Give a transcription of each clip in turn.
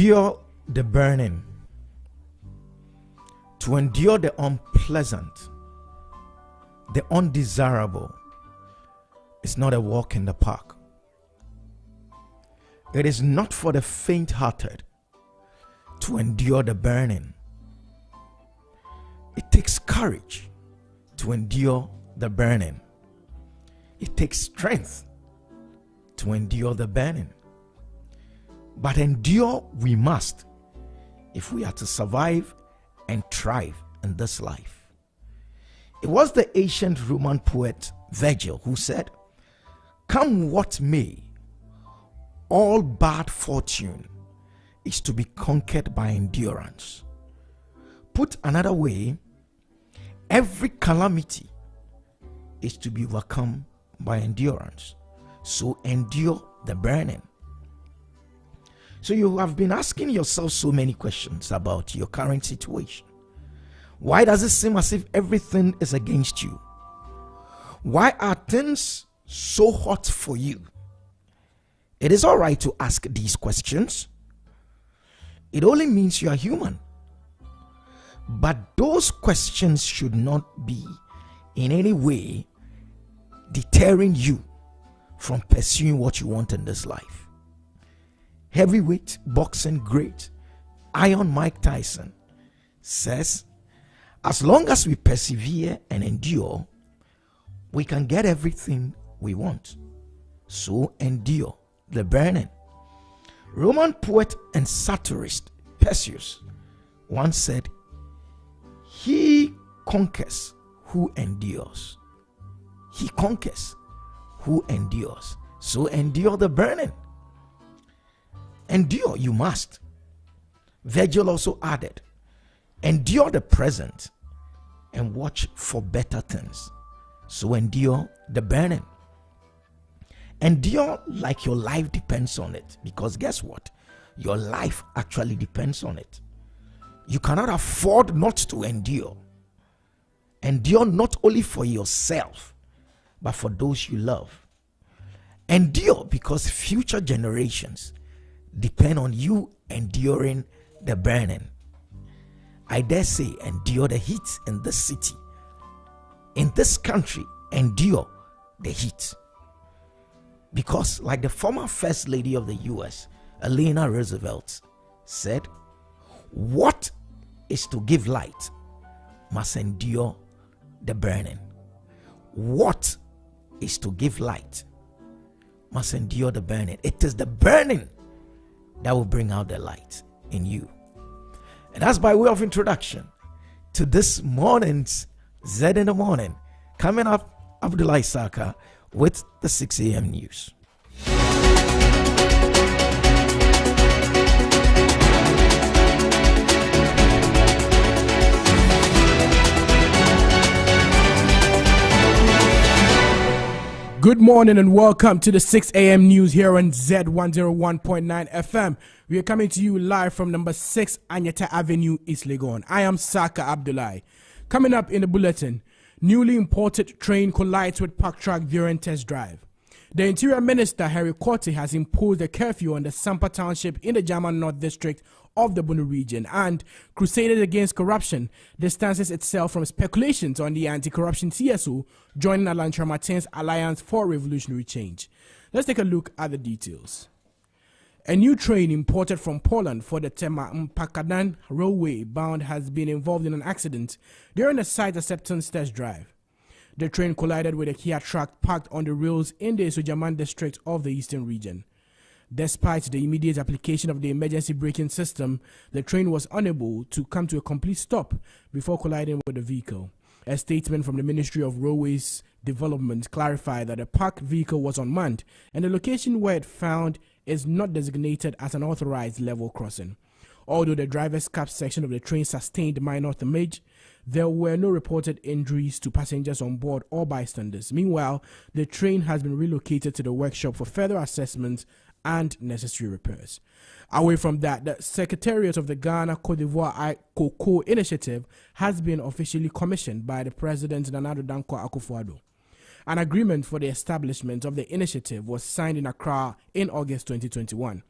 endure the burning, to endure the unpleasant, the undesirable, is not a walk in the park. It is not for the faint-hearted to endure the burning. It takes courage to endure the burning. It takes strength to endure the burning. But endure we must if we are to survive and thrive in this life. It was the ancient Roman poet Virgil who said, "Come what may, all bad fortune is to be conquered by endurance." Put another way, every calamity is to be overcome by endurance. So endure the burning. So you have been asking yourself so many questions about your current situation. Why does it seem as if everything is against you? Why are things so hot for you? It is all right to ask these questions. It only means you are human. But those questions should not be in any way deterring you from pursuing what you want in this life. Heavyweight boxing great Iron Mike Tyson says, as long as we persevere and endure, we can get everything we want. So endure the burning. Roman poet and satirist Perseus once said, "He conquers who endures." He conquers who endures. So endure the burning. Endure you must. Virgil also added, endure the present and watch for better things. So endure the burning. Endure like your life depends on it, because guess what? Your life actually depends on it. You cannot afford not to endure. Endure not only for yourself, but for those you love. Endure because future generations depend on you enduring the burning. I dare say, endure the heat in this city. In this country, endure the heat. Because like the former First Lady of the US, Eleanor Roosevelt, said, what is to give light must endure the burning. What is to give light must endure the burning. It is the burning that will bring out the light in you. And that's by way of introduction to this morning's Zed in the Morning. Coming up, Abdullah Saka with the 6 a.m. news. Good morning and welcome to the 6 a.m. news here on Z101.9 FM. We are coming to you live from number 6 Anyata Avenue, East Legon. I am Saka Abdullahi. Coming up in the bulletin, newly imported train collides with park truck during test drive. The Interior Minister, Harry Korte, has imposed a curfew on the Sampa Township in the German North District of the Bunu region, and Crusaders Against Corruption distances itself from speculations on the anti-corruption CSO joining Alantra Martin's Alliance for Revolutionary Change. Let's take a look at the details. A new train imported from Poland for the Tema Mpakadan railway bound has been involved in an accident during a site acceptance test drive. The train collided with a Kia truck parked on the rails in the Sujaman district of the eastern region. Despite the immediate application of the emergency braking system, the train was unable to come to a complete stop before colliding with the vehicle. A statement from the Ministry of Railways Development clarified that the parked vehicle was unmanned and the location where it found is not designated as an authorized level crossing. Although the driver's cab section of the train sustained minor damage, there were no reported injuries to passengers on board or bystanders. Meanwhile, the train has been relocated to the workshop for further assessments and necessary repairs. Away from that, the Secretariat of the Ghana Cote d'Ivoire Cocoa Initiative has been officially commissioned by the President Nana Addo Dankwa Akufo-Addo. An agreement for the establishment of the initiative was signed in Accra in August 2021.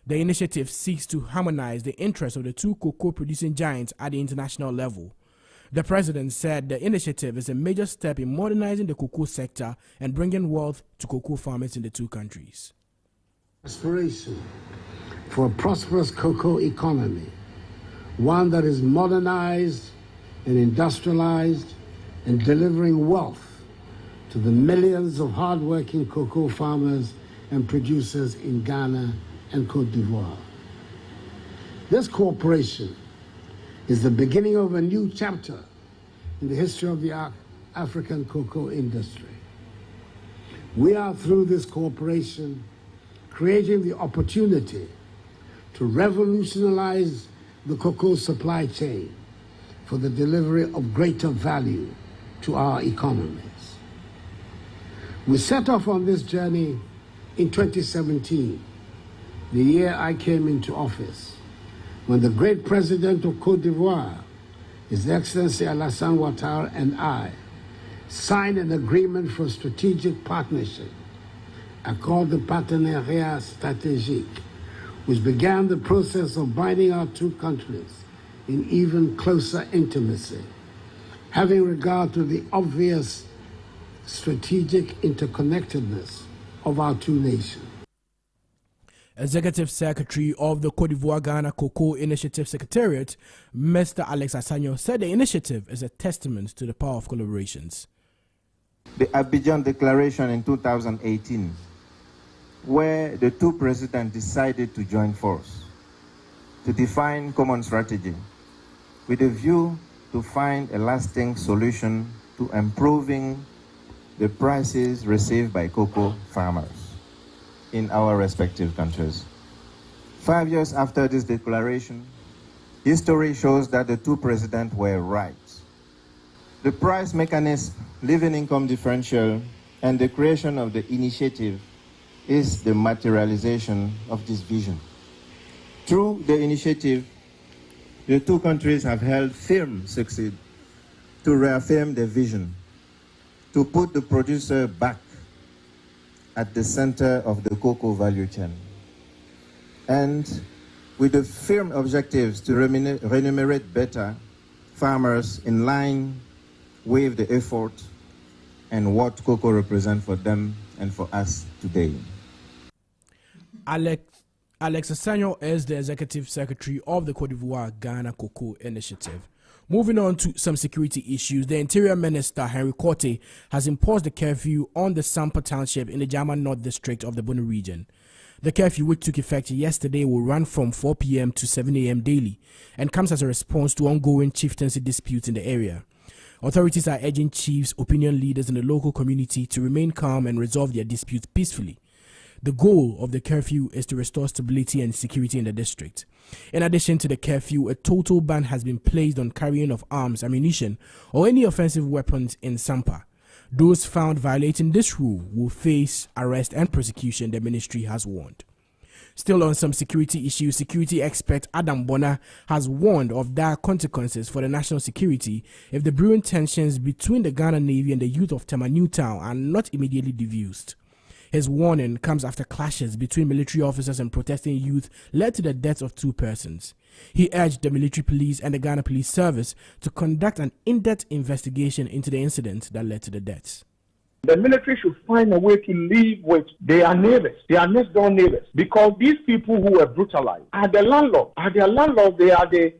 The initiative seeks to harmonize the interests of the two cocoa-producing giants at the international level. The president said the initiative is a major step in modernizing the cocoa sector and bringing wealth to cocoa farmers in the two countries. Aspiration for a prosperous cocoa economy, one that is modernized and industrialized and delivering wealth to the millions of hardworking cocoa farmers and producers in Ghana and Côte d'Ivoire. This cooperation is the beginning of a new chapter in the history of the African cocoa industry. We are, through this cooperation, creating the opportunity to revolutionize the cocoa supply chain for the delivery of greater value to our economies. We set off on this journey in 2017, the year I came into office, when the great president of Côte d'Ivoire, His Excellency Alassane Ouattara, and I signed an agreement for strategic partnership, Accord de Partenariat Stratégique, which began the process of binding our two countries in even closer intimacy, having regard to the obvious strategic interconnectedness of our two nations. Executive Secretary of the Côte d'Ivoire Ghana Cocoa Initiative Secretariat, Mr. Alex Assanyo, said the initiative is a testament to the power of collaborations. The Abidjan Declaration in 2018, where the two presidents decided to join force to define common strategy with a view to find a lasting solution to improving the prices received by cocoa farmers in our respective countries. 5 years after this declaration, history shows that the two presidents were right. The price mechanism, living income differential, and the creation of the initiative is the materialization of this vision. Through the initiative, the two countries have held firm succeed to reaffirm their vision, to put the producer back at the center of the cocoa value chain, and with the firm objectives to remunerate better farmers in line with the effort and what cocoa represents for them and for us today. Alex Assanyo is the Executive Secretary of the Côte d'Ivoire Ghana Cocoa Initiative. Moving on to some security issues, the Interior Minister, Henry Korte, has imposed a curfew on the Sampa Township in the Jama North District of the Bono region. The curfew, which took effect yesterday, will run from 4 p.m. to 7 a.m. daily and comes as a response to ongoing chieftaincy disputes in the area. Authorities are urging chiefs, opinion leaders in the local community to remain calm and resolve their disputes peacefully. The goal of the curfew is to restore stability and security in the district. In addition to the curfew, a total ban has been placed on carrying of arms, ammunition, or any offensive weapons in Sampa. Those found violating this rule will face arrest and prosecution, the ministry has warned. Still on some security issues, security expert Adam Bona has warned of dire consequences for the national security if the brewing tensions between the Ghana Navy and the youth of Tema Newtown are not immediately diffused. His warning comes after clashes between military officers and protesting youth led to the deaths of 2 persons. He urged the military police and the Ghana Police Service to conduct an in-depth investigation into the incident that led to the deaths. The military should find a way to live with their neighbors, their next door neighbors, because these people who were brutalized are the landlords. They are the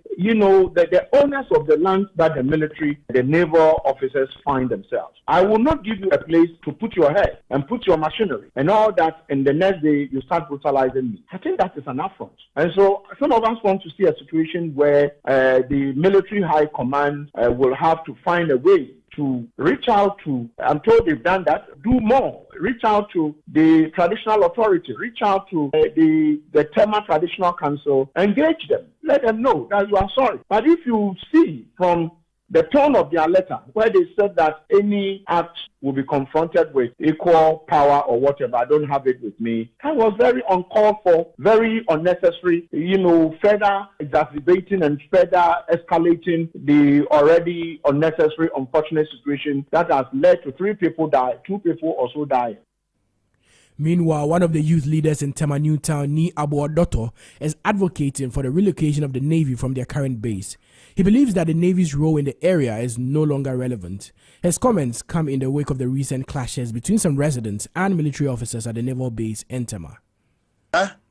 owners of the land that the military, the naval officers find themselves. I will not give you a place to put your head and put your machinery and all that, and the next day you start brutalizing me. I think that is an affront. And so some of us want to see a situation where the military high command will have to find a way to reach out to, I'm told they've done that, do more. Reach out to the traditional authority, reach out to the Tema Traditional Council, engage them, let them know that you are sorry. But if you see from the tone of their letter, where they said that any act will be confronted with equal power or whatever, I don't have it with me, that was very uncalled for, very unnecessary, further exacerbating and further escalating the already unnecessary, unfortunate situation that has led to 3 people die, 2 people also die. Meanwhile, one of the youth leaders in Tema Newtown, Ni Abuadoto, is advocating for the relocation of the Navy from their current base. He believes that the Navy's role in the area is no longer relevant. His comments come in the wake of the recent clashes between some residents and military officers at the naval base in Tema.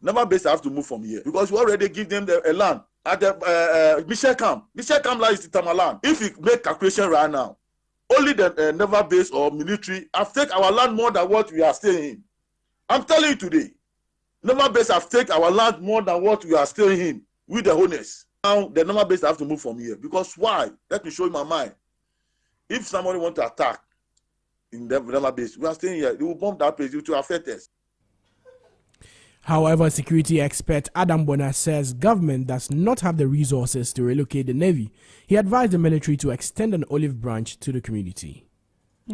Naval base have to move from here because we already give them a land at the Michel Camp. Michel Camp land is the Tema land. If we make calculation right now, only the naval base or military have taken our land more than what we are staying in. I'm telling you today, naval base have taken our land more than what we are staying in with the owners. Now the naval base have to move from here because why? Let me show you my mind. If somebody want to attack in the naval base, we are staying here. They will bomb that place. It will affect us. However, security expert Adam Bona says government does not have the resources to relocate the Navy. He advised the military to extend an olive branch to the community.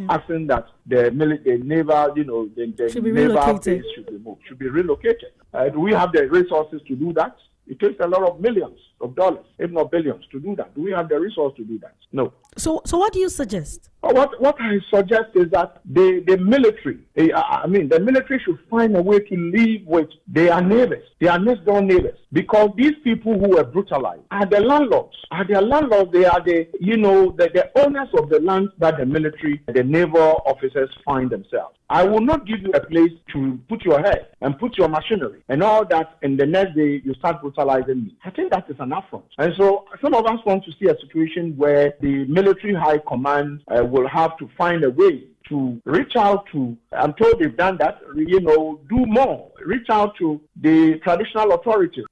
Asking that the naval, the should be naval base should be moved, should be relocated. Do we have the resources to do that? It takes a lot of millions of dollars, if not billions, to do that. Do we have the resource to do that? No. So what do you suggest? What I suggest is that the military, the military should find a way to live with their neighbors, their next door neighbors, because these people who were brutalized are the landlords. They are the owners of the land that the military, the naval officers find themselves. I will not give you a place to put your head and put your machinery and all that, and the next day you start brutalizing me. I think that is an affront. And so some of us want to see a situation where the military high command will have to find a way to reach out to, I'm told they've done that, do more, reach out to the traditional authorities.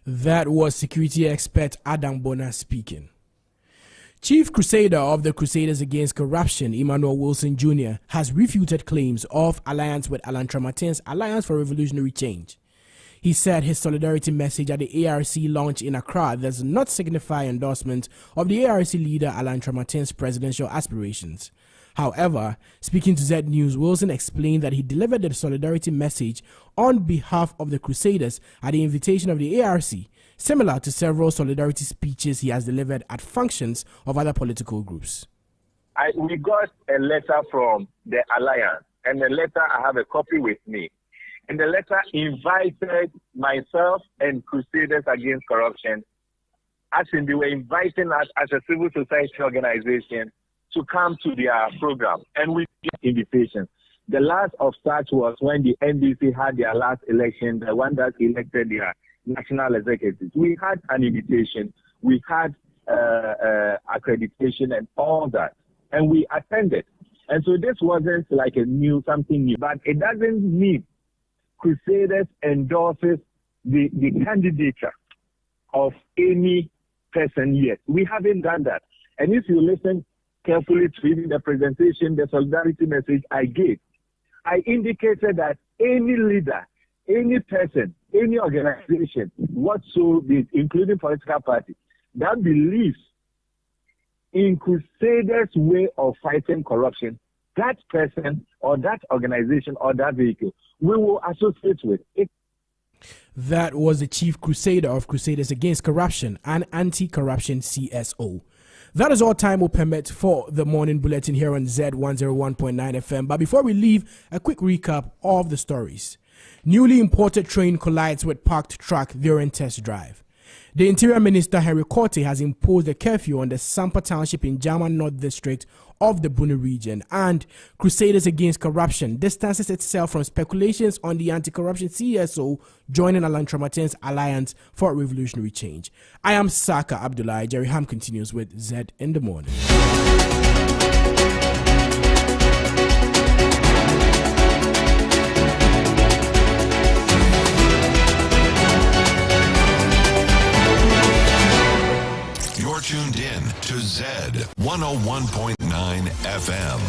That was security expert Adam Bona speaking. Chief Crusader of the Crusaders Against Corruption, Emmanuel Wilson Jr., has refuted claims of alliance with Alan Tramatin's Alliance for Revolutionary Change. He said his solidarity message at the ARC launch in Accra does not signify endorsement of the ARC leader Alan Tramatin's presidential aspirations. However, speaking to Zed News, Wilson explained that he delivered the solidarity message on behalf of the Crusaders at the invitation of the ARC, similar to several solidarity speeches he has delivered at functions of other political groups. We got a letter from the Alliance, and the letter, I have a copy with me. And the letter invited myself and Crusaders Against Corruption, as in they were inviting us as a civil society organization to come to their program. And we get invitations. The last of such was when the NDC had their last election, the one that elected their national executives. We had an invitation, we had accreditation and all that, and we attended. And so this wasn't like something new, but it doesn't mean Crusaders endorses the candidature of any person yet. We haven't done that. And if you listen carefully to even the presentation, the solidarity message I gave, I indicated that any leader, any person, any organization, whatsoever, including political party, that believes in Crusaders' way of fighting corruption, that person or that organization or that vehicle, we will associate with it. That was the Chief Crusader of Crusaders Against Corruption and Anti-Corruption CSO. That is all time will permit for the morning bulletin here on Z101.9 FM. But before we leave, a quick recap of the stories. Newly imported train collides with parked truck during test drive. The Interior Minister Henry Korte has imposed a curfew on the Sampa Township in German North District of the Bunu region, and Crusaders Against Corruption distances itself from speculations on the anti-corruption CSO joining Alan Tramatin's Alliance for Revolutionary Change. I am Saka Abdullah. Jerry Ham continues with Zed in the Morning. You're tuned in to Zed 101.9 FM.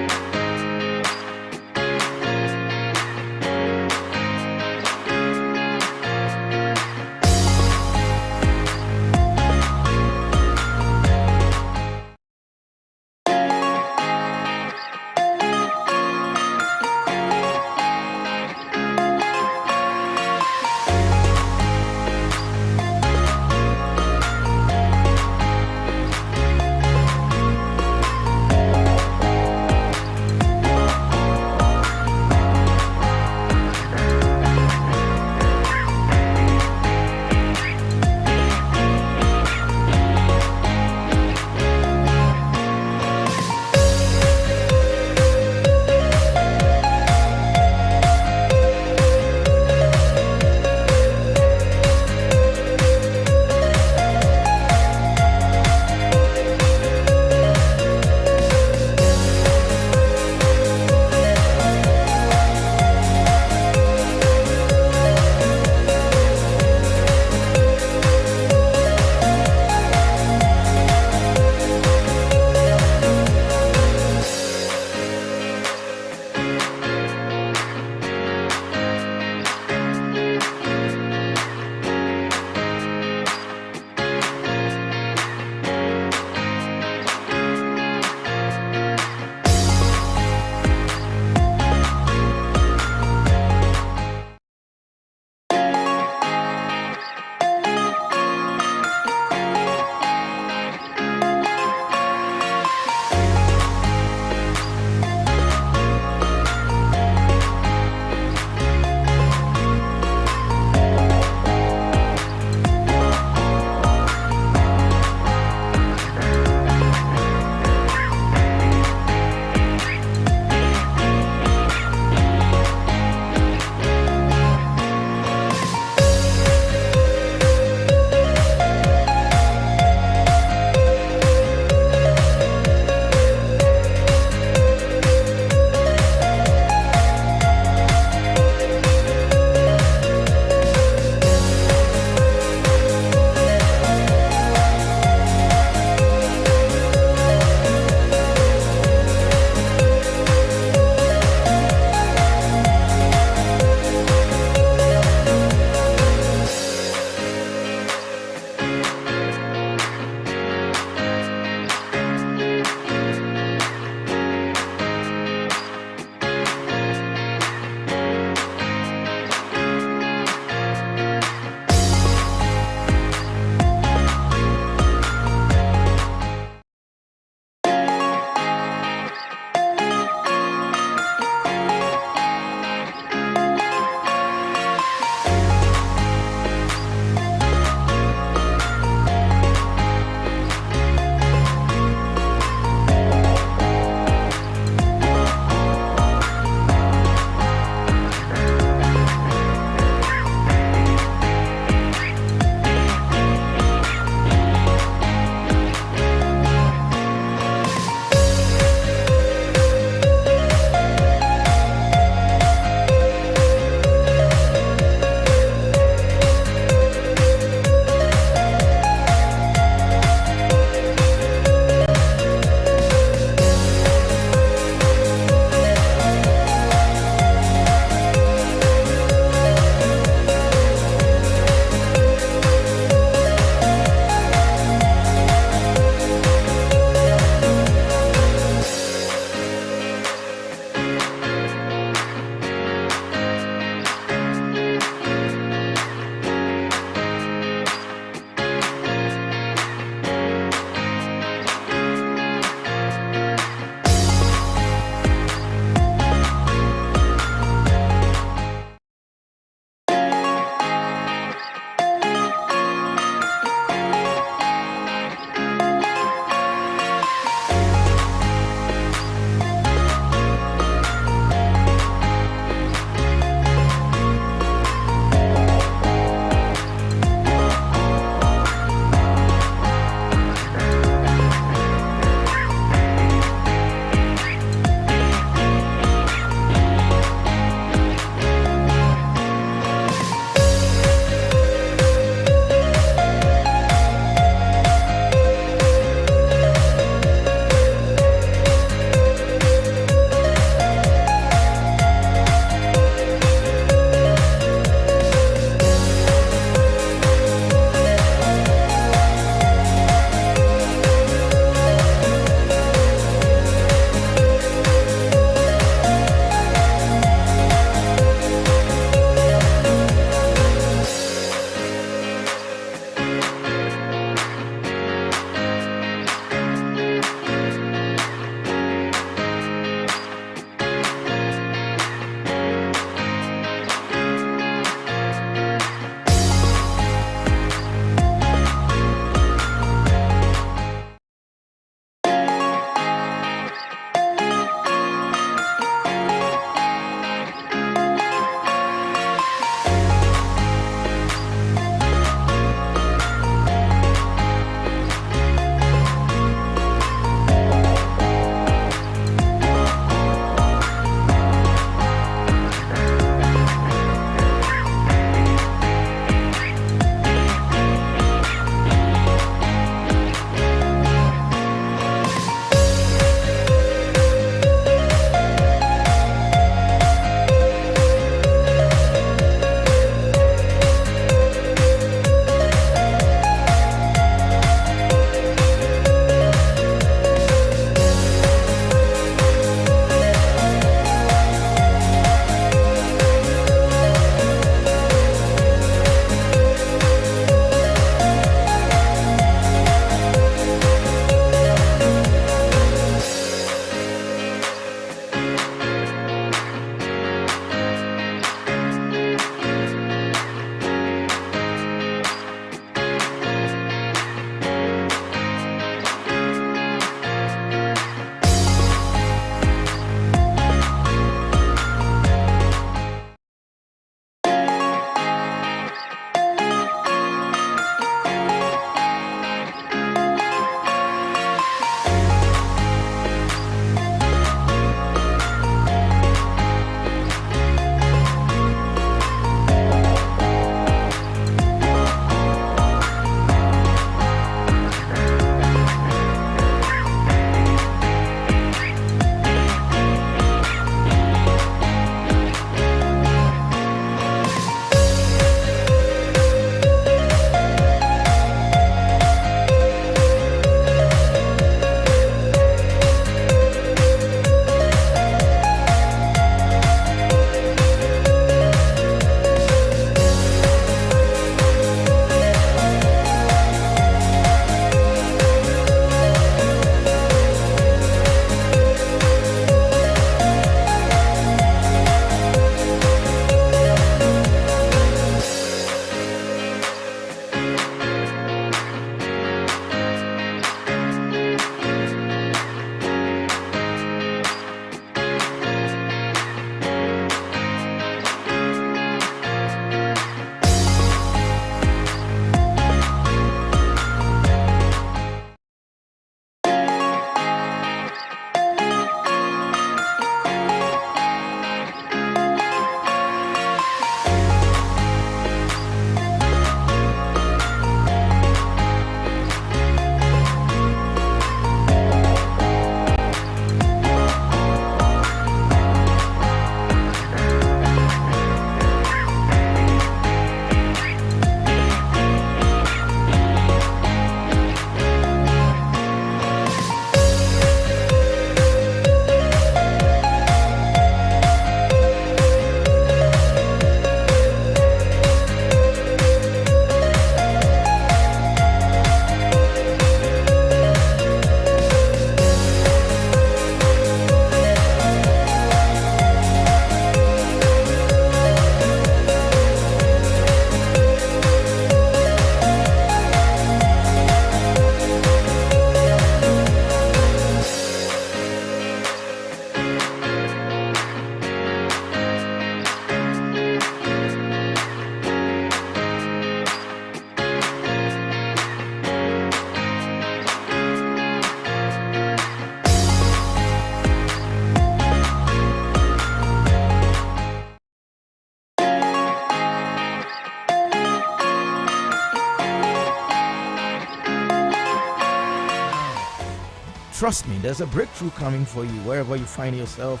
trust me, there's a breakthrough coming for you wherever you find yourself.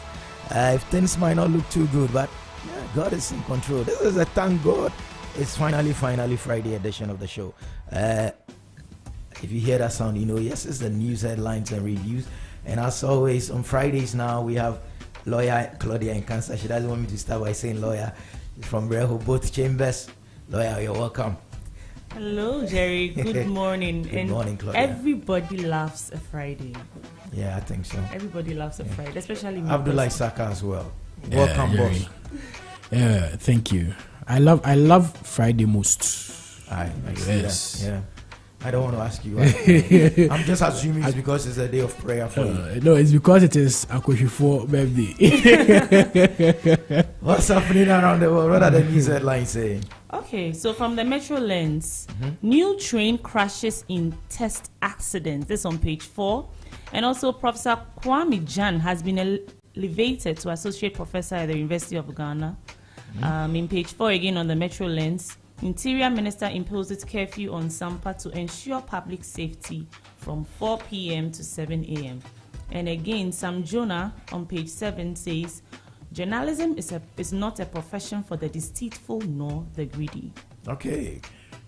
If things might not look too good, but yeah, God is in control. This is a thank God. It's finally Friday edition of the show. If you hear that sound, you know, yes, it's the news headlines and reviews. And as always, on Fridays now, we have lawyer Claudia in Kansas. She doesn't want me to start by saying lawyer. From both chambers. Lawyer, you're welcome. Hello, Jerry. Good morning. Good morning, Claudia. Everybody loves a Friday. Yeah, I think so. Everybody loves a Friday, especially me. Abdullah Saka as well. Welcome, boss. Yeah, thank you. I love Friday most. I see that. Yeah. I don't want to ask you. I'm just assuming it's because it's a day of prayer for you. No, it's because it is Akoshifo birthday. What's happening around the world? What are the news headlines saying? Okay, so from the Metro Lens, new train crashes in test accident. This on page 4. And also Professor Kwame Jan has been elevated to Associate Professor at the University of Ghana. In page 4 again on the Metro Lens, Interior Minister imposes curfew on Sampa to ensure public safety from 4 p.m. to 7 a.m. And again, Sam Jonah on page 7 says, journalism is not a profession for the deceitful nor the greedy. Okay.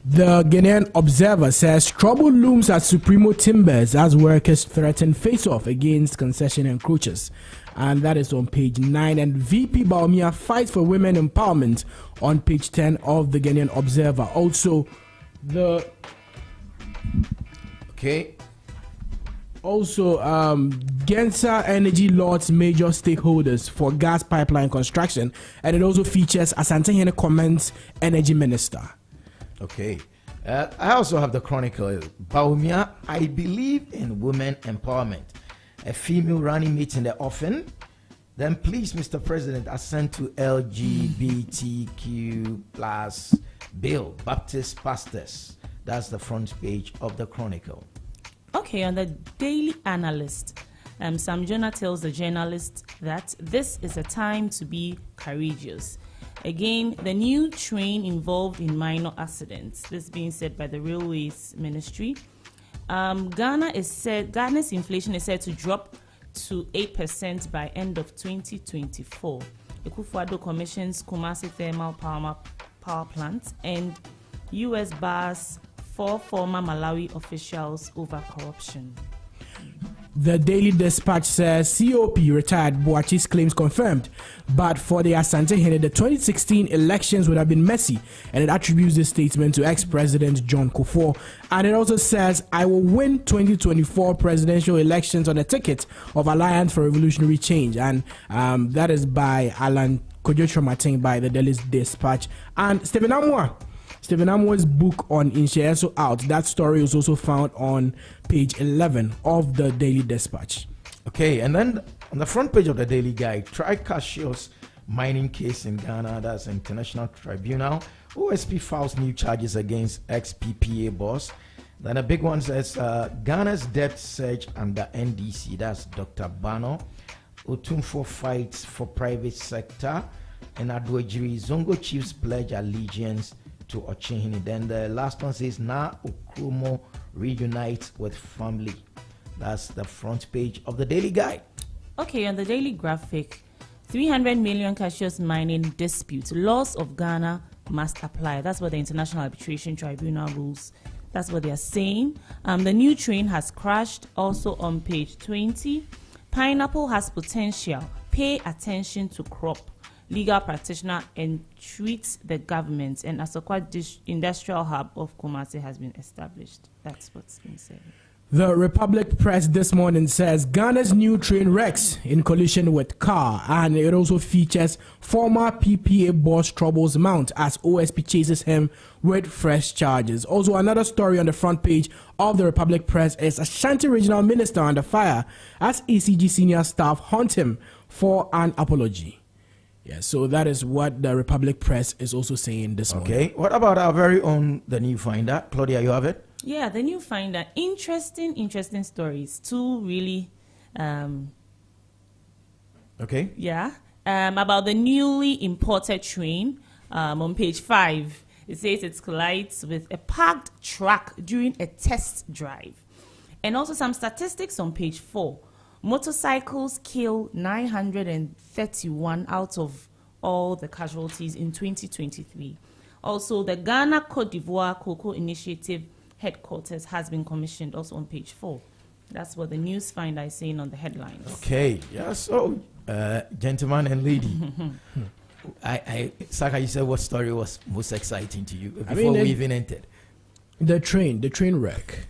The Ghanaian Observer says trouble looms at Supremo Timbers as workers threaten face-off against concession encroachers. And that is on page 9. And VP Baumia fights for women empowerment on page 10 of the Ghanaian Observer. Also, Gensa Energy Lord's major stakeholders for gas pipeline construction. And it also features Asante Hene comments Energy Minister. Okay. I also have the Chronicle. Baumia, I believe in women empowerment. A female running mate in the offing. Then please, Mr. President, assent to LGBTQ plus bill, Baptist pastors. That's the front page of the Chronicle. Okay, on the Daily Analyst, Sam Jonah tells the journalist that this is a time to be courageous. Again, the new train involved in minor accidents. This being said by the Railways Ministry. Ghana's inflation is said to drop to 8% by end of 2024. Akufo-Addo commissions Kumasi Thermal Power Plant, and U.S. bars 4 former Malawi officials over corruption. The Daily Dispatch says COP retired Boachi's claims confirmed, but for the Asante Hene, the 2016 elections would have been messy, and it attributes this statement to ex-president John Kufuor. And it also says, I will win 2024 presidential elections on a ticket of Alliance for Revolutionary Change, and that is by Alan Kojo by the Daily Dispatch. And Stephen Amoa's book on Insheeso out. That story is also found on page 11 of the Daily Dispatch. Okay, and then on the front page of the Daily Guide, Tricasius mining case in Ghana. That's International Tribunal. OSP files new charges against ex-PPA boss. Then a big one says Ghana's debt surge under NDC. That's Dr. Bano. Otumfo fights for private sector. And Adwejiri Zongo chiefs pledge allegiance to Ochehini. Then the last one says Na Okromo reunites with family. That's the front page of the Daily Guide. Okay, on the Daily Graphic, 300 million Cassius mining dispute. Laws of Ghana must apply. That's what the International Arbitration Tribunal rules. That's what they are saying. The new train has crashed. Also on page 20, pineapple has potential. Pay attention to crop. Legal practitioner entreats the government, and Asokwa Industrial Hub of Kumasi has been established. That's what's been said. The Republic Press this morning says Ghana's new train wrecks in collision with car, and it also features former PPA boss troubles mount as OSP chases him with fresh charges. Also, another story on the front page of the Republic Press is Ashanti Regional Minister under fire as ECG senior staff hunt him for an apology. Yeah, so that is what the Republic Press is also saying this morning. Okay, what about our very own The New Finder? Claudia, you have it? Yeah, The New Finder. Interesting stories. Two really... okay. Yeah. About the newly imported train. On page 5, it says it collides with a parked truck during a test drive. And also some statistics on page 4. Motorcycles kill 931 out of all the casualties in 2023. Also, the Ghana Cote d'Ivoire Cocoa Initiative headquarters has been commissioned, also on page 4. That's what the news finder is saying on the headlines. Okay, yeah, so, gentleman and lady, Saka, you said what story was most exciting to you before we even entered? The train wreck.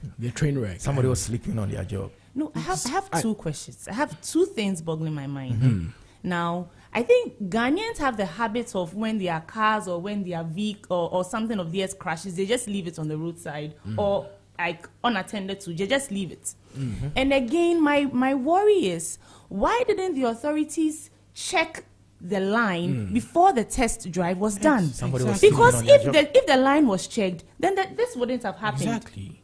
Somebody was sleeping on their job. No, I have two questions. I have two things boggling my mind. Now, I think Ghanaians have the habit of when their cars or when their vehicle or something of theirs crashes, they just leave it on the roadside or like unattended to. They just leave it. And again, my worry is, why didn't the authorities check the line before the test drive was done? Because if the line was checked, then this wouldn't have happened. Exactly.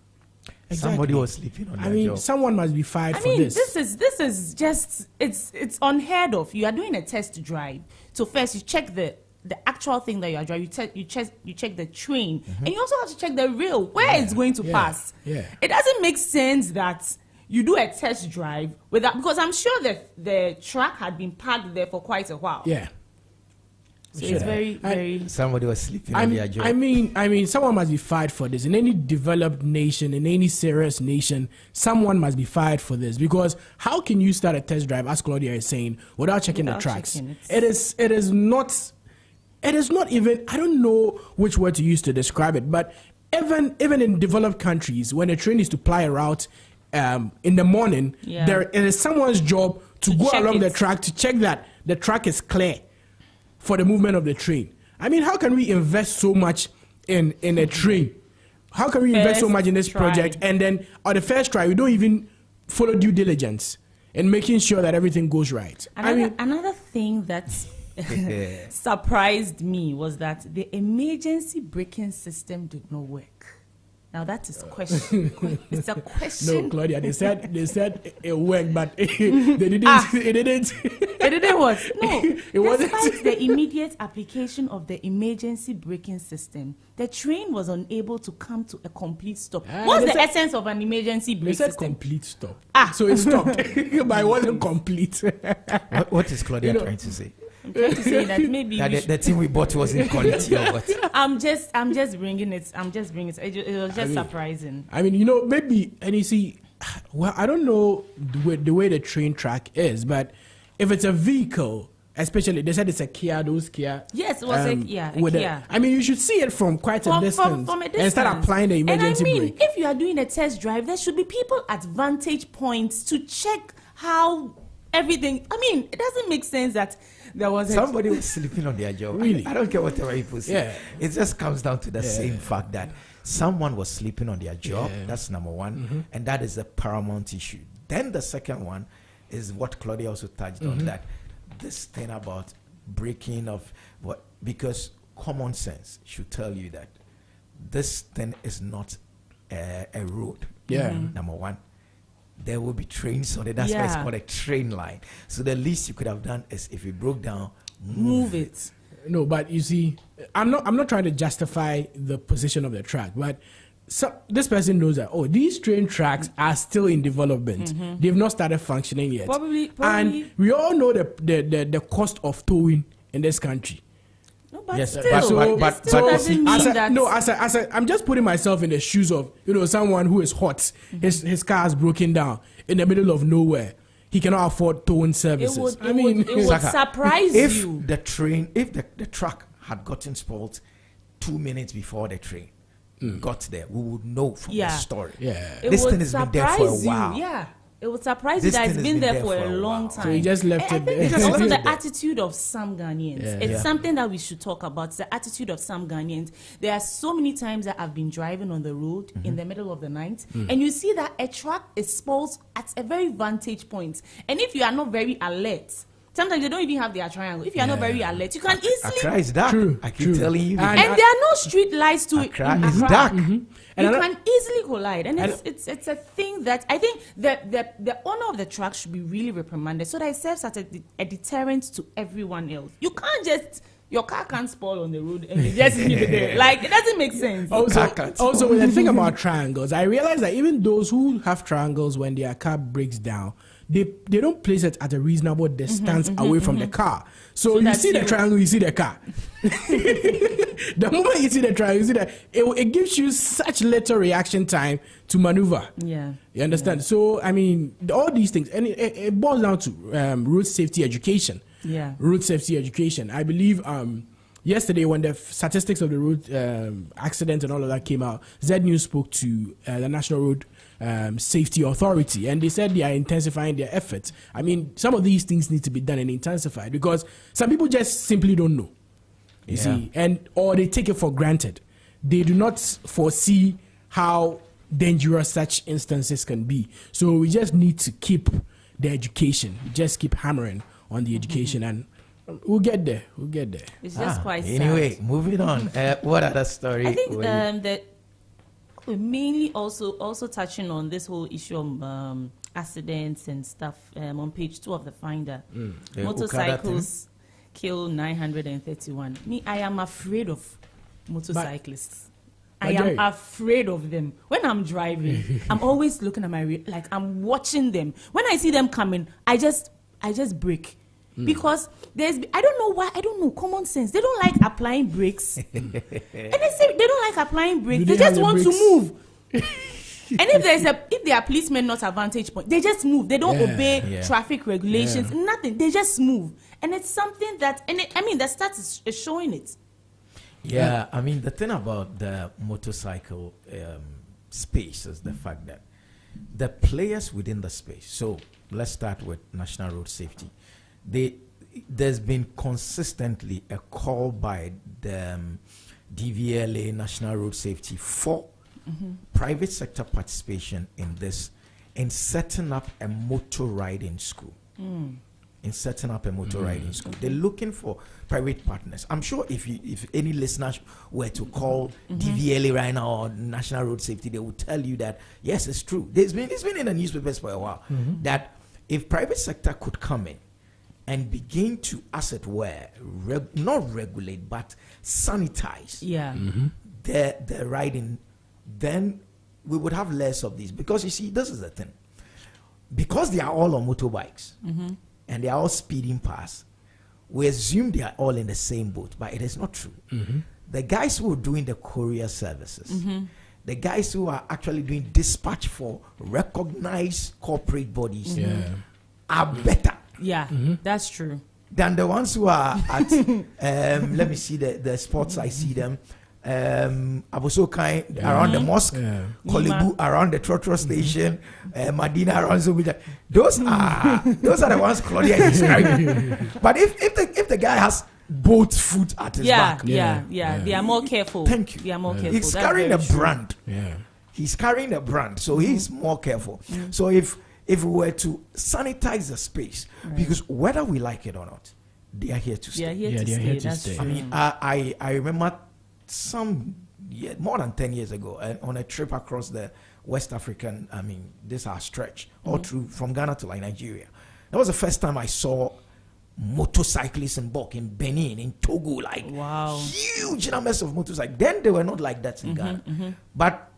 Somebody was sleeping on their job. Someone must be fired for this. This is just it's unheard of. You are doing a test drive, so first you check the actual thing that you are driving. You check the train, and you also have to check the rail where it's going to pass. It doesn't make sense that you do a test drive without, because I'm sure that the truck had been parked there for quite a while. So it's very. Somebody was sleeping on their job. I mean, someone must be fired for this. In any developed nation, in any serious nation, someone must be fired for this. Because how can you start a test drive, as Claudia is saying, without checking the tracks? It is not even. I don't know which word to use to describe it, but even in developed countries, when a train is to ply a route in the morning, it is someone's job to go along the track to check that the track is clear for the movement of the train. I mean, how can we invest so much in a train? How can we invest so much in this project, and then on the first try we don't even follow due diligence in making sure that everything goes right? Another thing that surprised me was that the emergency braking system did not work. Now that is a question. It's a question. No, Claudia, they said it worked, but they didn't. It didn't. It didn't work. No, it wasn't. Despite the immediate application of the emergency braking system, the train was unable to come to a complete stop. What's the essence of an emergency brake system? They said complete stop. So it stopped, but it wasn't complete. What is Claudia trying to say? I'm trying to say that maybe the thing we bought wasn't quality or what? I'm just bringing it. It was just surprising. I mean, maybe, and you see, well, I don't know the way the train track is, but if it's a vehicle, especially they said it's a Kia, those Kia. Yes, it was a Kia. I mean, you should see it from quite a distance, from a distance, and start applying the emergency brake. If you are doing a test drive, there should be people at vantage points to check how everything. I mean, it doesn't make sense that there was somebody was sleeping on their job. Really? I don't care whatever people say. It just comes down to the same fact that someone was sleeping on their job. That's number one, and that is the paramount issue. Then the second one is what Claudia also touched on, that this thing about breaking of what, because common sense should tell you that this thing is not a road. Number one. There will be trains on it. That's why it's called a train line. So the least you could have done is, if it broke down, move it. No, but you see, I'm not trying to justify the position of the track, but this person knows that these train tracks are still in development. They've not started functioning yet. Probably. And we all know the cost of towing in this country. No, but still, I'm just putting myself in the shoes of someone who is hot. His car is broken down in the middle of nowhere. He cannot afford towing services. It would surprise you. If the truck had gotten spoiled 2 minutes before the train got there, we would know from the story. This thing has been there for a while. It would surprise you that it's been there for a long time. So he just left it there. It's also the attitude of some Ghanaians. It's something that we should talk about. It's the attitude of some Ghanaians. There are so many times that I've been driving on the road in the middle of the night, and you see that a truck is spoiled at a very vantage point. And if you are not very alert, sometimes they don't even have their triangle. If you are not very alert, you can easily. Accra is dark. I keep telling you. And there are no street lights to Accra is dark. You can easily collide, and it's a thing that I think the owner of the truck should be really reprimanded, so that it serves as a deterrent to everyone else. You can't just Your car can't spoil on the road and you just leave it there. Like, it doesn't make sense. Also, when I think about triangles, I realize that even those who have triangles, when their car breaks down, they don't place it at a reasonable distance away from the car. So you see the triangle, you see the car. The moment you see the triangle, you see that it gives you such little reaction time to maneuver. Yeah. You understand? So, I mean, all these things, and it boils down to road safety education. Yeah. Road safety education. I believe yesterday when the statistics of the road accidents and all of that came out, Zed News spoke to the National Road Safety Authority, and they said they are intensifying their efforts. I mean, some of these things need to be done and intensified because some people just simply don't know. You see, or they take it for granted. They do not foresee how dangerous such instances can be. So we just need to keep the education, just keep hammering on the education, and we'll get there. It's just quite sad. Anyway, moving on. What other story? I think that we're mainly also touching on this whole issue of accidents and stuff on page 2 of the Finder. Motorcycles kill 931. Me, I am afraid of motorcyclists. I am afraid of them. When I'm driving, I'm always looking at like I'm watching them. When I see them coming, I just brake. Because I don't know why, I don't know, common sense. They don't like applying brakes. And they say they don't like applying brakes. They just want to move. And if there are policemen not at vantage point, they just move. They don't obey traffic regulations, nothing. They just move. And it's something that, the stats is showing it. Yeah, I mean, the thing about the motorcycle space is the fact that the players within the space. So let's start with National Road Safety. There's been consistently a call by the DVLA, National Road Safety, for private sector participation in this, in setting up a motor riding school. They're looking for private partners. I'm sure if any listeners were to call DVLA right now or National Road Safety, they will tell you that yes, it's true. It's been in the newspapers for a while that if private sector could come in and begin to, as it were, not regulate but sanitize the riding, then we would have less of these. Because you see, this is the thing. Because they are all on motorbikes and they are all speeding past, we assume they are all in the same boat, but it is not true. The guys who are doing the courier services, the guys who are actually doing dispatch for recognized corporate bodies are better. Yeah, that's true. Than the ones who are at, let me see the spots, I see them. Abosokai around the mosque, Kolibu around the Trotro station, Medina around Zobija. Those are the ones Claudia is describing. But if the guy has both foot at his back, they are more careful. Thank you. They are more careful. He's carrying a brand. He's carrying a brand, so he's more careful. So if we were to sanitize the space, because whether we like it or not, they are here to stay. They are here to stay. I mean, I remember more than 10 years ago on a trip across the West African, this our stretch, all through from Ghana to like Nigeria. That was the first time I saw motorcyclists in bulk in Benin, in Togo, like huge numbers of motorcycles. Then they were not like that in Ghana. But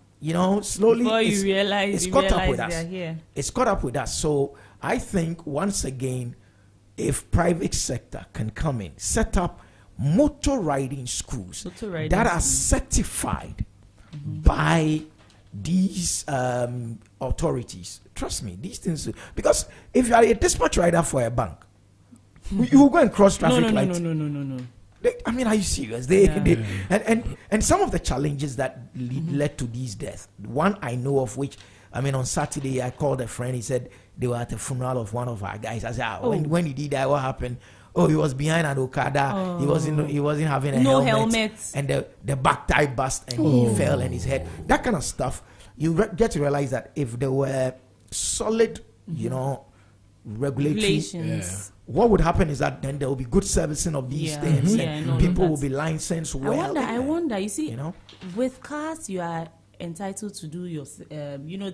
slowly it's caught up with us. It's caught up with us. So I think once again, if private sector can come in, set up motor riding schools that are certified by these authorities, trust me, these things, because if you are a dispatch rider for a bank, you will go and cross traffic lights. No. Are you serious? And some of the challenges that led to these deaths. One I know of, which on Saturday I called a friend. He said they were at the funeral of one of our guys. I said, when he did that, what happened? Oh, he was behind an Okada. He wasn't having a helmet. And the back tie bust and he fell and his head. That kind of stuff. You get to realize that if there were solid, regulations. What would happen is that then there will be good servicing of these things, and people will be licensed well. I wonder. You see, with cars, you are entitled to do your,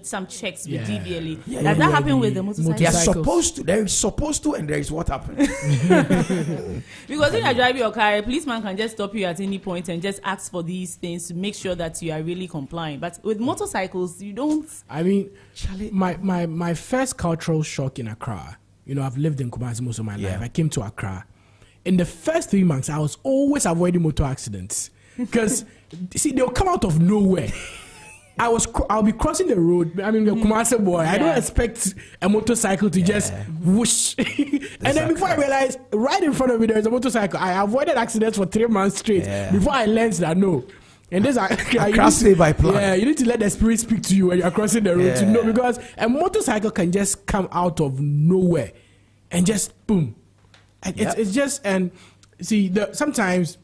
some checks with Yeah. DVLA. Yeah, Does that happen with the motorcycle? They are Motorcycles. supposed to. There is supposed to, and there is what happens. Because when you drive your car, a policeman can just stop you at any point and just ask for these things to make sure that you are really complying. But with motorcycles, you don't. I mean, my first cultural shock in Accra, I've lived in Kumasi most of my life. I came to Accra. In the first 3 months, I was always avoiding motor accidents. Because, see, they'll come out of nowhere. I'll be crossing the road. I mean, the Kumasi boy. I don't expect a motorcycle to just whoosh. And then before I realized, right in front of me, there is a motorcycle. I avoided accidents for 3 months straight before I learned that no. And this by plan. Yeah, you need to let the spirit speak to you when you're crossing the road to know, because a motorcycle can just come out of nowhere and just boom. And it's just, and see, sometimes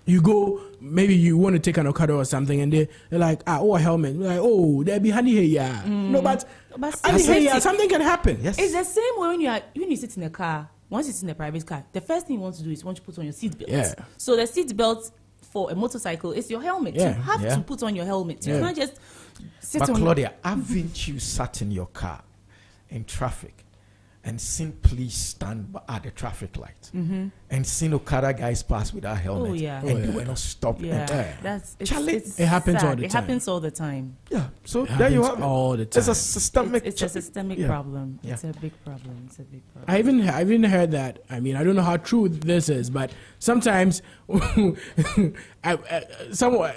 you go, maybe you want to take an Okada or something, and they're like, a helmet. We're like, oh, they'll be honey here, yeah. No, but something can happen. Yes. It's the same way when you sit in a car. Once you sit in a private car, the first thing you want to do is you put on your seat belt. Yeah. So the seat belt for a motorcycle is your helmet. You have to put on your helmet. You can't just sit on. But Claudia, haven't you sat in your car in traffic and simply stand at the traffic light and seen Okada guys pass without helmet and they were not stopped? It happens all the time. It happens all the time. Yeah. So there you have it. All the time. It's a systemic. It's a systemic problem. Yeah. It's a big problem. It's a big problem. I even heard that. I mean, I don't know how true this is, but sometimes a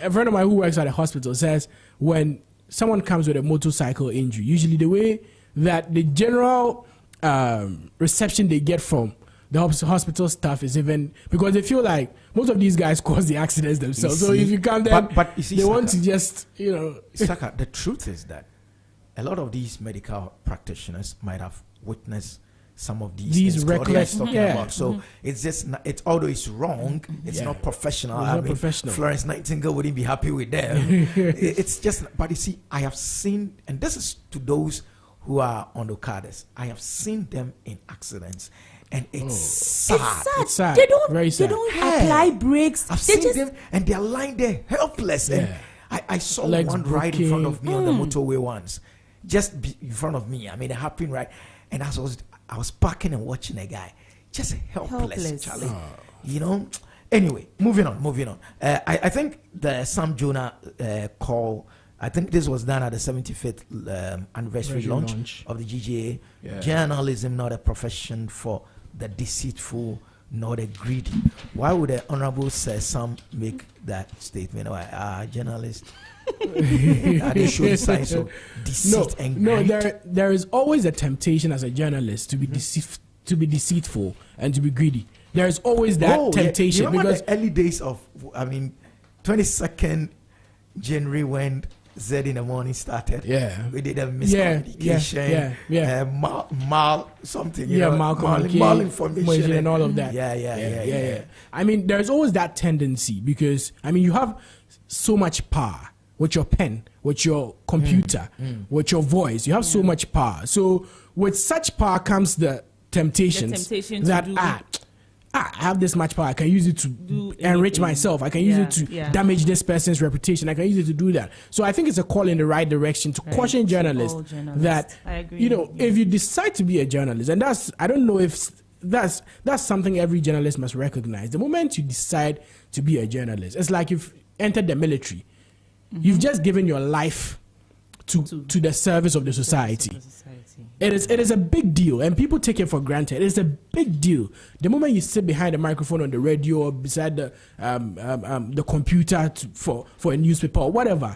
friend of mine who works at a hospital says when someone comes with a motorcycle injury, usually the way that the general reception they get from the hospital staff is even because they feel like most of these guys cause the accidents themselves. So if you come there, but you see, they Saka, want to just Saka, the truth is that a lot of these medical practitioners might have witnessed some of these reckless talking about. So it's just it's although it's wrong, it's not professional. It's not professional. Florence Nightingale wouldn't be happy with them. It's just, but you see, I have seen, and this is to those who are on Okadas, I have seen them in accidents, and it's sad. It's sad. They don't apply brakes. I've seen them, and they're lying there helpless. And I saw Legs one right in front of me on the motorway once, just in front of me. I mean, it happened right, and I was parking and watching a guy just helpless. Charlie. Anyway, moving on. I think the Sam Jonah call, I think this was done at the 75th anniversary launch of the GJA. Yeah. Journalism, not a profession for the deceitful, nor the greedy. Why would the Honorable Sir Sam make that statement? Journalists, they show signs of deceit and greed. No, there is always a temptation as a journalist to be deceitful and to be greedy. There is always that temptation. You remember the early days of, 22nd January when Zed In The Morning started. Yeah, we did a miscommunication. Mal something. Mal information and all of that. Yeah. I mean, there's always that tendency because you have so much power with your pen, with your computer, with your voice. You have so much power. So with such power comes the temptation that I have this much power. I can use it to enrich myself. I can use it to damage this person's reputation. I can use it to do that. So I think it's a call in the right direction to caution journalists that, if you decide to be a journalist, and I don't know if that's something every journalist must recognize. The moment you decide to be a journalist, it's like you've entered the military. You've just given your life to the service of the society. It is a big deal, and people take it for granted. It's a big deal. The moment you sit behind the microphone on the radio or beside the computer for a newspaper or whatever,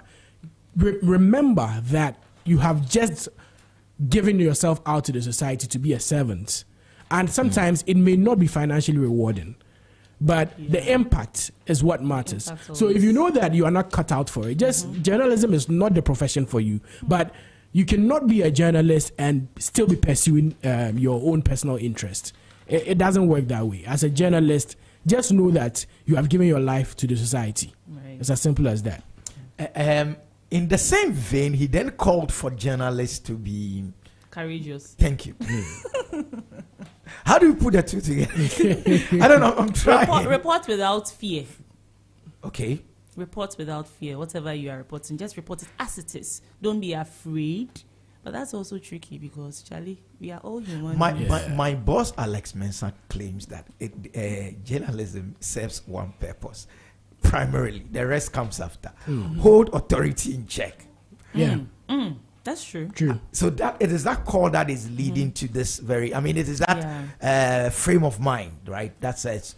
remember that you have just given yourself out to the society to be a servant. And sometimes it may not be financially rewarding, but the impact is what matters. So if you know that you are not cut out for it, journalism is not the profession for you, but you cannot be a journalist and still be pursuing your own personal interest. It doesn't work that way. As a journalist, just know that you have given your life to the society. Right. It's as simple as that. In the same vein, he then called for journalists to be courageous. Thank you. How do you put the two together? I don't know. I'm trying. Report without fear. Okay. report without fear. Whatever you are reporting, just report it as it is. Don't be afraid. But that's also tricky because, Charlie, we are all human. My boss, Alex Mensah, claims that journalism serves one purpose, primarily. The rest comes after. Hold authority in check. Yeah. That's true. So that it is that call that is leading to this very, I mean, it is that frame of mind, right? That says,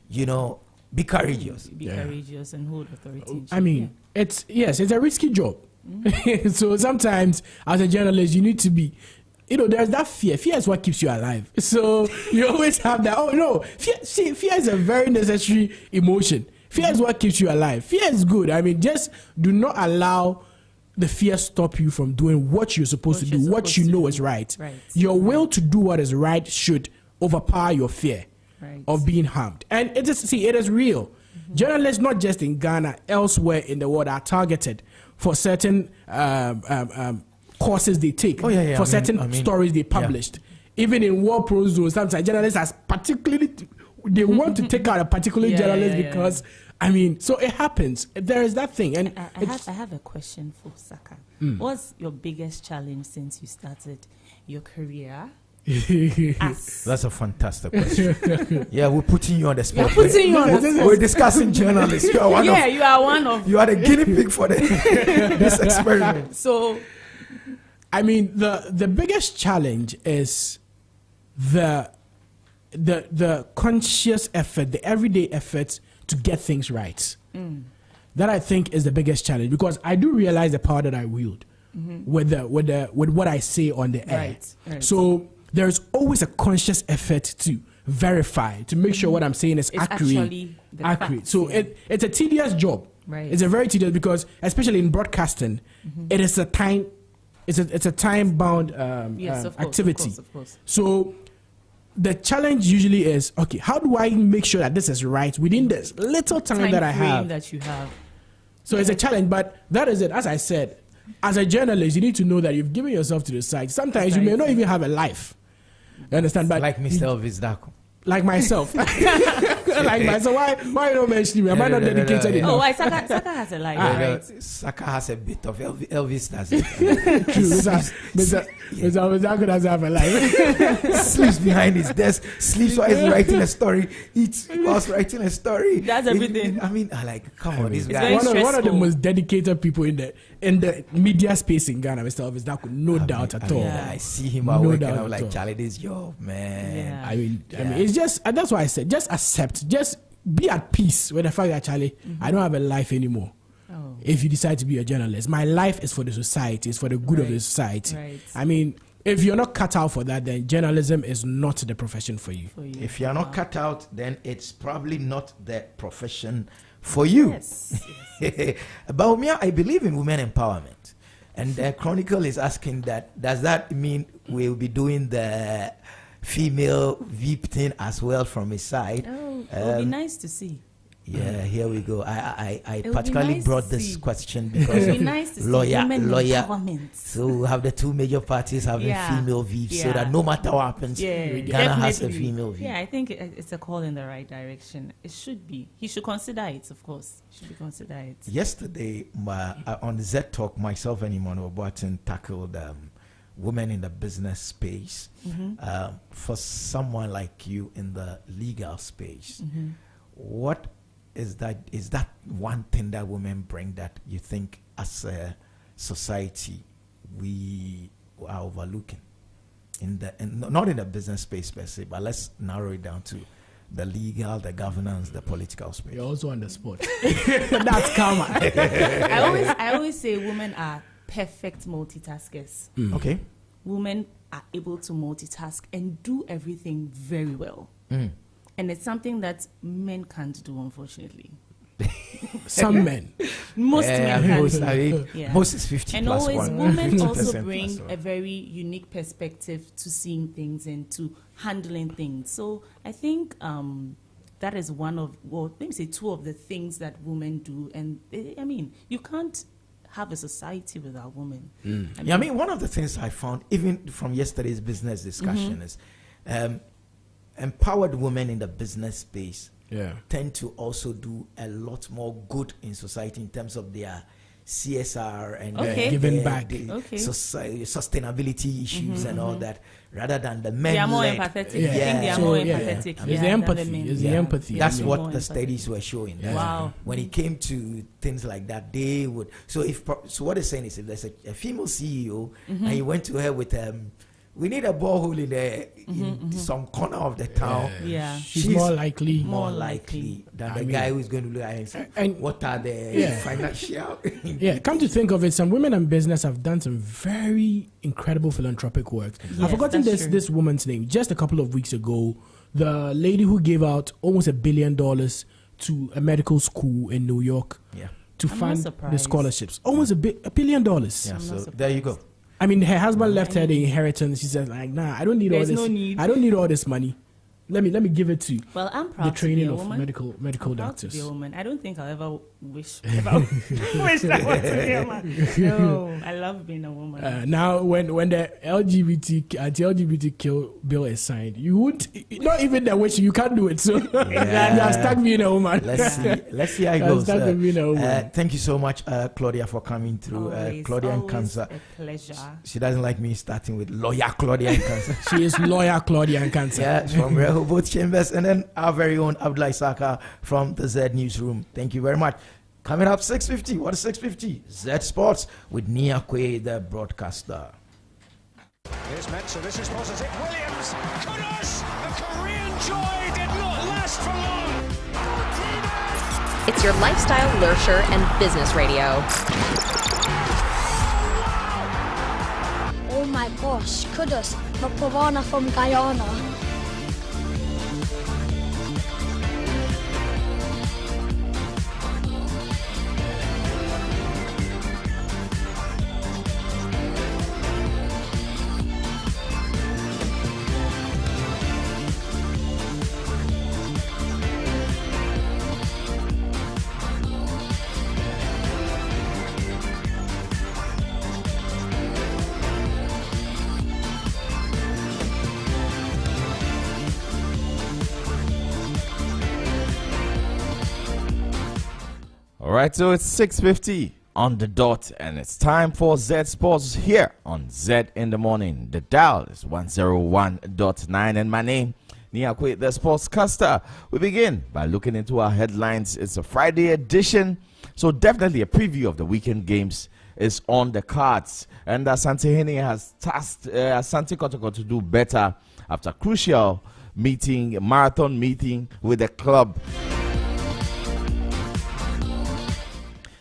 be courageous. Be courageous and hold authority in check. I mean, it's a risky job. So sometimes as a journalist you need to be, there's that fear is what keeps you alive, so you always have that. Fear is a very necessary emotion. Fear is what keeps you alive. Fear is good. I mean, just do not allow the fear stop you from doing what you're supposed to do, what you know is right. Your will to do what is right should overpower your fear of being harmed. And it is real. Journalists, not just in Ghana, elsewhere in the world, are targeted for certain courses they take, for certain stories they published. Even in war-prone zones, sometimes journalists are particularly, they want to take out a particular journalist because, I mean, so it happens. There is that thing. And I have a question for Saka. What's your biggest challenge since you started your career? That's a fantastic question. Yeah, we're putting you on the spot. We're discussing journalists. You are one of. You are the guinea pig for this experiment. So, I mean, the biggest challenge is the conscious effort, the everyday effort to get things right. That I think is the biggest challenge, because I do realize the power that I wield with what I say on the air. Right. So there's always a conscious effort to verify, to make sure what I'm saying is accurate. Fact, so it's a tedious job. It's a very tedious, because especially in broadcasting, it is a time, it's a time bound activity. Of course. So the challenge usually is, okay, how do I make sure that this is right within this little time that I have? That you have. So it's a challenge, but that is it. As I said, as a journalist, you need to know that you've given yourself to the side. Sometimes you may not even have a life. You understand? But like Mr. Elvis Daco. Like myself. Like myself. Why you don't mention me? Am I not dedicated enough? Oh, why Saka has a life, right? Saka has a bit of Elvis does it. Mr. Daco doesn't have a life. Sleeps behind his desk, sleeps while he's writing a story, eats whilst writing a story. That's everything. Come on, this guy. One of the most dedicated people in the media space in Ghana, Mr. Elvis Daco, no doubt at all. I see him at work and I'm like, Charlie, this is your man. Yeah. I mean, it's just, and that's why I said, just accept, just be at peace with the fact that, Charlie, I don't have a life anymore. If you decide to be a journalist, my life is for the society, it's for the good of the society. I mean, if you're not cut out for that, then journalism is not the profession for you. If you're not cut out, then it's probably not the profession for you. Yes. About me, I believe in women empowerment. And the Chronicle is asking that, does that mean we'll be doing the female VIP thing as well from his side? It would be nice to see. Yeah, here we go. I particularly brought this question because it would be nice to see lawyer. empowerment. So we have the two major parties having female VIPs, so that no matter what happens, Ghana has a female VIP. Yeah, I think it's a call in the right direction. It should be. He should consider it, of course. Consider it. Yesterday, on the Z Talk, myself and Emmanuel Boateng tackled women in the business space. For someone like you in the legal space, what is that one thing that women bring that you think as a society we are overlooking not in the business space per se, but let's narrow it down to the legal, the governance, the political space? You're also on the spot. That's karma. I always say women are perfect multitaskers. Okay. Women are able to multitask and do everything very well. And it's something that men can't do, unfortunately. Some men. Most men can't do. Most is 50 and plus always, one. women also bring a very unique perspective to seeing things and to handling things. So I think that is one of, well, let me say two of the things that women do. And I mean, you can't have a society without women. I mean, one of the things I found, even from yesterday's business discussion, is empowered women in the business space tend to also do a lot more good in society in terms of their CSR and giving back, sustainability issues and all that, rather than the men. They are more empathetic. I think they are more empathetic. It's the empathy. It's the empathy. That's what the studies were showing. Wow. When it came to things like that, they would. So what they're saying is, if there's a female CEO and you went to her with we need a borehole in some corner of the town. She's more likely than the guy who's going to look at it and what are the financial. Come to think of it, some women in business have done some very incredible philanthropic work. I've forgotten this woman's name. Just a couple of weeks ago, the lady who gave out almost $1 billion to a medical school in New York to fund the scholarships. Almost $1 billion. Yeah, so there you go. I mean, her husband left her the inheritance. She said, like, nah, I don't need all this. I don't need all this money. Let me give it to. Well, I'm proud the training to be a of woman. medical doctors. To be a woman. I don't think I'll ever wish that I was to be a man. No, I love being a woman. Now, when the LGBT bill is signed, you would not even the wish you can't do it. So you are stuck being a woman. Let's see how it goes. Thank you so much, Claudia, for coming through. Claudia and Cancer. A pleasure. She doesn't like me starting with lawyer Claudia and Cancer. She is lawyer Claudia and Cancer. Yeah, from Rehoboth Chambers, and then our very own Abdullah Saka from the Z Newsroom. Thank you very much. Coming up 6:50. What is 6:50? Z Sports with Nia Kwe, the broadcaster. Here's Mensah. This is positive. Williams. Kudos. The Korean joy did not last for long. It's your lifestyle, nurture, and business radio. Oh my gosh, kudos. The piranha from Guyana. All right, so it's 6:50 on the dot, and it's time for Z Sports here on Zed in the Morning. The dial is 101.9, and my name, Nia Kwe, the sportscaster. We begin by looking into our headlines. It's a Friday edition, so definitely a preview of the weekend games is on the cards. And Asante Hene has tasked Asante Kotoko to do better after a crucial marathon meeting with the club.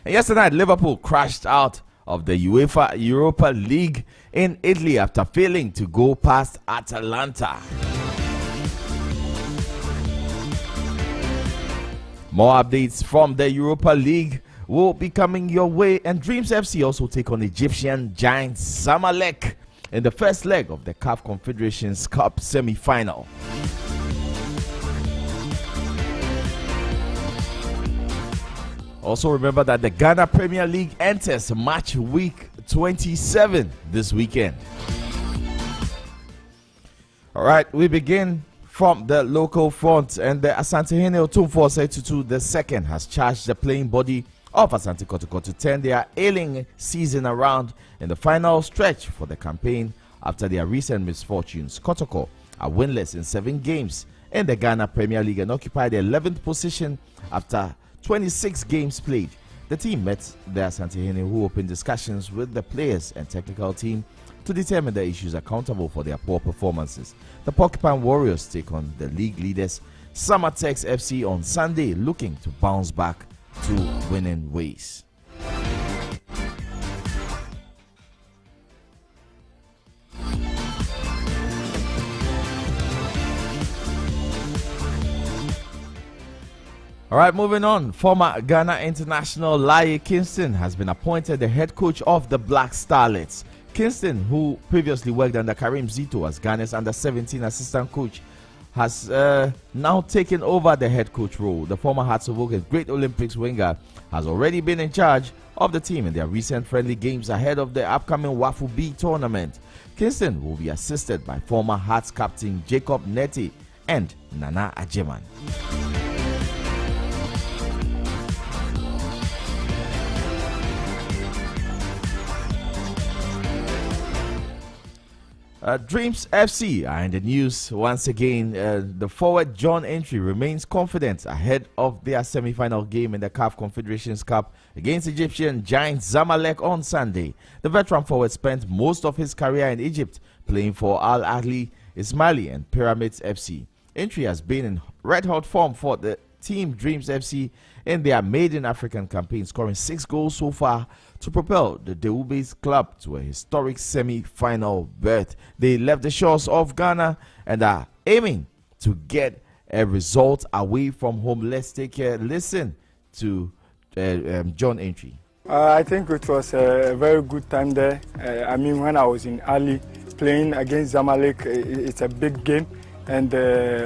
And yesterday night, Liverpool crashed out of the UEFA Europa League in Italy after failing to go past Atalanta. More updates from the Europa League will be coming your way, and Dreams FC also take on Egyptian giant Zamalek in the first leg of the CAF Confederations Cup semi-final. Also remember that the Ghana Premier League enters match week 27 this weekend. All right, we begin from the local front, and the Asante Hene Otumfuo Setutu II has charged the playing body of Asante Kotoko to turn their ailing season around in the final stretch for the campaign after their recent misfortunes. Kotoko are winless in 7 games in the Ghana Premier League and occupy the 11th position after 26 games played. The team met the Asante Hene, who opened discussions with the players and technical team to determine the issues accountable for their poor performances. The Porcupine Warriors take on the league leaders Samatex FC on Sunday, looking to bounce back to winning ways. All right, moving on. Former Ghana international Laye Kingston has been appointed the head coach of the Black Starlets. Kingston, who previously worked under Karim Zito as Ghana's under-17 assistant coach, has now taken over the head coach role. The former Hearts of Oak Great Olympics winger has already been in charge of the team in their recent friendly games ahead of the upcoming Wafu B tournament. Kingston will be assisted by former Hearts captain Jacob Neti and Nana Ajeman. Dreams FC are in the news once again. The forward John Entry remains confident ahead of their semi-final game in the CAF Confederations Cup against Egyptian giant Zamalek on Sunday. The veteran forward spent most of his career in Egypt playing for Al Ahly, Ismaili and Pyramids FC. Entry has been in red-hot form for the team Dreams FC in their maiden African campaign, scoring 6 goals so far to propel the Deubes club to a historic semi-final berth. They left the shores of Ghana and are aiming to get a result away from home. Let's take a listen to John Entry. I think it was a very good time there. I mean, when I was in Ali playing against Zamalek, it's a big game, and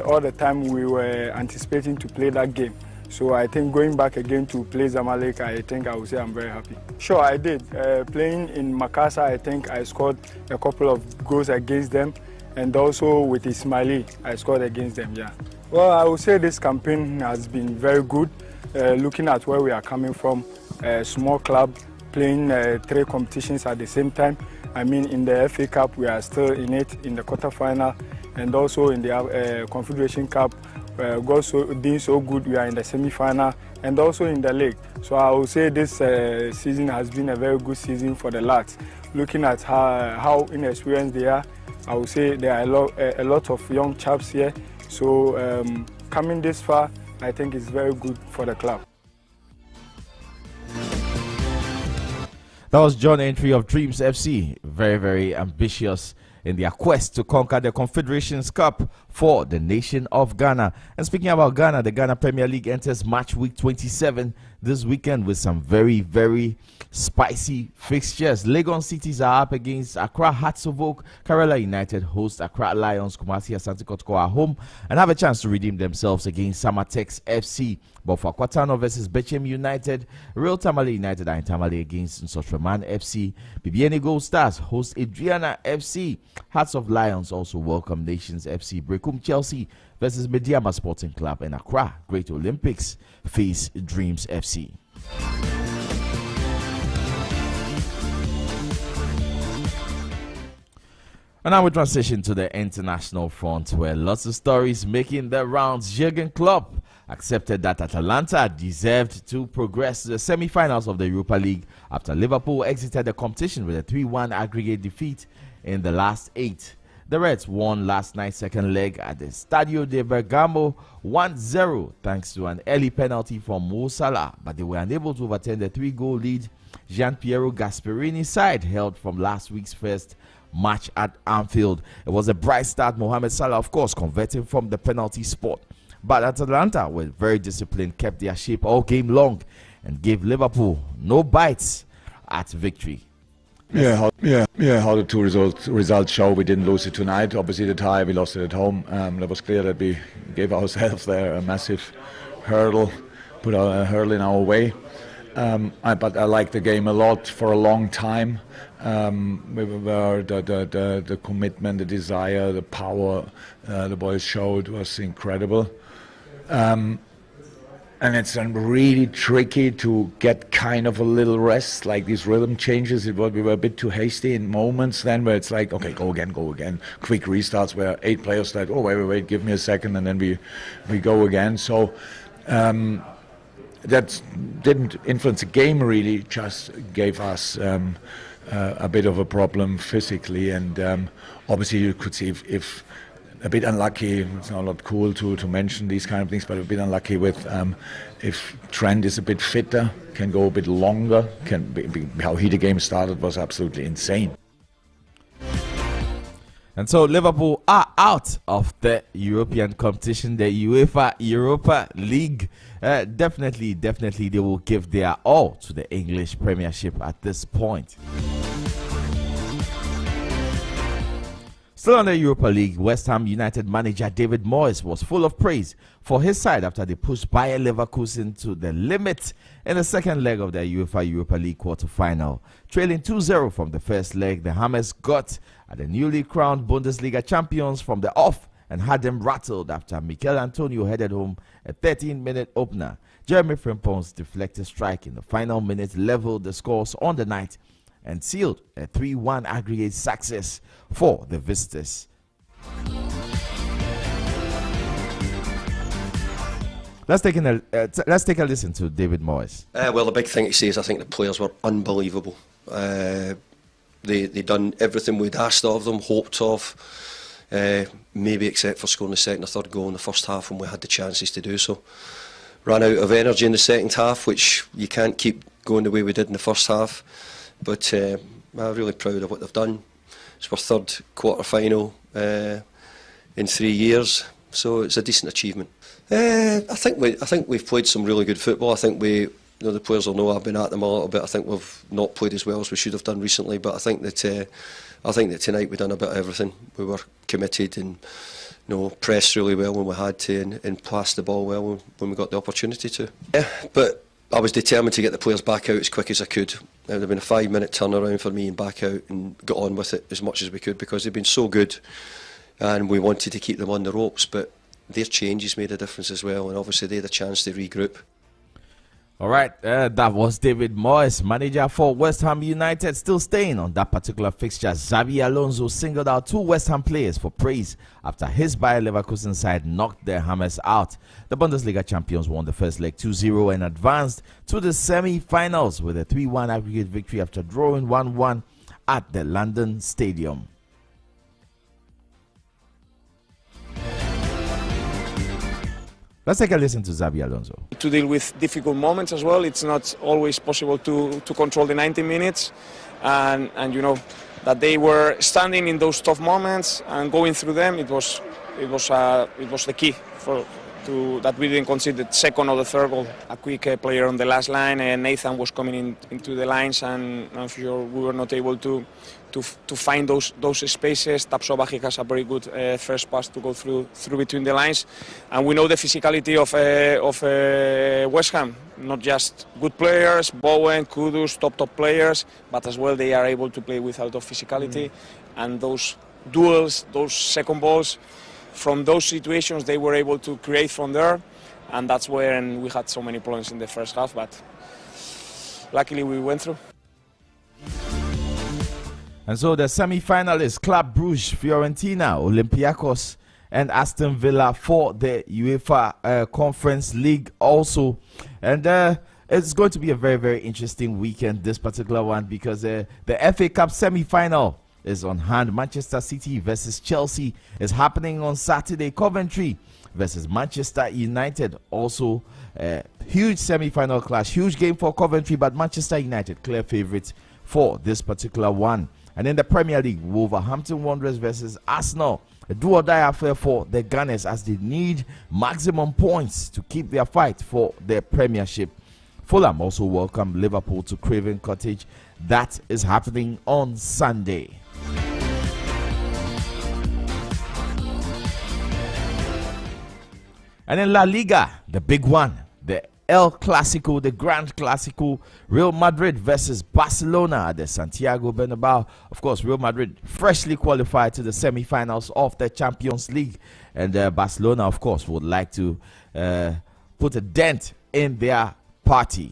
all the time we were anticipating to play that game. So I think going back again to play Zamalek, I think I would say I'm very happy. Sure, I did. Playing in Makassar, I think I scored a couple of goals against them, and also with Ismaili, I scored against them, yeah. Well, I would say this campaign has been very good. Looking at where we are coming from, a small club, playing 3 competitions at the same time. I mean, in the FA Cup, we are still in it, in the quarterfinal, and also in the Confederation Cup. Being so good, we are in the semi-final and also in the league. So I would say this season has been a very good season for the lads. Looking at how inexperienced they are, I would say there are a lot of young chaps here. So coming this far, I think it's very good for the club. That was John Entry of Dreams FC. Very, very ambitious in their quest to conquer the Confederations Cup for the nation of Ghana. And speaking about Ghana, the Ghana Premier League enters match week 27 this weekend with some very, very spicy fixtures. Legon Cities are up against Accra Hearts of Oak. Karela United host Accra Lions. Kumasi Asante Kotoko are home and have a chance to redeem themselves against Samatex FC. But for Kwatano versus Bechem United, Real Tamale United are in Tamale against Nsotreman FC. Bibiani Gold Stars host Adriana FC. Hearts of Lions also welcome Nations FC. Brekum Chelsea versus Mediama Sporting Club, and Accra Great Olympics face Dreams FC. And now we transition to the international front, where lots of stories making the rounds. Jurgen Klopp accepted that Atalanta deserved to progress to the semi-finals of the Europa League after Liverpool exited the competition with a 3-1 aggregate defeat in the last 8. The Reds won last night's second leg at the Stadio de Bergamo 1-0 thanks to an early penalty from Mo Salah, but they were unable to overturn the 3-goal lead Gian Piero Gasperini's side held from last week's first match at Anfield. It was a bright start, Mohamed Salah, of course, converting from the penalty spot. But Atalanta were very disciplined, kept their shape all game long, and gave Liverpool no bites at victory. How the two results show. We didn't lose it tonight. Obviously, the tie, we lost it at home. It was clear that we gave ourselves there a massive hurdle, put a hurdle in our way. But I liked the game a lot for a long time. The commitment, the desire, the power the boys showed was incredible. And it's really tricky to get kind of a little rest, like these rhythm changes. We were a bit too hasty in moments then where it's like, okay, go again. Quick restarts where 8 players start, oh, wait, give me a second, and then we go again. So that didn't influence the game really, just gave us a bit of a problem physically. And obviously you could see if a bit unlucky, it's not cool to mention these kind of things, but a bit unlucky with if Trent is a bit fitter, can go a bit longer, how he the game started was absolutely insane. And so Liverpool are out of the European competition, the UEFA Europa League. Definitely they will give their all to the English Premiership at this point. Still on the Europa League, West Ham United manager David Moyes was full of praise for his side after they pushed Bayer Leverkusen to the limit in the second leg of the UEFA Europa League quarter-final. Trailing 2-0 from the first leg, the Hammers got at the newly crowned Bundesliga champions from the off and had them rattled after Mikel Antonio headed home a 13-minute opener. Jeremy Frimpong's deflected strike in the final minute leveled the scores on the night, and sealed a 3-1 aggregate success for the visitors. Let's take a listen to David Moyes. Well, the big thing to say is I think the players were unbelievable. They done everything we'd asked of them, hoped of, maybe except for scoring the second or third goal in the first half when we had the chances to do so. Ran out of energy in the second half, which you can't keep going the way we did in the first half. But I'm really proud of what they've done. It's our third quarter-final in 3 years, so it's a decent achievement. I think we've played some really good football. I think the players will know I've been at them a little bit. I think we've not played as well as we should have done recently, but I think that tonight we've done a bit of everything. We were committed and pressed really well when we had to, and passed the ball well when we got the opportunity to. Yeah, but I was determined to get the players back out as quick as I could. It would have been a 5-minute turnaround for me and back out and got on with it as much as we could because they've been so good, and we wanted to keep them on the ropes, but their changes made a difference as well, and obviously they had a chance to regroup. All right, that was David Moyes, manager for West Ham United. Still staying on that particular fixture, Xabi Alonso singled out 2 West Ham players for praise after his Bayer Leverkusen side knocked their Hammers out. The Bundesliga champions won the first leg 2-0 and advanced to the semi-finals with a 3-1 aggregate victory after drawing 1-1 at the London Stadium. Let's take a listen to Xabi Alonso. To deal with difficult moments as well, it's not always possible to control the 90 minutes, and that they were standing in those tough moments and going through them. It was the key that we didn't concede the second or the third goal. A quick player on the last line, and Nathan was coming into the lines, and I'm sure we were not able to find those spaces. Tapsoba has a very good first pass to go through between the lines, and we know the physicality of West Ham. Not just good players, Bowen, Kudus, top players, but as well they are able to play with a lot of physicality, and those duels, those second balls. From those situations they were able to create from there, and that's where we had so many problems in the first half, but luckily we went through. And so the semi-finalists, Club Brugge, Fiorentina, Olympiacos and Aston Villa for the UEFA Conference League also. And it's going to be a very, very interesting weekend, this particular one, because the FA Cup semi-final is on hand. Manchester City versus Chelsea is happening on Saturday. Coventry versus Manchester United, also a huge semi-final clash. Huge game for Coventry, but Manchester United clear favourites for this particular one. And in the Premier League, Wolverhampton Wanderers versus Arsenal. A do-or-die affair for the Gunners as they need maximum points to keep their fight for their Premiership. Fulham also welcome Liverpool to Craven Cottage. That is happening on Sunday. And in La Liga, the big one, the El Clasico, the Grand Clasico, Real Madrid versus Barcelona at the Santiago Bernabeu. Of course, Real Madrid freshly qualified to the semi-finals of the Champions League. And Barcelona, of course, would like to put a dent in their party.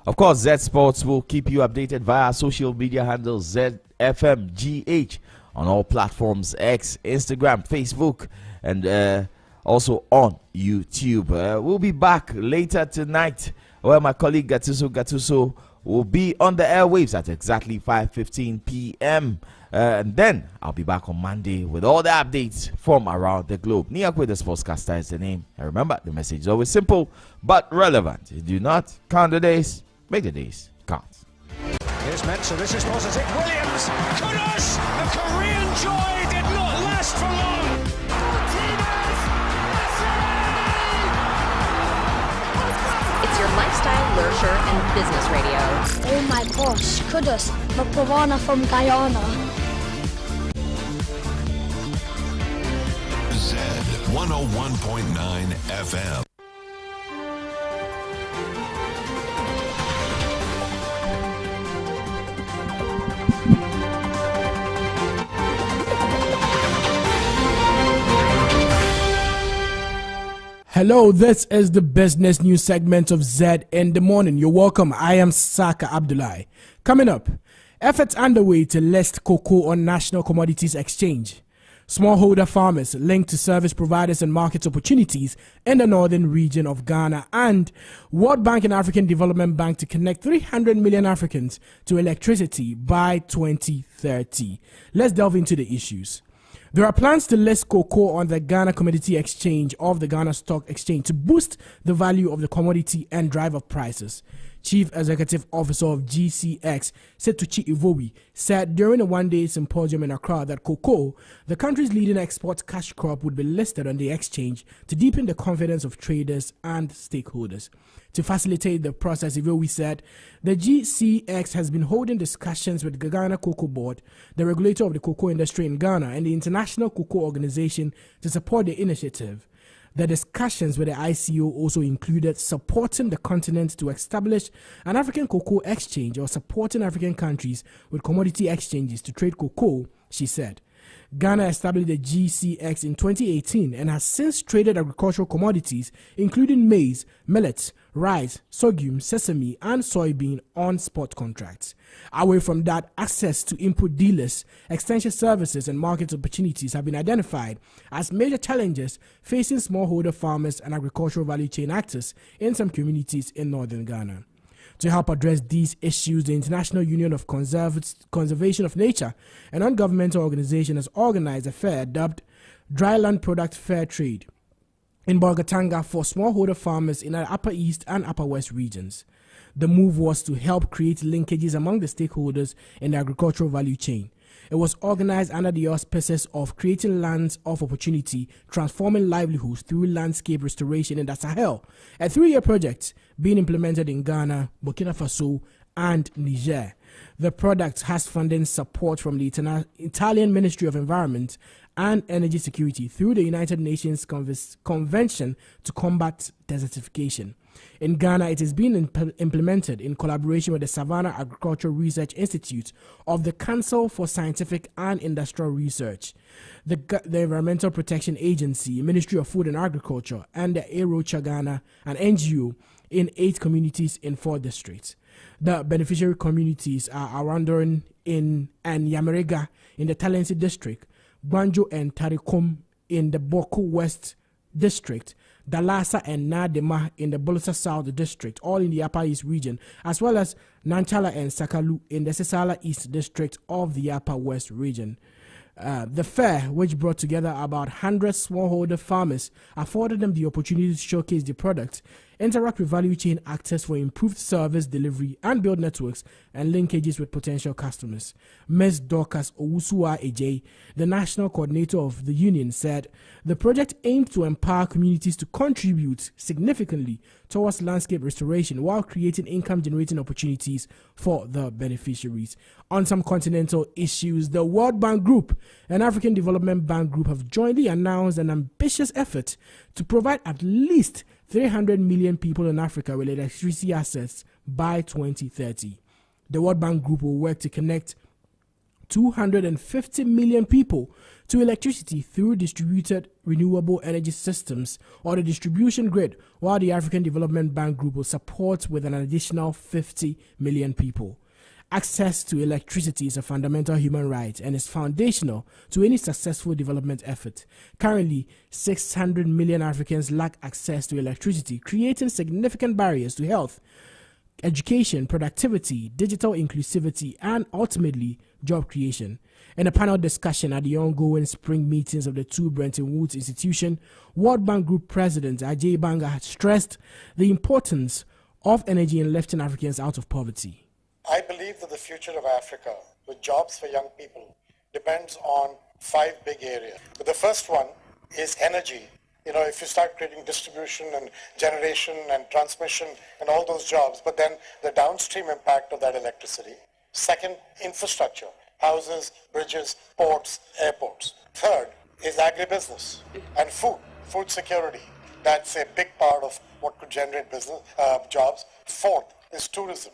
Of course, Z Sports will keep you updated via social media handles ZFMGH on all platforms, X, Instagram, Facebook, and also on YouTube. We'll be back later tonight where my colleague Gattuso will be on the airwaves at exactly 5:15 p.m. And then I'll be back on Monday with all the updates from around the globe. Niakwe the Sportscaster is the name. And remember, the message is always simple but relevant. Do not count the days, make the days count. Here's Mensah, this is positive. Williams, Kudus, the Korean joy did not last for long. It's your lifestyle, leisure, and business radio. Oh my gosh, Kudus, the piranha from Guyana. Zed 101.9 FM. Hello, this is the business news segment of Zed in the Morning. You're welcome. I am Saka Abdullahi. Coming up, efforts underway to list cocoa on National Commodities Exchange. Smallholder farmers linked to service providers and market opportunities in the northern region of Ghana, and World Bank and African Development Bank to connect 300 million Africans to electricity by 2030. Let's delve into the issues. There are plans to list cocoa on the Ghana Commodity Exchange of the Ghana Stock Exchange to boost the value of the commodity and drive up prices. Chief Executive Officer of GCX, Setuchi Ivowi, said during a one-day symposium in Accra that cocoa, the country's leading export cash crop, would be listed on the exchange to deepen the confidence of traders and stakeholders. To facilitate the process, Ivowi said, the GCX has been holding discussions with the Ghana Cocoa Board, the regulator of the cocoa industry in Ghana, and the International Cocoa Organization to support the initiative. The discussions with the ICO also included supporting the continent to establish an African cocoa exchange or supporting African countries with commodity exchanges to trade cocoa, she said. Ghana established the GCX in 2018 and has since traded agricultural commodities including maize, millet, rice, sorghum, sesame and soybean on spot contracts. Away from that, access to input dealers, extension services and market opportunities have been identified as major challenges facing smallholder farmers and agricultural value chain actors in some communities in northern Ghana. To help address these issues, the International Union of Conservation of Nature, a non-governmental organization, has organized a fair dubbed Dryland Product Fair Trade in Bolgatanga for smallholder farmers in the Upper East and Upper West regions. The move was to help create linkages among the stakeholders in the agricultural value chain. It was organized under the auspices of creating lands of opportunity, transforming livelihoods through landscape restoration in the Sahel, a 3-year project being implemented in Ghana, Burkina Faso, and Niger. The product has funding support from the Italian Ministry of Environment and Energy Security through the United Nations Convention to Combat Desertification. In Ghana, it is being implemented in collaboration with the Savannah Agricultural Research Institute of the Council for Scientific and Industrial Research, the Environmental Protection Agency, Ministry of Food and Agriculture, and the Aerocha Ghana, an NGO, in 8 communities in 4 districts. The beneficiary communities are Arandoran and Yamerega in the Talensi district, Gbanjo and Tarikom in the Boko West district, Dalasa and Nadema in the Bolsa South district, all in the Upper East region, as well as Nanchala and Sakalu in the Sesala East district of the Upper West region. The fair, which brought together about 100 smallholder farmers, afforded them the opportunity to showcase the product, interact with value chain actors for improved service delivery, and build networks and linkages with potential customers. Ms. Dorcas Owusua Ejay, the national coordinator of the union, said the project aimed to empower communities to contribute significantly towards landscape restoration while creating income-generating opportunities for the beneficiaries. On some continental issues, the World Bank Group and African Development Bank Group have jointly announced an ambitious effort to provide at least 300 million people in Africa with electricity access by 2030. The World Bank Group will work to connect 250 million people to electricity through distributed renewable energy systems or the distribution grid, while the African Development Bank Group will support with an additional 50 million people. Access to electricity is a fundamental human right and is foundational to any successful development effort. Currently, 600 million Africans lack access to electricity, creating significant barriers to health, education, productivity, digital inclusivity, and ultimately, job creation. In a panel discussion at the ongoing spring meetings of the 2 Bretton Woods Institution, World Bank Group President Ajay Banga had stressed the importance of energy in lifting Africans out of poverty. I believe that the future of Africa, with jobs for young people, depends on 5 big areas. But the first one is energy. You know, if you start creating distribution and generation and transmission and all those jobs, but then the downstream impact of that electricity. Second, infrastructure, houses, bridges, ports, airports. Third is agribusiness and food security. That's a big part of what could generate business jobs. Fourth is tourism.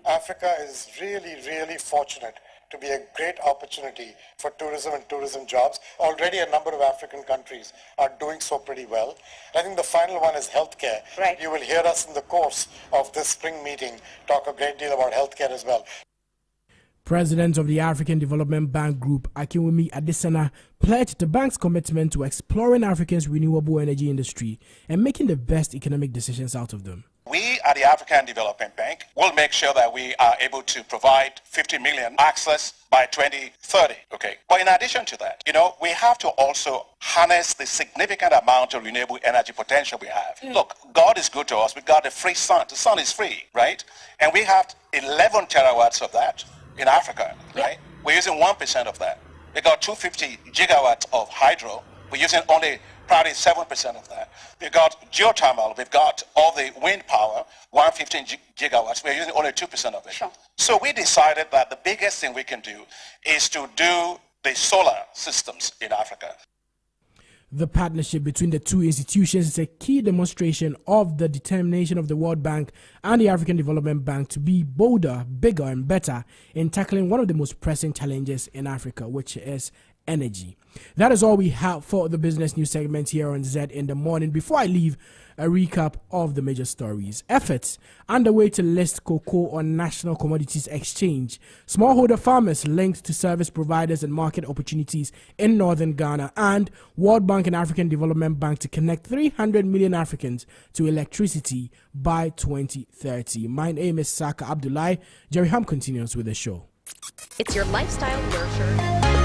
Africa is really, really fortunate to be a great opportunity for tourism and tourism jobs. Already a number of African countries are doing so pretty well. I think the final one is healthcare. Right. You will hear us in the course of this spring meeting talk a great deal about healthcare as well. President of the African Development Bank Group, Akinwumi Adesina, pledged the bank's commitment to exploring Africa's renewable energy industry and making the best economic decisions out of them. We at the African Development Bank will make sure that we are able to provide 50 million access by 2030. Okay. But in addition to that, we have to also harness the significant amount of renewable energy potential we have. Look, God is good to us. We got a free sun. The sun is free, right? And we have 11 terawatts of that in Africa, right? We're using 1% of that. We got 250 gigawatts of hydro. We're using only probably 7% of that. We've got geothermal. We've got all the wind power, 115 gigawatts. We're using only 2% of it. Sure. So we decided that the biggest thing we can do is to do the solar systems in Africa. The partnership between the two institutions is a key demonstration of the determination of the World Bank and the African Development Bank to be bolder, bigger, and better in tackling one of the most pressing challenges in Africa, which is energy. That is all we have for the business news segment here on Zed in the Morning. Before I leave, a recap of the major stories. Efforts underway to list cocoa on National Commodities Exchange. Smallholder farmers linked to service providers and market opportunities in northern Ghana. And World Bank and African Development Bank to connect 300 million Africans to electricity by 2030. My name is Saka Abdullahi. Jerry Ham continues with the show. It's your lifestyle nurture.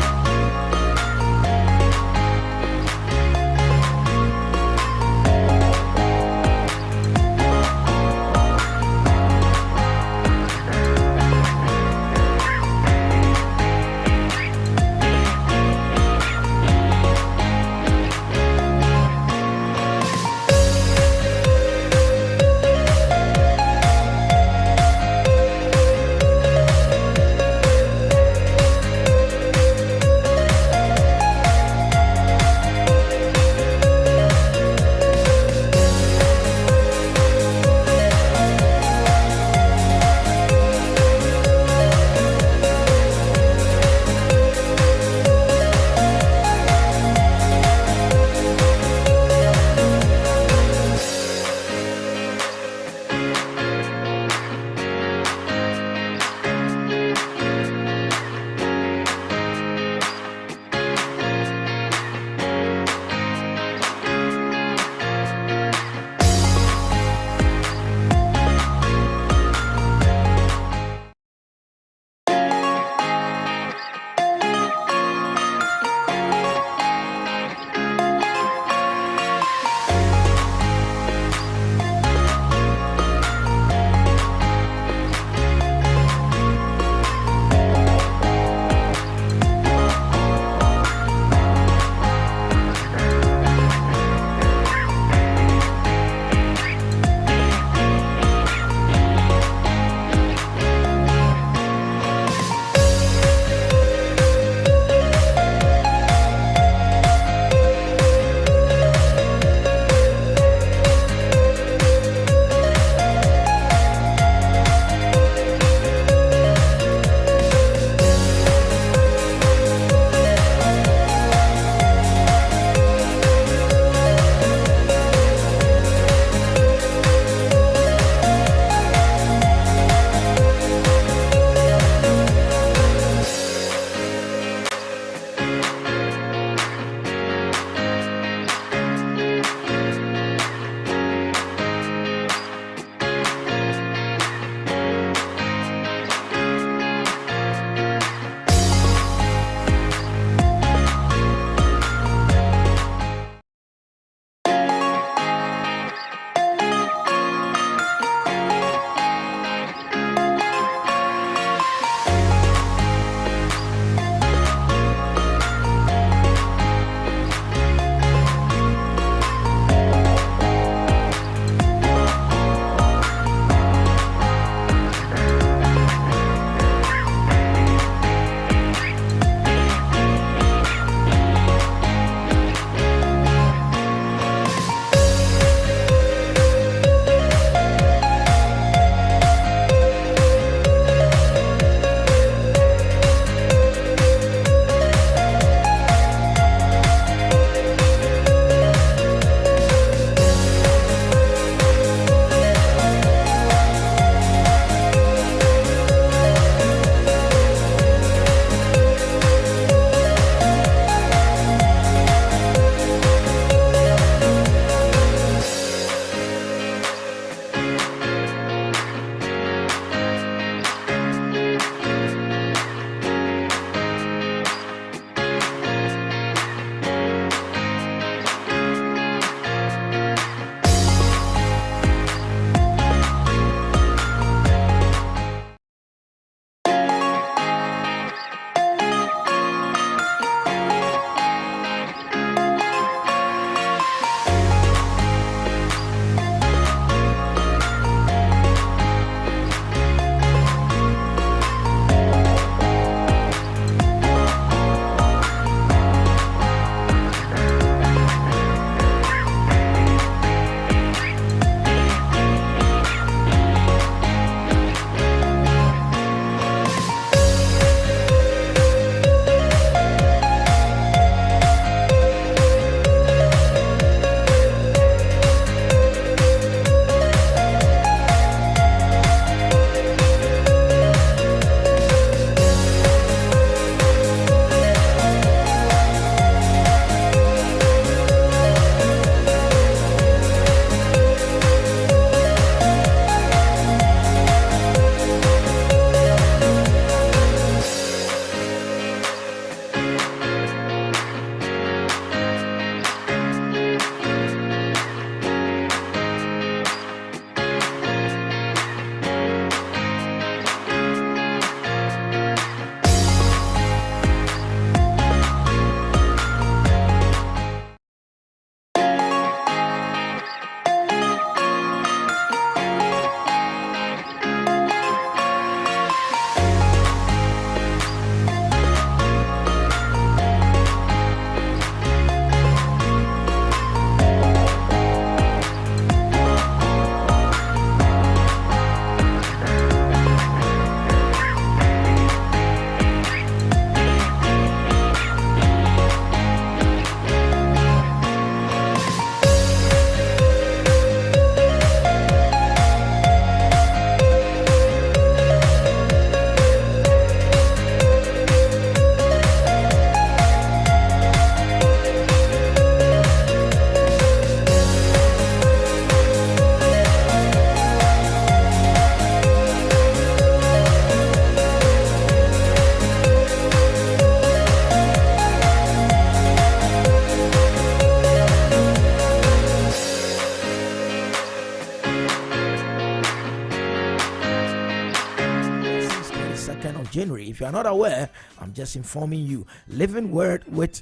2nd of January. If you are not aware, I'm just informing you. Living Word with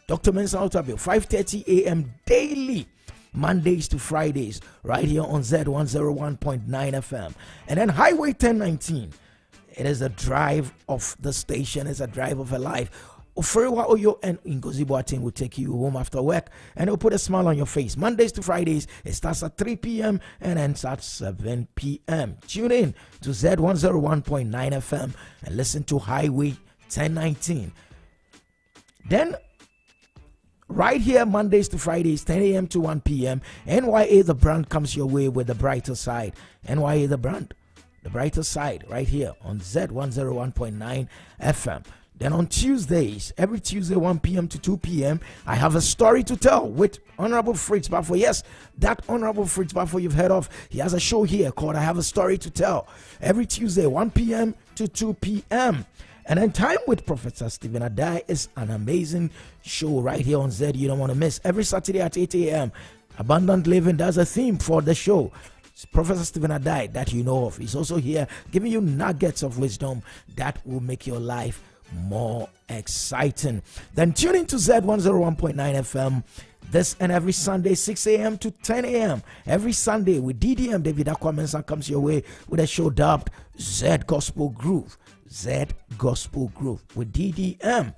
Dr. Mensa Otabil, 5:30 a.m. daily, Mondays to Fridays, right here on Z101.9 FM. And then Highway 1019. It is a drive of the station. It's a drive of a life. Ofrewa Oyo and Ngozi Boateng will take you home after work and it'll put a smile on your face. Mondays to Fridays, it starts at 3 p.m. and ends at 7 p.m. Tune in to Z101.9 FM and listen to Highway 1019. Then, right here, Mondays to Fridays, 10 a.m. to 1 p.m., NYA The Brand comes your way with the brighter side. NYA The Brand, the brighter side, right here on Z101.9 FM. Then on Tuesdays, every Tuesday, 1 p.m. to 2 p.m., I have a story to tell with Honorable Fritz Bafo. Yes, that Honorable Fritz Bafo you've heard of. He has a show here called I Have a Story to Tell. Every Tuesday, 1 p.m. to 2 p.m. And then Time with Professor Stephen Adai is an amazing show right here on Z. You don't want to miss. Every Saturday at 8 a.m., Abundant Living does a theme for the show. It's Professor Stephen Adai that you know of. He's also here giving you nuggets of wisdom that will make your life more exciting. Then tune in to Z101.9 FM this and every Sunday, 6 a.m. to 10 a.m. Every Sunday with DDM David Aquamensa comes your way with a show dubbed Z Gospel Groove. Z Gospel Groove with DDM.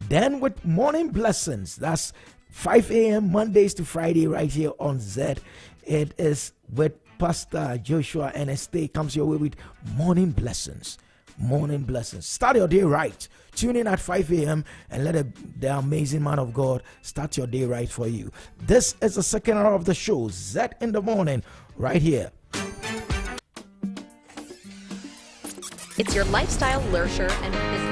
Then with Morning Blessings, that's 5 a.m. Mondays to Friday right here on Z. It is with Pastor Joshua NST comes your way with Morning Blessings. Morning Blessings. Start your day right. Tune in at 5 a.m. and let the amazing man of God start your day right for you. This is the second hour of the show, Zed in the Morning, right here. It's your lifestyle, leisure, and business.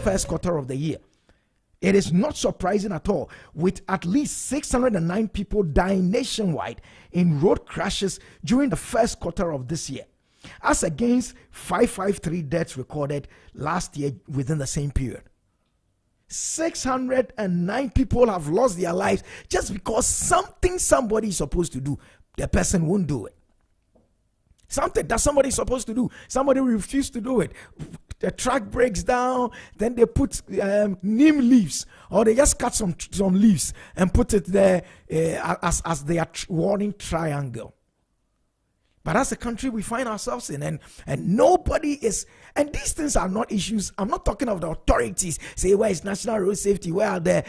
first quarter of the year. It is not surprising at all, with at least 609 people dying nationwide in road crashes during the first quarter of this year, as against 553 deaths recorded last year within the same period. 609 people have lost their lives just because something somebody is supposed to do, the person won't do it. Something that somebody is supposed to do, somebody refused to do it. The track breaks down, then they put neem leaves, or they just cut some leaves and put it there as their warning triangle. But that's the country we find ourselves in, and nobody is, and these things are not issues. I'm not talking of the authorities, say where is national road safety, where are the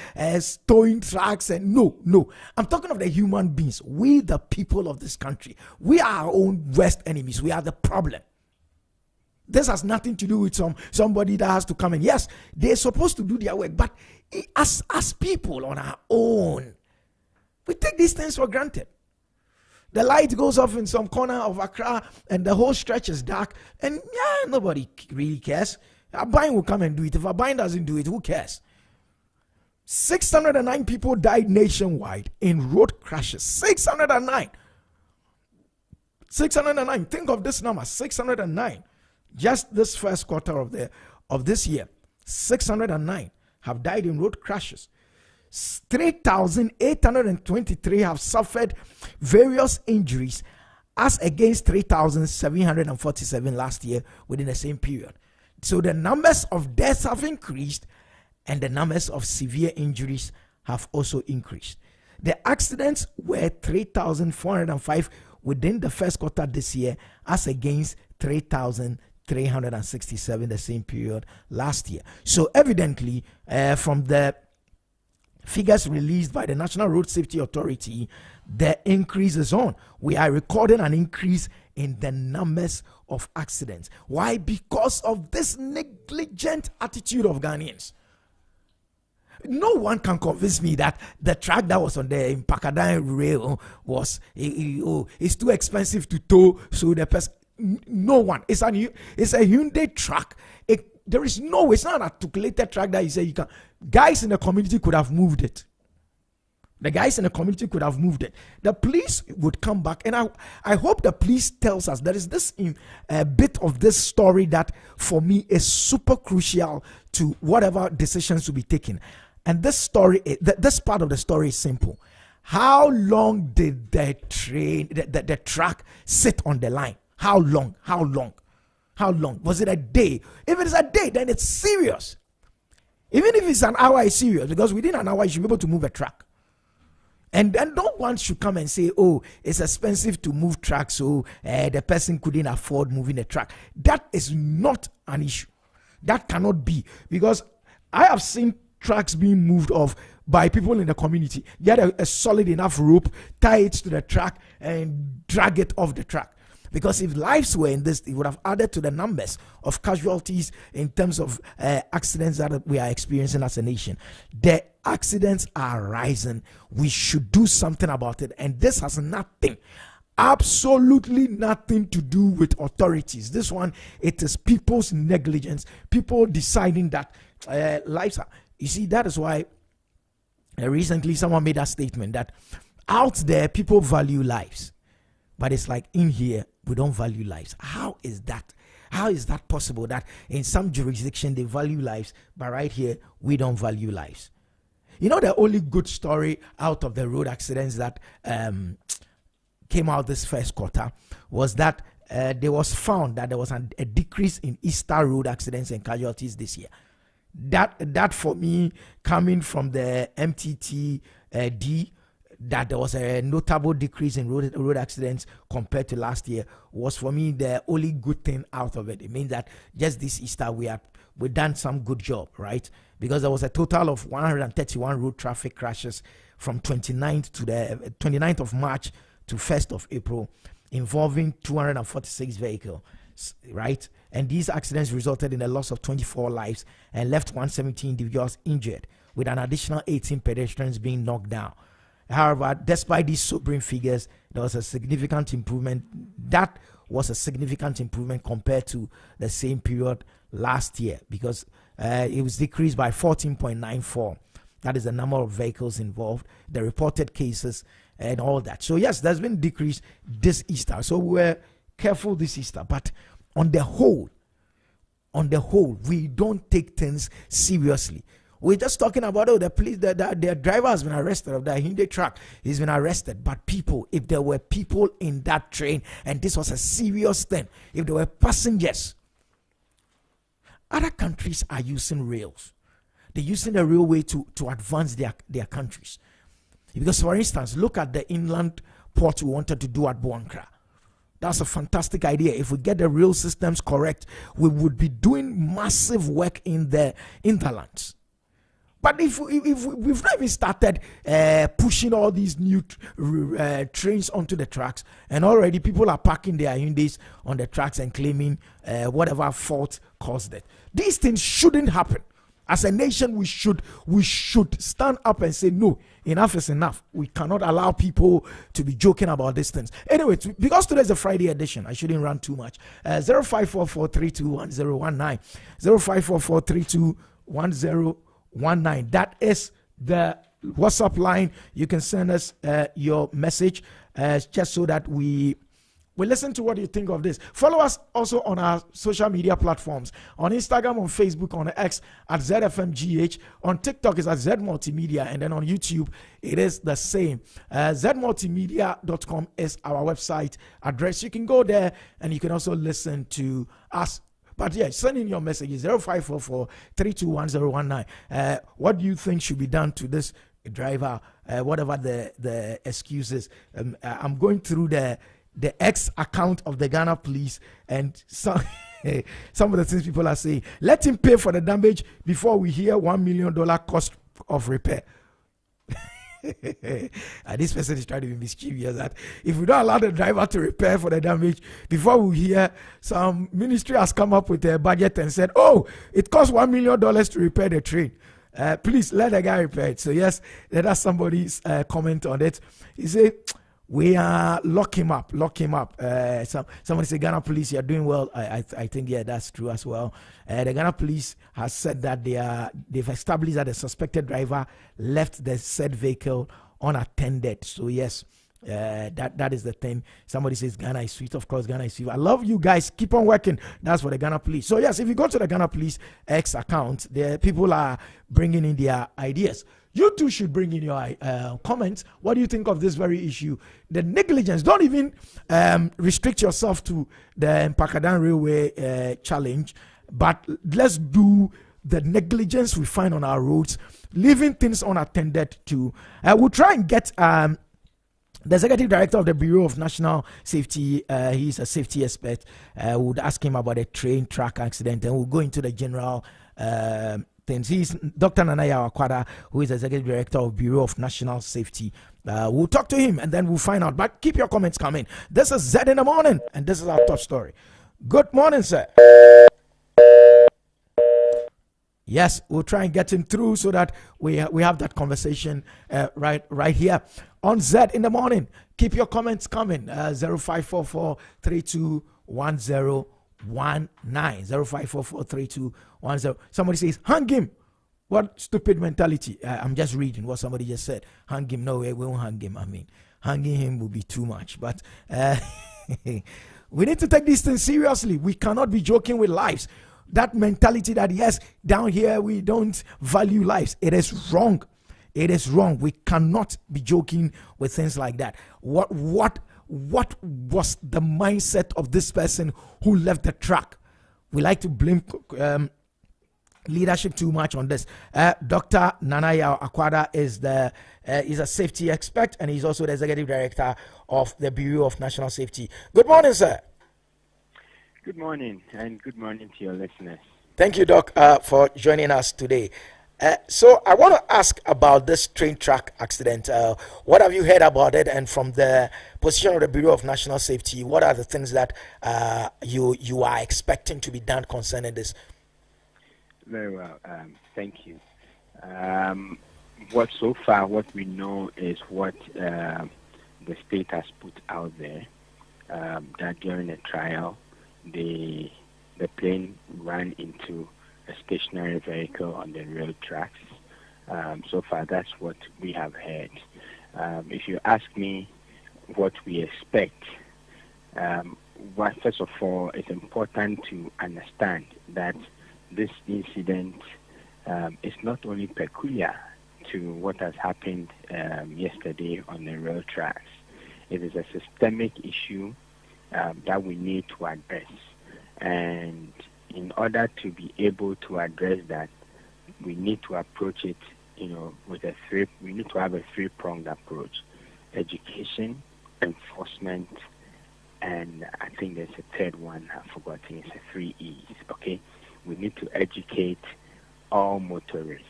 towing tracks, and no. I'm talking of the human beings. We, the people of this country, we are our own worst enemies. We are the problem. This has nothing to do with somebody that has to come in. Yes, they're supposed to do their work, but as people on our own, we take these things for granted. The light goes off in some corner of Accra and the whole stretch is dark, and nobody really cares. Abayin will come and do it. If Abayin doesn't do it, who cares? 609 people died nationwide in road crashes. 609. Think of this number, 609. Just this first quarter of this year, 609 have died in road crashes. 3,823 have suffered various injuries, as against 3,747 last year within the same period. So the numbers of deaths have increased, and the numbers of severe injuries have also increased. The accidents were 3,405 within the first quarter this year, as against 3,367 the same period last year. So evidently, from the figures released by the National Road Safety Authority, the increase is on. We are recording an increase in the numbers of accidents. Why? Because of this negligent attitude of Ghanaians. No one can convince me that the track that was on the Mpakadan rail was it's too expensive to tow, so the person. No one. It's a Hyundai truck. There is no. It's not an articulated track that you say you can. Guys in the community could have moved it. The guys in the community could have moved it. The police would come back, and I hope the police tells us there is this bit of this story that for me is super crucial to whatever decisions to be taken. And this story, this part of the story is simple. How long did the track sit on the line? How long? Was it a day? If it is a day, then it's serious. Even if it's an hour, it's serious, because within an hour you should be able to move a truck. And then no one should come and say, oh, it's expensive to move trucks, so the person couldn't afford moving a truck. That is not an issue. That cannot be, because I have seen trucks being moved off by people in the community. Get a solid enough rope, tie it to the truck, and drag it off the truck. Because if lives were in this, it would have added to the numbers of casualties in terms of accidents that we are experiencing as a nation. The accidents are rising. We should do something about it. And this has nothing, absolutely nothing to do with authorities. This one, it is people's negligence. People deciding that lives are. You see, that is why recently someone made a statement that out there people value lives. But it's like in here, we don't value lives. How is that? How is that possible that in some jurisdiction they value lives, but right here we don't value lives? You know, the only good story out of the road accidents that came out this first quarter was that there was found that there was a decrease in Easter road accidents and casualties this year. That for me, coming from the MTTD, that there was a notable decrease in road accidents compared to last year, was for me the only good thing out of it. It means that just this Easter we done some good job, right? Because there was a total of 131 road traffic crashes from 29th of March to 1st of April, involving 246 vehicles, right? And these accidents resulted in the loss of 24 lives and left 117 individuals injured, with an additional 18 pedestrians being knocked down. However, despite these sobering figures, there was a significant improvement that was a significant improvement compared to the same period last year, because it was decreased by 14.94. That is the number of vehicles involved, the reported cases, and all that. So yes, there's been decrease this Easter. So we're careful this Easter, but on the whole, we don't take things seriously. We're just talking about, the police, their driver has been arrested, of the Hyundai truck, he's been arrested. But people, if there were people in that train and this was a serious thing, if there were passengers, other countries are using rails. They're using the railway to advance their countries. Because, for instance, look at the inland port we wanted to do at Buankra. That's a fantastic idea. If we get the rail systems correct, we would be doing massive work in the hinterlands. But if we've not even started pushing all these new trains onto the tracks, and already people are parking their Hyundais on the tracks and claiming whatever fault caused it. These things shouldn't happen. As a nation, we should stand up and say, no, enough is enough. We cannot allow people to be joking about these things. Anyway, because today is a Friday edition, I shouldn't run too much. 0544321019, 0544321019. That is the WhatsApp line. You can send us your message just so that we listen to what you think of this. Follow us also on our social media platforms. On Instagram, on Facebook, on X at ZFMGH. On TikTok is at Z Multimedia. And then on YouTube, it is the same. ZMultimedia.com is our website address. You can go there and you can also listen to us. But yeah, send in your messages 0544-321019. What do you think should be done to this driver? Whatever the excuses. I'm going through the X account of the Ghana police, and some of the things people are saying. Let him pay for the damage before we hear $1 million cost of repair. And this person is trying to be mischievous that if we don't allow the driver to repair for the damage before we hear, some ministry has come up with a budget and said, oh, it costs $1 million to repair the train. Please let the guy repair it. So yes, that's somebody's comment on it. He said, we are lock him up. Somebody said, Ghana police, you are doing well. I think, yeah, that's true as well. The Ghana police has said that they've established that the suspected driver left the said vehicle unattended. So yes, that is the thing. Somebody says Ghana is sweet. Of course, Ghana is sweet. I love you guys. Keep on working. That's for the Ghana police. So yes, if you go to the Ghana police X account, the people are bringing in their ideas. You too should bring in your comments. What do you think of this very issue? The negligence. Don't even restrict yourself to the Mpakadan Railway challenge, but let's do the negligence we find on our roads, leaving things unattended to. We'll try and get the executive director of the Bureau of National Safety. He's a safety expert. We'll ask him about a train track accident, and we'll go into the general things. He's Dr. Nanaya Akwada, who is executive director of Bureau of National Safety. We'll talk to him and then we'll find out. But keep your comments coming. This is Zed in the Morning, and this is our top story. Good morning, sir. Yes, we'll try and get him through so that we have that conversation right here on Zed in the Morning. Keep your comments coming. 0544-321019. 0544-3210. Somebody says, hang him. What stupid mentality. I'm just reading what somebody just said. Hang him. No way, we won't hang him. I mean, hanging him will be too much. But we need to take these things seriously. We cannot be joking with lives. That mentality that, yes, down here we don't value lives. It is wrong. It is wrong. We cannot be joking with things like that. What was the mindset of this person who left the track? We like to blame leadership too much on this. Dr. Nanaya Akwada is a safety expert, and he's also the executive director of the Bureau of National Safety. Good morning, sir. Good morning, and good morning to your listeners. Thank you, Doc, for joining us today. So I want to ask about this train track accident. What have you heard about it? And from the position of the Bureau of National Safety, what are the things that you are expecting to be done concerning this? Very well. Thank you. What we know is what the state has put out there. that during a trial, the plane ran into a stationary vehicle on the rail tracks. So far, that's what we have heard. If you ask me what we expect, first of all, it's important to understand that this incident is not only peculiar to what has happened yesterday on the rail tracks. It is a systemic issue that we need to address. And in order to be able to address that, we need to approach it, we need to have a three-pronged approach: education, enforcement, and I think there's a third one I've forgotten. It's a 3 E's. Okay, we need to educate all motorists.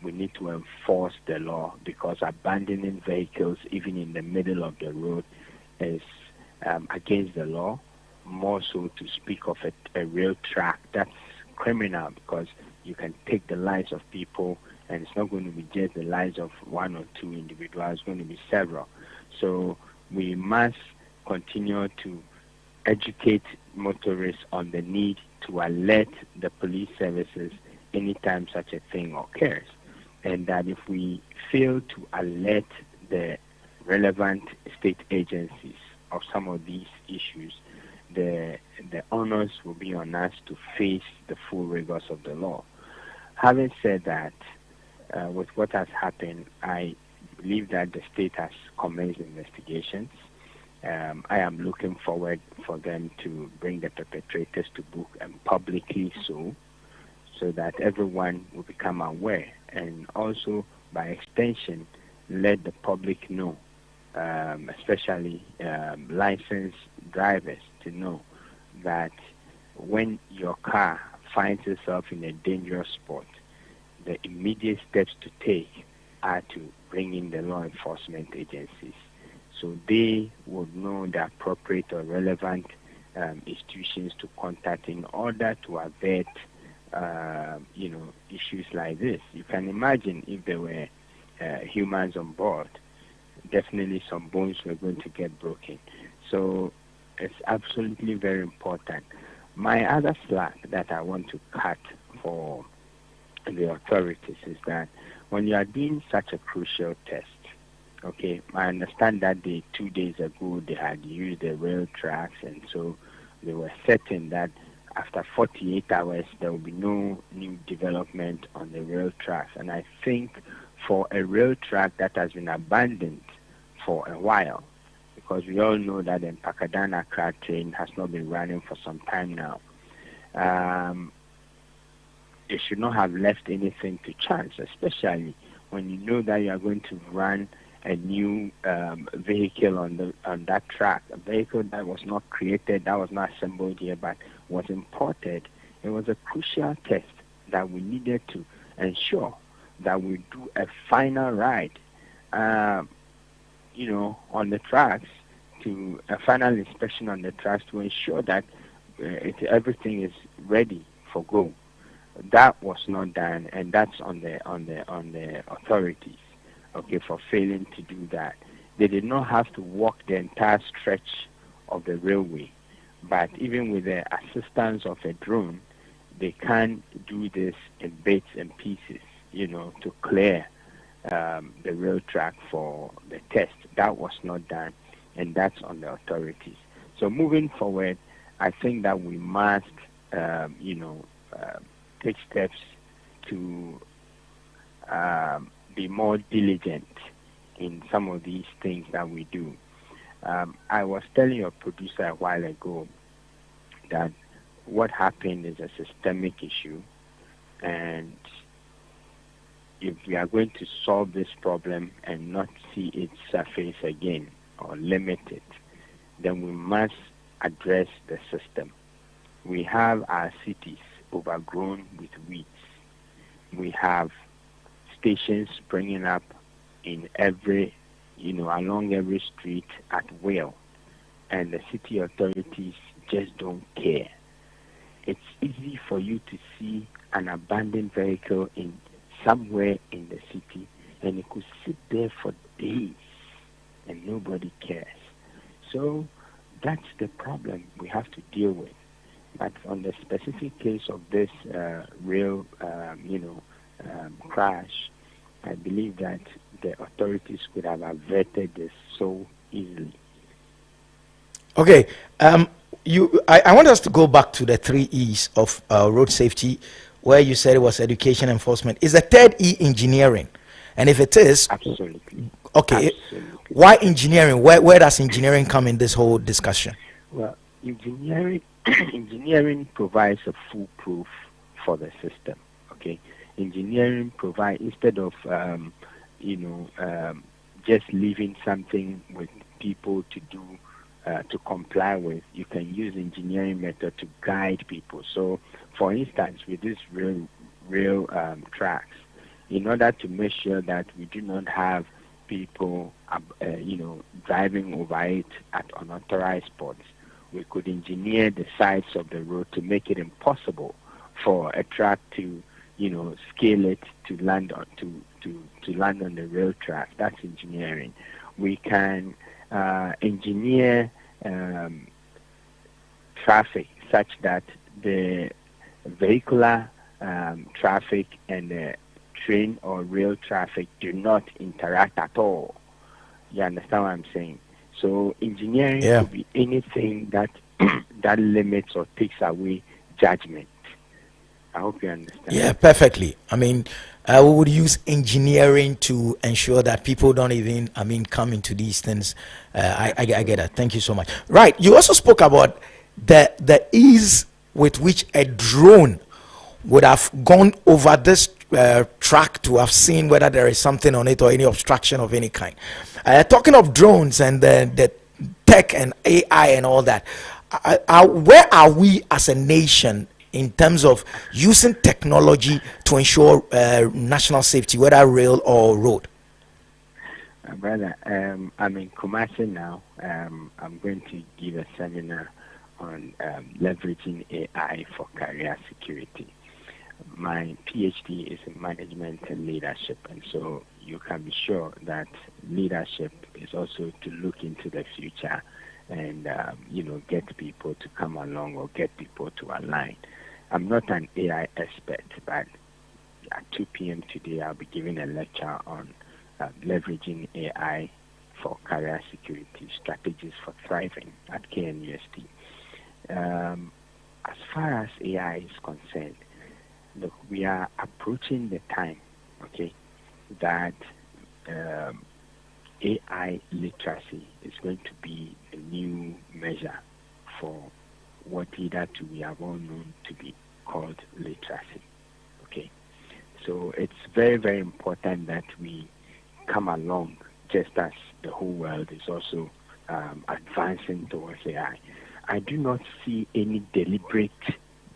We need to enforce the law, because abandoning vehicles even in the middle of the road is against the law. More so to speak of a rail track, that's criminal, because you can take the lives of people, and it's not going to be just the lives of one or two individuals, it's going to be several. So we must continue to educate motorists on the need to alert the police services anytime such a thing occurs, and that if we fail to alert the relevant state agencies of some of these issues, the onus will be on us to face the full rigors of the law. Having said that, with what has happened, I believe that the state has commenced investigations. I am looking forward for them to bring the perpetrators to book, and publicly so that everyone will become aware, and also by extension let the public know, especially licensed drivers, to know that when your car finds itself in a dangerous spot, the immediate steps to take are to bring in the law enforcement agencies, so they would know the appropriate or relevant institutions to contact in order to avert issues like this. You can imagine if there were humans on board, definitely some bones were going to get broken. So it's absolutely very important. My other slack that I want to cut for the authorities is that when you are doing such a crucial test, okay, I understand that 2 days ago they had used the rail tracks, and so they were certain that after 48 hours there will be no new development on the rail tracks. And I think for a rail track that has been abandoned for a while, because we all know that the Mpakadan-Accra train has not been running for some time now, it should not have left anything to chance, especially when you know that you are going to run a new vehicle on that track, a vehicle that was not created, that was not assembled here, but was imported. It was a crucial test that we needed to ensure that we do a final ride, on the tracks, to a final inspection on the tracks to ensure that everything is ready for go. That was not done, and that's on the authorities, okay, for failing to do that. They did not have to walk the entire stretch of the railway, but even with the assistance of a drone, they can do this in bits and pieces, to clear the rail track for the test. That was not done, and that's on the authorities. So moving forward, I think that we must, take steps to be more diligent in some of these things that we do. I was telling your producer a while ago that what happened is a systemic issue, and if we are going to solve this problem and not see it surface again or limit it, then we must address the system. We have our cities overgrown with weeds. We have stations springing up in along every street at will, and the city authorities just don't care. It's easy for you to see an abandoned vehicle somewhere in the city, and it could sit there for days and nobody cares. So that's the problem we have to deal with. But on the specific case of this rail, crash, I believe that the authorities could have averted this so easily. Okay, I want us to go back to the 3 E's of road safety, where you said it was education, enforcement. Is the third E engineering? And if it is, absolutely. Okay, absolutely. Why engineering? Where does engineering come in this whole discussion? Well, engineering provides a foolproof for the system. Okay, engineering provides, instead of just leaving something with people to do, to comply with, you can use engineering method to guide people. So, for instance, with this rail tracks, in order to make sure that we do not have people, driving over it at unauthorized spots, we could engineer the sides of the road to make it impossible for a truck to, scale it to land on to land on the rail track. That's engineering. We can engineer traffic such that the vehicular traffic and the train or rail traffic do not interact at all. You understand what I'm saying? So engineering could be anything that that limits or takes away judgment. I hope you understand. Yeah, perfectly. I mean, we would use engineering to ensure that people don't even, come into these things. I get that. Thank you so much. Right. You also spoke about the ease with which a drone would have gone over this track to have seen whether there is something on it or any obstruction of any kind. Talking of drones and the tech and AI and all that, where are we as a nation in terms of using technology to ensure national safety, whether rail or road? Brother, I'm in Kumasi now. I'm going to give a seminar on leveraging AI for career security. My PhD is in management and leadership, and so you can be sure that leadership is also to look into the future and get people to come along or get people to align. I'm not an AI expert, but at 2 p.m. today I'll be giving a lecture on leveraging AI for career security strategies for thriving at KNUST. As far as AI is concerned, look, we are approaching the time, okay, that AI literacy is going to be a new measure for what hitherto we have all known to be called literacy, okay? So it's very, very important that we come along just as the whole world is also advancing towards AI. I do not see any deliberate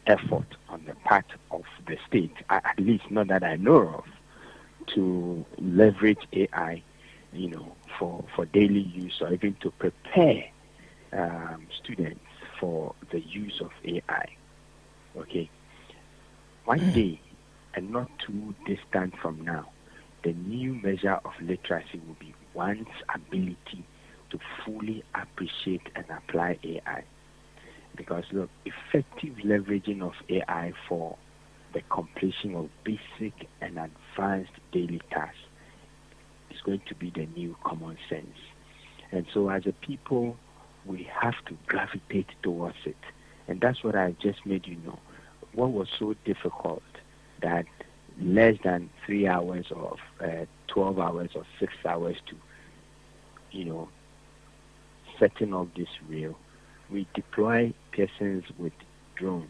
effort on the part of the state, at least not that I know of, to leverage AI, for daily use or even to prepare students for the use of AI. Okay. One day, and not too distant from now, the new measure of literacy will be one's ability to fully appreciate and apply AI. Because look, effective leveraging of AI for the completion of basic and advanced daily tasks is going to be the new common sense. And so as a people, we have to gravitate towards it. And that's what I just made you know. What was so difficult that less than 3 hours or 12 hours or 6 hours to, setting up this rail, we deploy persons with drones.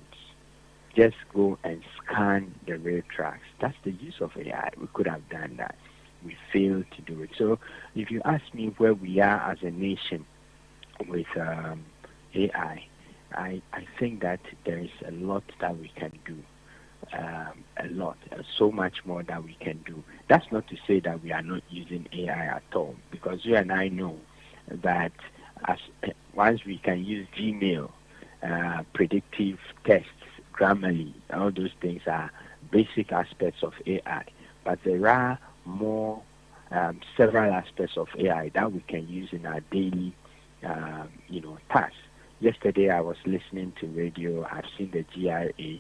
Just go and scan the rail tracks. That's the use of AI. We could have done that. We failed to do it. So if you ask me where we are as a nation with AI, I think that there is a lot that we can do. So much more that we can do. That's not to say that we are not using AI at all, because you and I know that once we can use Gmail, predictive tests, Grammarly, all those things are basic aspects of AI. But there are more, several aspects of AI that we can use in our daily, tasks. Yesterday I was listening to radio. I've seen the GRA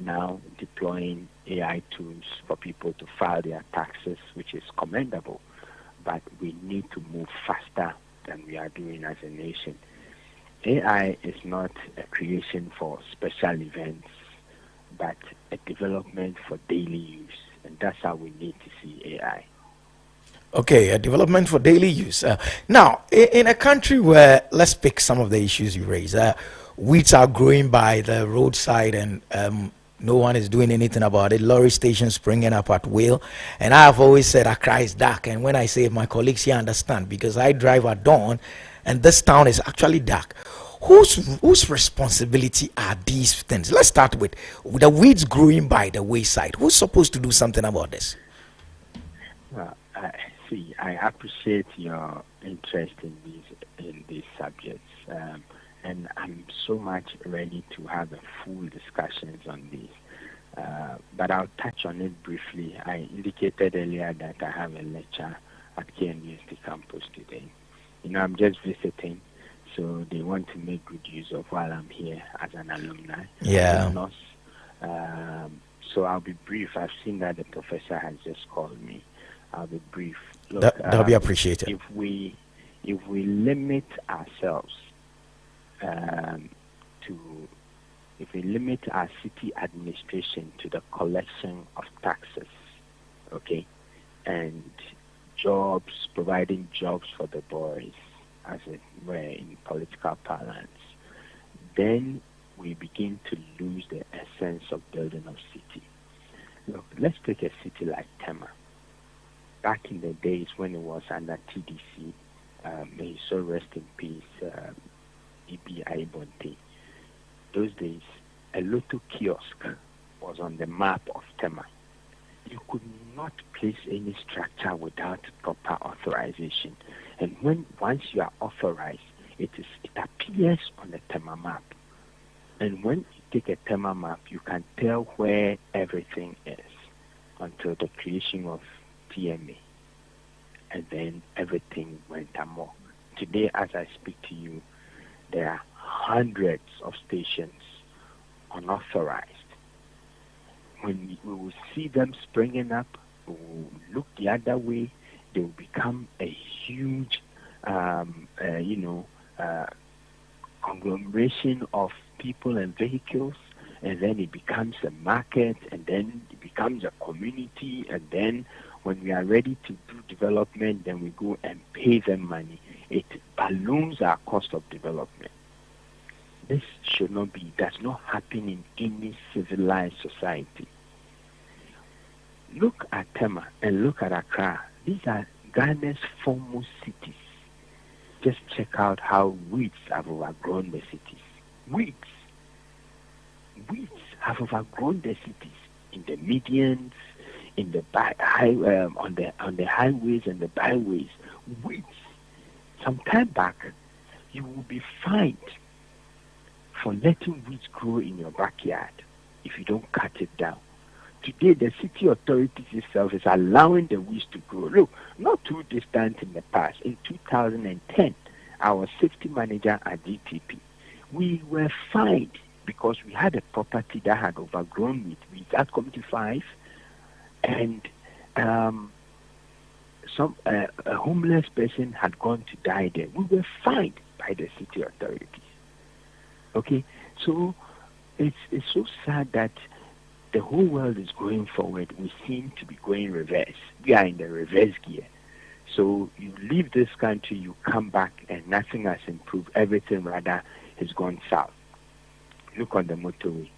now deploying AI tools for people to file their taxes, which is commendable. But we need to move faster than we are doing as a nation. AI is not a creation for special events, but a development for daily use. And that's how we need to see AI. Okay, a development for daily use. Now, in a country where, let's pick some of the issues you raised, weeds are growing by the roadside and no one is doing anything about it. Lorry stations springing up at will. And I have always said Accra is dark. And when I say my colleagues here understand, because I drive at dawn and this town is actually dark. Whose responsibility are these things? Let's start with the weeds growing by the wayside. Who's supposed to do something about this? Well, I appreciate your interest in these subjects, and I'm so much ready to have a full discussions on these. But I'll touch on it briefly. I indicated earlier that I have a lecture at KNUST campus today. I'm just visiting, so they want to make good use of while I'm here as an alumni. Yeah. So I'll be brief. I've seen that the professor has just called me. I'll be brief. Look, that'll be appreciated. If we limit ourselves if we limit our city administration to the collection of taxes, okay, and jobs, providing jobs for the boys, as it were in political parlance, then we begin to lose the essence of building a city. Look, let's take a city like Tema. Back in the days when it was under TDC, may he so rest in peace, E.B. Aibonte. Those days, a little kiosk was on the map of Tema. You could not place any structure without proper authorization. And once you are authorized, it appears on the Tema map. And when you take a Tema map, you can tell where everything is until the creation of TMA. And then everything went amok. Today, as I speak to you, there are hundreds of stations unauthorized. When we will see them springing up, we will look the other way, they will become a huge, conglomeration of people and vehicles, and then it becomes a market, and then it becomes a community, and then when we are ready to do development, then we go and pay them money. It balloons our cost of development. This should not be, does not happen in any civilized society. Look at Tema and look at Accra. These are Ghana's foremost cities. Just check out how weeds have overgrown the cities. Weeds have overgrown the cities in the medians, in the on the highways and the byways. Weeds. Some time back, you will be fined for letting weeds grow in your backyard if you don't cut it down. Today, the city authorities itself is allowing the weeds to grow. Look, not too distant in the past, in 2010, I was safety manager at DTP. We were fined because we had a property that had overgrown with weeds at Committee 5, and a homeless person had gone to die there. We were fined by the city authorities. Okay, so it's so sad that the whole world is going forward. We seem to be going reverse. We are in the reverse gear. So you leave this country, you come back, and nothing has improved. Everything rather has gone south. Look on the motorway.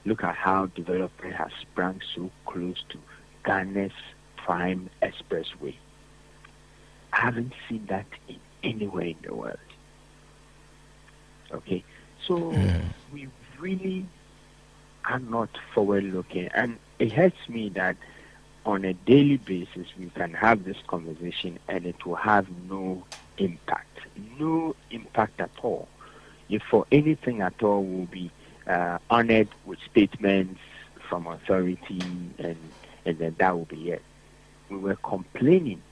Look at how development has sprung so close to Ghana's prime expressway. I haven't seen that in anywhere in the world. Okay, so we really are not forward-looking, and it hurts me that on a daily basis we can have this conversation and it will have no impact at all. If for anything at all, we'll be honored with statements from authority, and then that will be it. We were complaining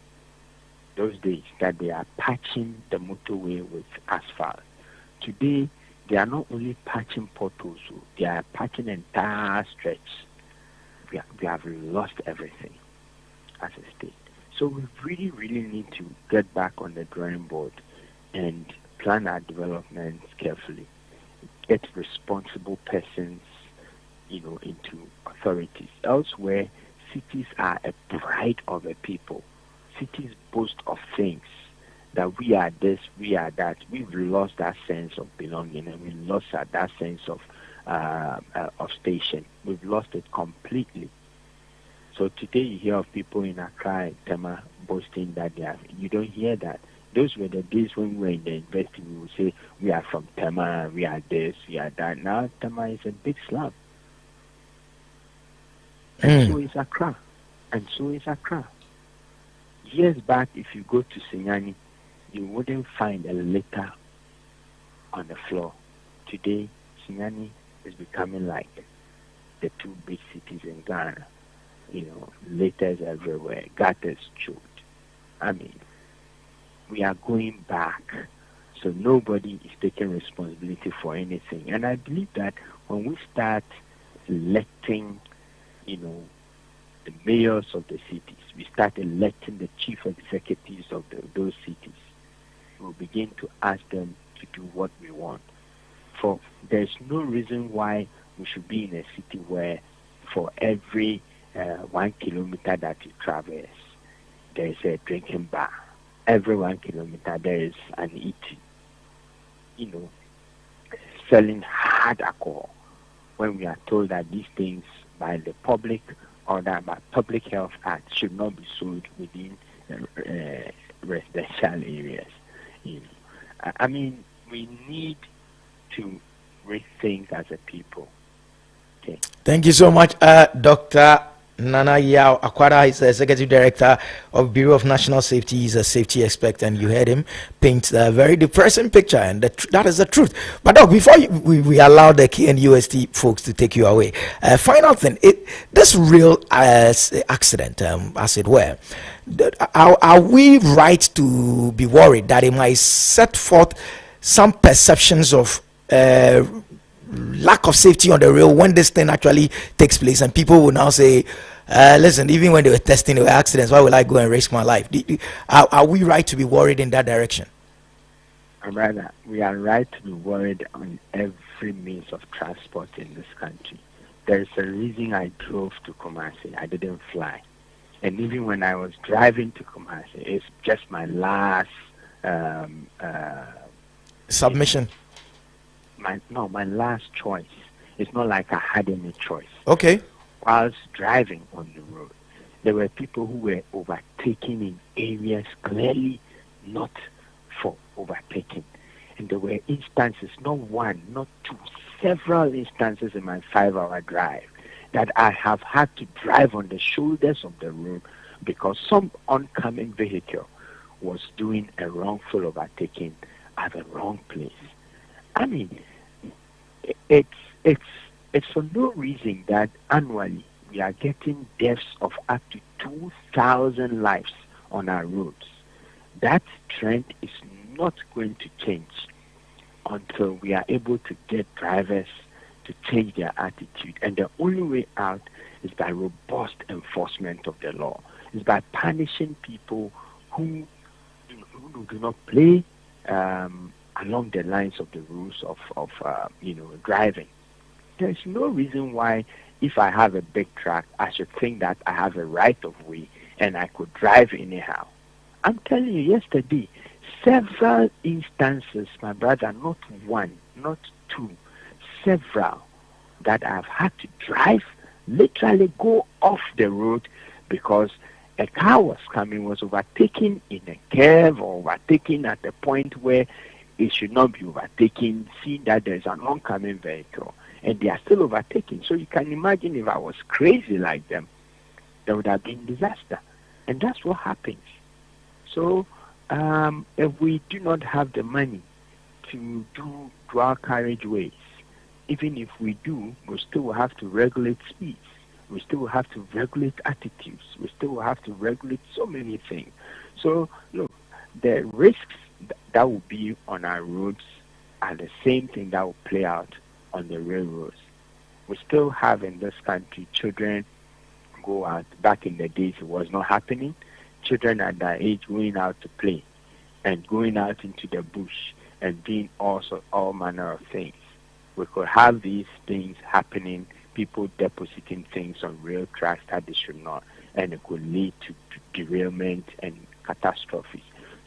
those days that they are patching the motorway with asphalt. today they are not only patching potholes, they are patching entire stretch. We have lost everything as a state. So we really, really need to get back on the drawing board and plan our development carefully. Get responsible persons, into authorities. Elsewhere, cities are a pride of a people. Cities boast of things that we are this, we are that. We've lost that sense of belonging, and we lost that sense of station. We've lost it completely. So today you hear of people in Accra and Tema boasting that they are. You don't hear that. Those were the days when we were in the university. We would say we are from Tema, we are this, we are that. Now Tema is a big slum. And so is Accra. And so is Accra. Years back, if you go to Sinyani, you wouldn't find a litter on the floor. Today, Sinyani is becoming like the two big cities in Ghana. Litters everywhere, gutters choked. I mean, we are going back. So nobody is taking responsibility for anything. And I believe that when we start electing the mayors of the cities, we start electing the chief executives of those cities, we'll begin to ask them to do what we want. For there's no reason why we should be in a city where for every 1 kilometer that you traverse, there is a drinking bar. Every 1 kilometer there is an eating, selling hard alcohol, when we are told that these things by the public or that by Public Health Act should not be sold within residential areas. I mean, we need to rethink as a people. Okay. Thank you so much, Dr. Nana Yao Akwada is the Executive Director of Bureau of National Safety. He's a safety expert, and you heard him paint a very depressing picture, and that is the truth. But Doc, before we allow the KNUST folks to take you away, final thing, this real accident, as it were, are we right to be worried that it might set forth some perceptions of lack of safety on the rail when this thing actually takes place, and people will now say, listen, even when they were testing, there were accidents, why would I go and risk my life? Are we right to be worried in that direction? Rather, we are right to be worried on every means of transport in this country. There is a reason I drove to Kumasi. I didn't fly. And even when I was driving to Kumasi, it's just my last submission. My last choice. It's not like I had any choice. Okay. Whilst driving on the road, there were people who were overtaking in areas clearly not for overtaking. And there were instances, not one, not two, several instances in my 5-hour drive that I have had to drive on the shoulders of the road because some oncoming vehicle was doing a wrongful overtaking at the wrong place. I mean, it's for no reason that annually we are getting deaths of up to 2,000 lives on our roads. That trend is not going to change until we are able to get drivers to change their attitude. And the only way out is by robust enforcement of the law. It's by punishing people who do not play along the lines of the rules of driving. There's no reason why, if I have a big truck, I should think that I have a right of way and I could drive anyhow. I'm telling you, yesterday, several instances, my brother, not one, not two, several, that I've had to drive, literally go off the road because a car was coming, was overtaking in a curve or overtaking at a point where it should not be overtaken, seeing that there's an oncoming vehicle, and they are still overtaking. So you can imagine if I was crazy like them, there would have been disaster. And that's what happens. So if we do not have the money to do dual carriageways, even if we do, we still have to regulate speeds. We still have to regulate attitudes. We still have to regulate so many things. So, look, the risks that will be on our roads are the same thing that will play out on the railroads. We still have in this country children go out. Back in the days, it was not happening. Children at that age going out to play and going out into the bush and doing all manner of things. We could have these things happening, people depositing things on rail tracks that they should not, and it could lead to derailment and catastrophes.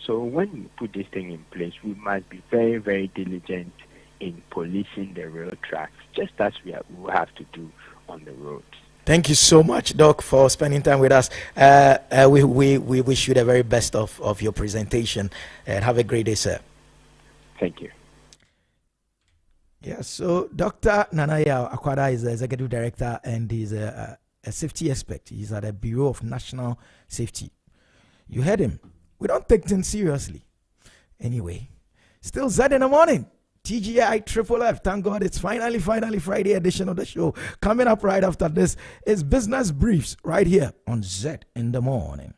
So when we put this thing in place, we must be very, very diligent in policing the rail tracks, just as we have to do on the roads. Thank you so much, Doc, for spending time with us. We wish you the very best of your presentation, and have a great day, sir. Thank you. Yeah, so Dr. Nanaya Akwada is the executive director and he's a safety expert. He's at the Bureau of National Safety. You heard him. We don't take things seriously. Anyway, still Zed in the morning. TGI Triple F. Thank God it's finally Friday edition of the show. Coming up right after this is Business Briefs right here on Zed in the Morning.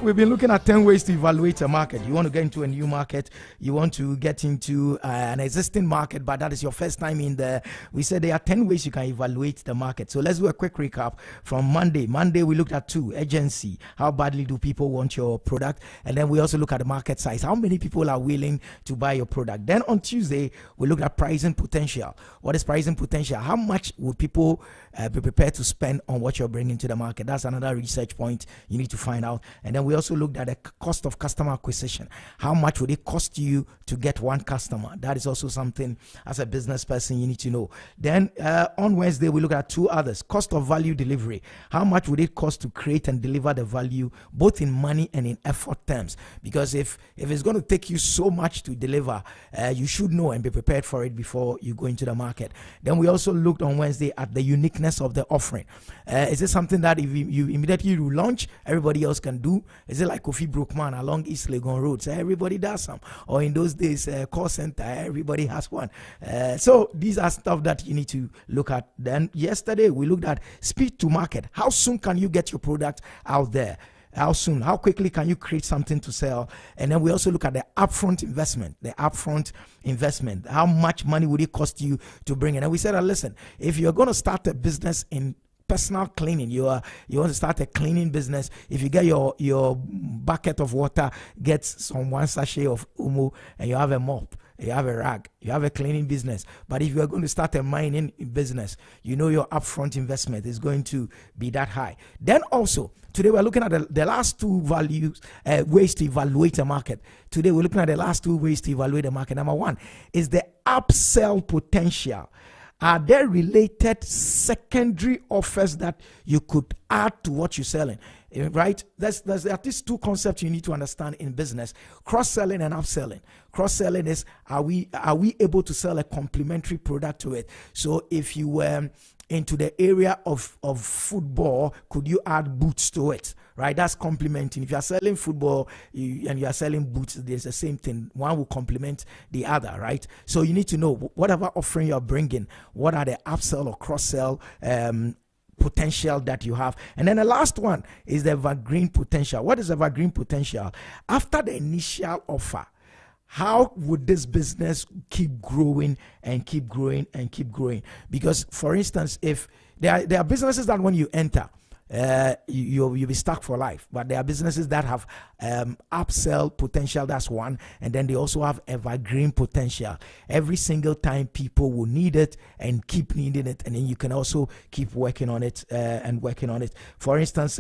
We've been looking at 10 ways to evaluate a market. You want to get into a new market, you want to get into an existing market, but that is your first time in there. We said there are 10 ways you can evaluate the market. So let's do a quick recap from Monday. Monday, we looked at 2, urgency. How badly do people want your product? And then we also look at the market size. How many people are willing to buy your product? Then on Tuesday, we looked at pricing potential. What is pricing potential? How much would people be prepared to spend on what you're bringing to the market? That's another research point you need to find out. And then we also looked at the cost of customer acquisition. How much would it cost you to get one customer? That is also something as a business person you need to know. Then on Wednesday, we look at 2 others. Cost of value delivery. How much would it cost to create and deliver the value, both in money and in effort terms? Because if it's going to take you so much to deliver, you should know and be prepared for it before you go into the market. Then we also looked on Wednesday at the uniqueness of the offering. Is it something that if you immediately launch, everybody else can do? Is it like Kofi Brookman along East Legon Road? So everybody does some. Or in those days, call center, everybody has one. So these are stuff that you need to look at. Then yesterday, we looked at speed to market. How soon can you get your product out there? How soon? How quickly can you create something to sell? And then we also look at the upfront investment. How much money would it cost you to bring in? And we said, listen, if you're going to start a business in personal cleaning, you want to start a cleaning business, if you get your bucket of water, get some 1 sachet of Umu, and you have a mop, you have a rag, you have a cleaning business. But if you are going to start a mining business, you know your upfront investment is going to be that high. Then also, today we're looking at the last 2 ways to evaluate a market. Today we're looking at the last 2 ways to evaluate a market. Number 1 is the upsell potential. Are there related secondary offers that you could add to what you're selling? Right? There's at least 2 concepts you need to understand in business: cross-selling and upselling. Cross-selling is, are we able to sell a complementary product to it? So if you were into the area of football, could you add boots to it? Right, that's complementing. If you are selling football and you are selling boots, there's the same thing. One will complement the other, right? So you need to know whatever offering you are bringing, what are the upsell or cross-sell potential that you have. And then the last one is the evergreen potential. What is evergreen potential? After the initial offer, how would this business keep growing and keep growing and keep growing? Because, for instance, if there are businesses that when you enter, you'll be stuck for life. But there are businesses that have upsell potential. That's one. And then they also have evergreen potential. Every single time people will need it and keep needing it. And then you can also keep working on it and working on it. For instance,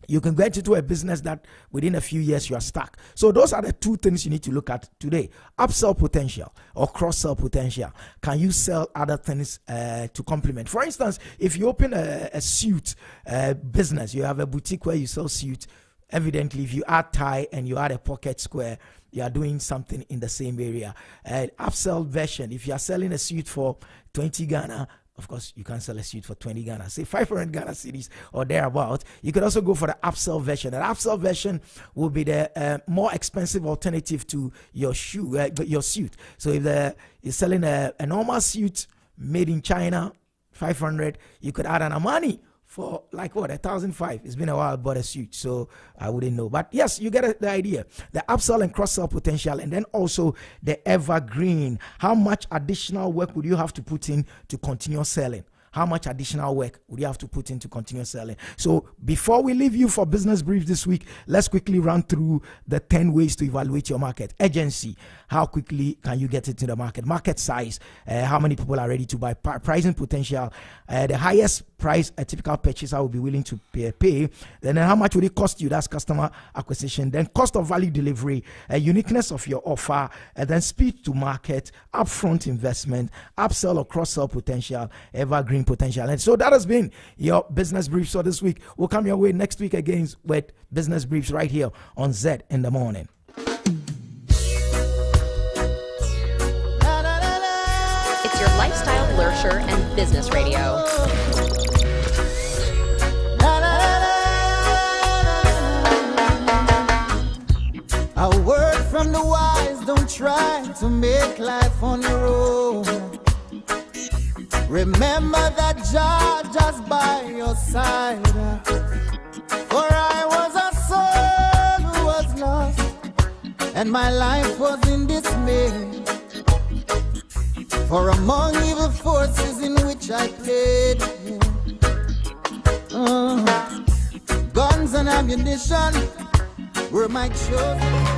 you can get into a business that within a few years you are stuck. So those are the two things you need to look at today. Upsell potential or cross-sell potential. Can you sell other things to complement? For instance, if you open a suit business, you have a boutique where you sell suits. Evidently, if you add tie and you add a pocket square, you are doing something in the same area. Upsell version, if you are selling a suit for 20 Ghana, of course, you can't sell a suit for 20 Ghana, say 500 Ghana cedis or thereabout. You could also go for the upsell version. An upsell version will be the more expensive alternative to your your suit. So if you're selling a normal suit made in China, 500, you could add an Armani for like what, 1,005. It's been a while I bought a suit, so I wouldn't know. But yes, you get the idea. The upsell and cross-sell potential, and then also the evergreen. How much additional work would you have to put in to continue selling? How much additional work would you have to put in to continue selling? So before we leave you for business brief this week, let's quickly run through the 10 ways to evaluate your market. Urgency, how quickly can you get into the market? Market size, how many people are ready to buy? Pricing potential, the highest price a typical purchaser will be willing to pay. Then how much would it cost you? That's customer acquisition. Then cost of value delivery, uniqueness of your offer, and then speed to market, upfront investment, upsell or cross-sell potential, evergreen potential. And so that has been your business briefs for this week. We'll come your way next week again with business briefs right here on Zed in the Morning. It's your lifestyle, leisure, and business radio. A word from the wise, don't try to make life on your own. Remember that Jah just by your side. For I was a soul who was lost, and my life was in dismay. For among evil forces in which I played, guns and ammunition were my chosen.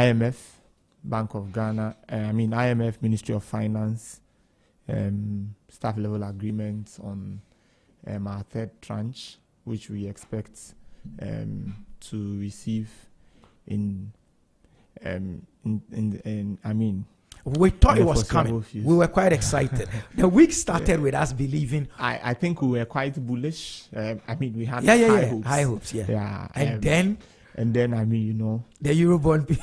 IMF, Bank of Ghana, IMF, Ministry of Finance, staff level agreements on our third tranche, which we expect to receive we thought it was coming. Future. We were quite excited. The week started with us believing. I think we were quite bullish. We had high hopes. And then the Eurobond,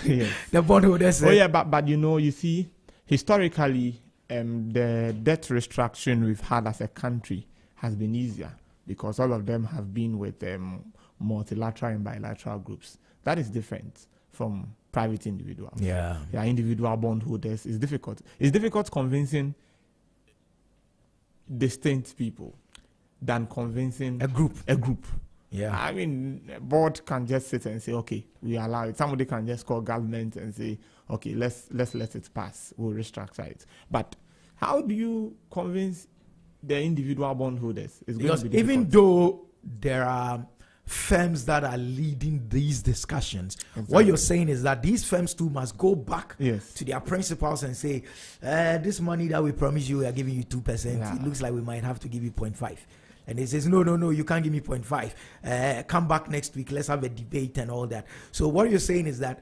yes. The bondholders. But you see, historically, the debt restructuring we've had as a country has been easier because all of them have been with multilateral and bilateral groups. That is different from private individuals. Individual bondholders is difficult. It's difficult convincing distinct people than convincing a group. A board can just sit and say, okay, we allow it. Somebody can just call government and say, okay, let's let it pass. We'll restructure it. But how do you convince the individual bondholders? It's going because to be even though there are firms that are leading these discussions, what you're saying is that these firms too must go back to their principals and say, this money that we promise you, we are giving you 2%. It looks like we might have to give you 0.5. And they says, no, you can't give me 0.5. Come back next week. Let's have a debate and all that. So what you're saying is that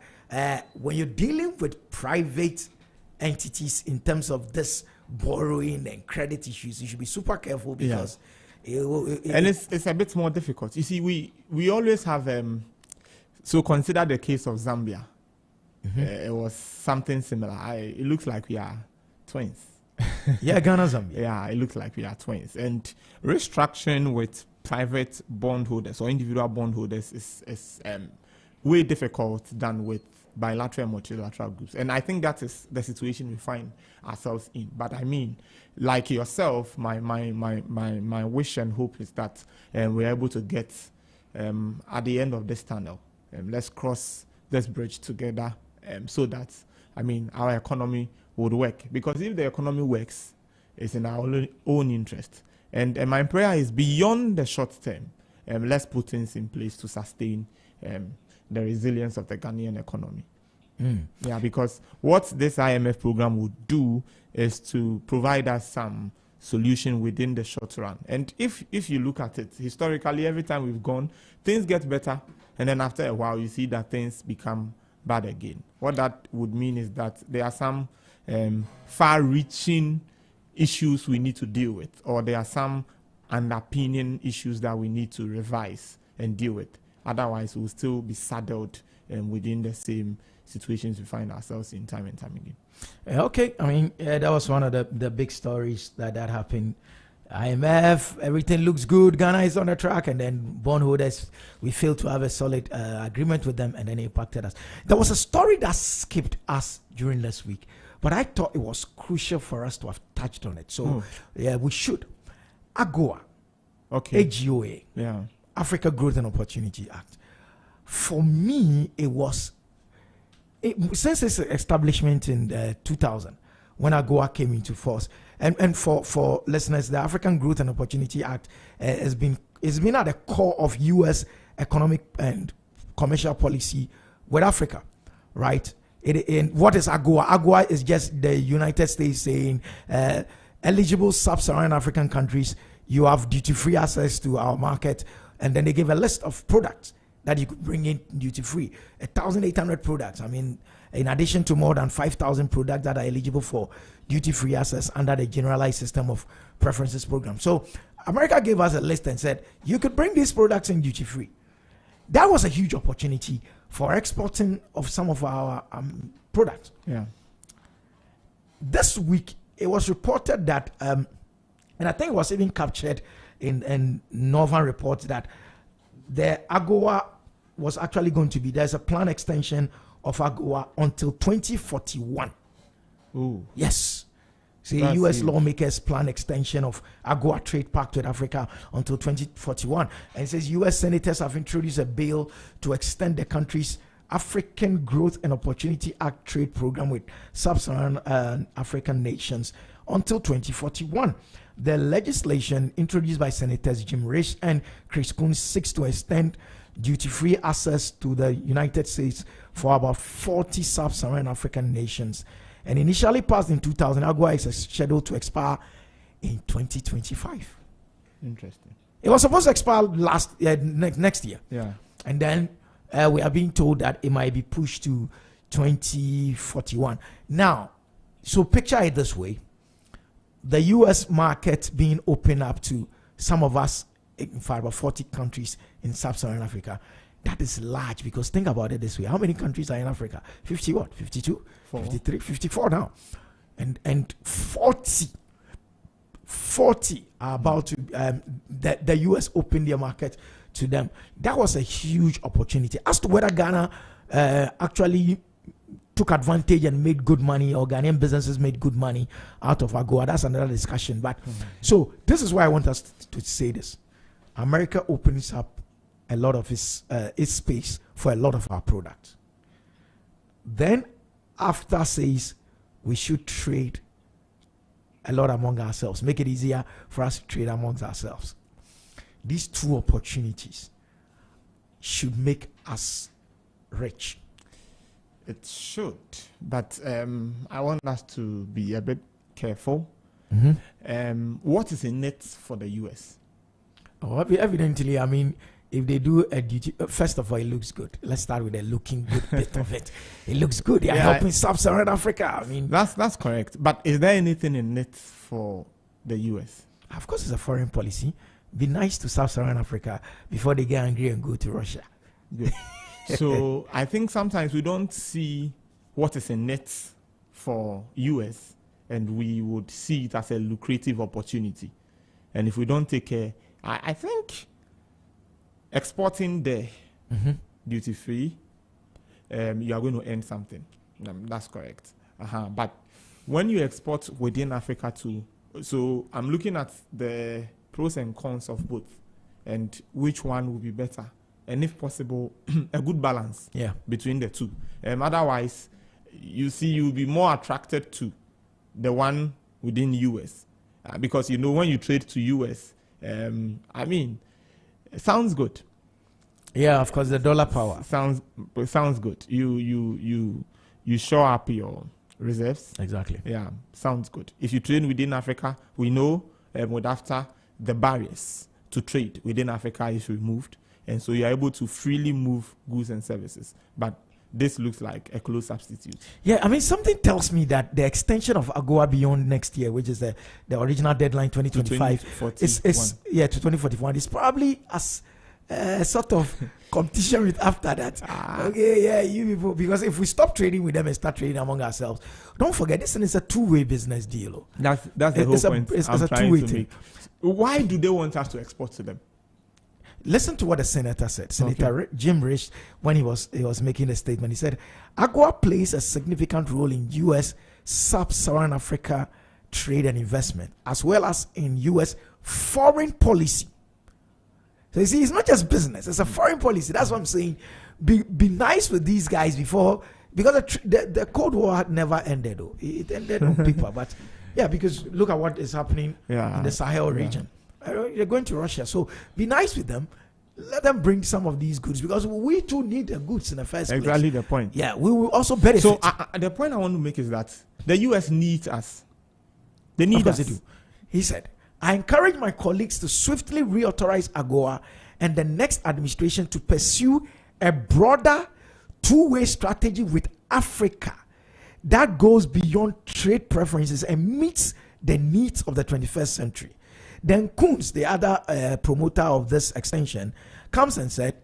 when you're dealing with private entities in terms of this borrowing and credit issues, you should be super careful because and it's a bit more difficult. You see, we always have so consider the case of Zambia. It was something similar. It looks like we are twins. Ghana, Zambia. It looks like we are twins. And restructuring with private bondholders or individual bondholders is way difficult than with bilateral and multilateral groups. And I think that is the situation we find ourselves in. But like yourself, my wish and hope is that we're able to get at the end of this tunnel. Let's cross this bridge together so that our economy would work. Because if the economy works, it's in our own interest. And my prayer is beyond the short term. Let's put things in place to sustain the resilience of the Ghanaian economy. Because what this IMF program would do is to provide us some solution within the short run. And if you look at it, historically, every time we've gone, things get better. And then after a while, you see that things become bad again. What that would mean is that there are some far-reaching issues we need to deal with, or there are some underpinning issues that we need to revise and deal with. Otherwise, we'll still be saddled within the same situations we find ourselves in time and time again. Okay, that was one of the big stories that happened. IMF, everything looks good. Ghana is on the track, and then bondholders, we failed to have a solid agreement with them, and then it impacted us. There was a story that skipped us during this week, but I thought it was crucial for us to have touched on it. So, we should. AGOA, AGOA, Africa Growth and Opportunity Act. For me, it was since its establishment in 2000, when AGOA came into force, and for listeners, the African Growth and Opportunity Act has been at the core of U.S. economic and commercial policy with Africa, right? What is AGOA? AGOA is just the United States saying eligible sub-Saharan African countries, you have duty-free access to our market, and then they give a list of products that you could bring in duty-free. 1,800 products. In addition to more than 5,000 products that are eligible for duty-free access under the Generalized System of Preferences program. So America gave us a list and said, you could bring these products in duty-free. That was a huge opportunity for exporting of some of our products. This week, it was reported that, and I think it was even captured in Northern reports, that the AGOA was actually going to be, there's a planned extension of AGOA until 2041. Yes. See, U.S. huge. Lawmakers plan extension of AGOA trade pact with Africa until 2041. And it says U.S. senators have introduced a bill to extend the country's African Growth and Opportunity Act trade program with sub-Saharan African nations until 2041. The legislation introduced by Senators Jim Risch and Chris Coons seeks to extend duty-free access to the United States for about 40 sub-Saharan African nations. And initially passed in 2000, AGOA is scheduled to expire in 2025. Interesting. It was supposed to expire next year. Yeah. And then we are being told that it might be pushed to 2041. Now, so picture it this way. The U.S. market being opened up to some of us, in fact, about 40 countries in sub-Saharan Africa. That is large, because think about it this way. How many countries are in Africa? 50 what? 52? 53? 54 now. And 40 are about to, the U.S. opened their market to them. That was a huge opportunity. As to whether Ghana actually took advantage and made good money, or Ghanaian businesses made good money out of AGOA, that's another discussion. But so this is why I want us to say this. America opens up a lot of its space for a lot of our products. Then after says we should trade a lot among ourselves, make it easier for us to trade amongst ourselves. These two opportunities should make us rich. It should, but I want us to be a bit careful. What is in it for the US? Oh, evidently, I mean, if they do a duty, first of all, it looks good. Let's start with the looking good bit of it. It looks good. They are helping sub-Saharan Africa. I mean, that's correct. But is there anything in it for the US? Of course, it's a foreign policy. Be nice to sub-Saharan Africa before they get angry and go to Russia. Good. So I think sometimes we don't see what is in it for US, and we would see it as a lucrative opportunity. And if we don't take care, I think exporting the duty free, you are going to earn something. That's correct. But when you export within Africa too, so I'm looking at the pros and cons of both, and which one will be better, and if possible, a good balance between the two. Otherwise, you see, you'll be more attracted to the one within US, because you know when you trade to US, I mean, it sounds good. Yeah, of course, the dollar power sounds good. You shore up your reserves. Exactly. Yeah, sounds good. If you trade within Africa, we know after the barriers to trade within Africa is removed, and so you are able to freely move goods and services. But this looks like a close substitute. Yeah, I mean, something tells me that the extension of AGOA beyond next year, which is the original deadline 2025, is to 2041, is probably as sort of competition with after that. Okay, yeah, you people, because if we stop trading with them and start trading among ourselves, don't forget, this is a two-way business deal. That's the whole point. It's a two-way thing. Why do they want us to export to them? Listen to what the senator said. Senator Jim Risch, when he was making a statement, he said, AGOA plays a significant role in U.S. sub-Saharan Africa trade and investment, as well as in U.S. foreign policy. So you see, it's not just business; it's a foreign policy. That's what I'm saying. Be nice with these guys because the Cold War had never ended. Though it ended on paper, but yeah, because look at what is happening in the Sahel region. They're going to Russia, so be nice with them. Let them bring some of these goods, because we too need the goods in the first place. Exactly the point. Yeah, we will also benefit. So the point I want to make is that the U.S. needs us. They need us. They do. He said, I encourage my colleagues to swiftly reauthorize AGOA and the next administration to pursue a broader two-way strategy with Africa that goes beyond trade preferences and meets the needs of the 21st century. Then Koons, the other promoter of this extension, comes and said,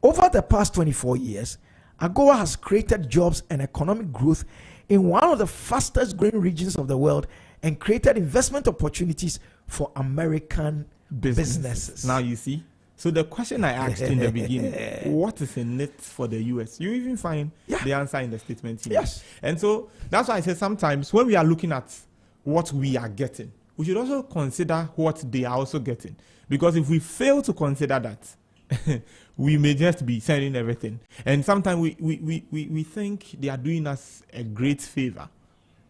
over the past 24 years, AGOA has created jobs and economic growth in one of the fastest growing regions of the world and created investment opportunities for American businesses. Now you see. So the question I asked in the beginning, what is in it for the US? You even find the answer in the statement here. Yes. And so that's why I say sometimes when we are looking at what we are getting, we should also consider what they are also getting. Because if we fail to consider that, we may just be sending everything. And sometimes we think they are doing us a great favor.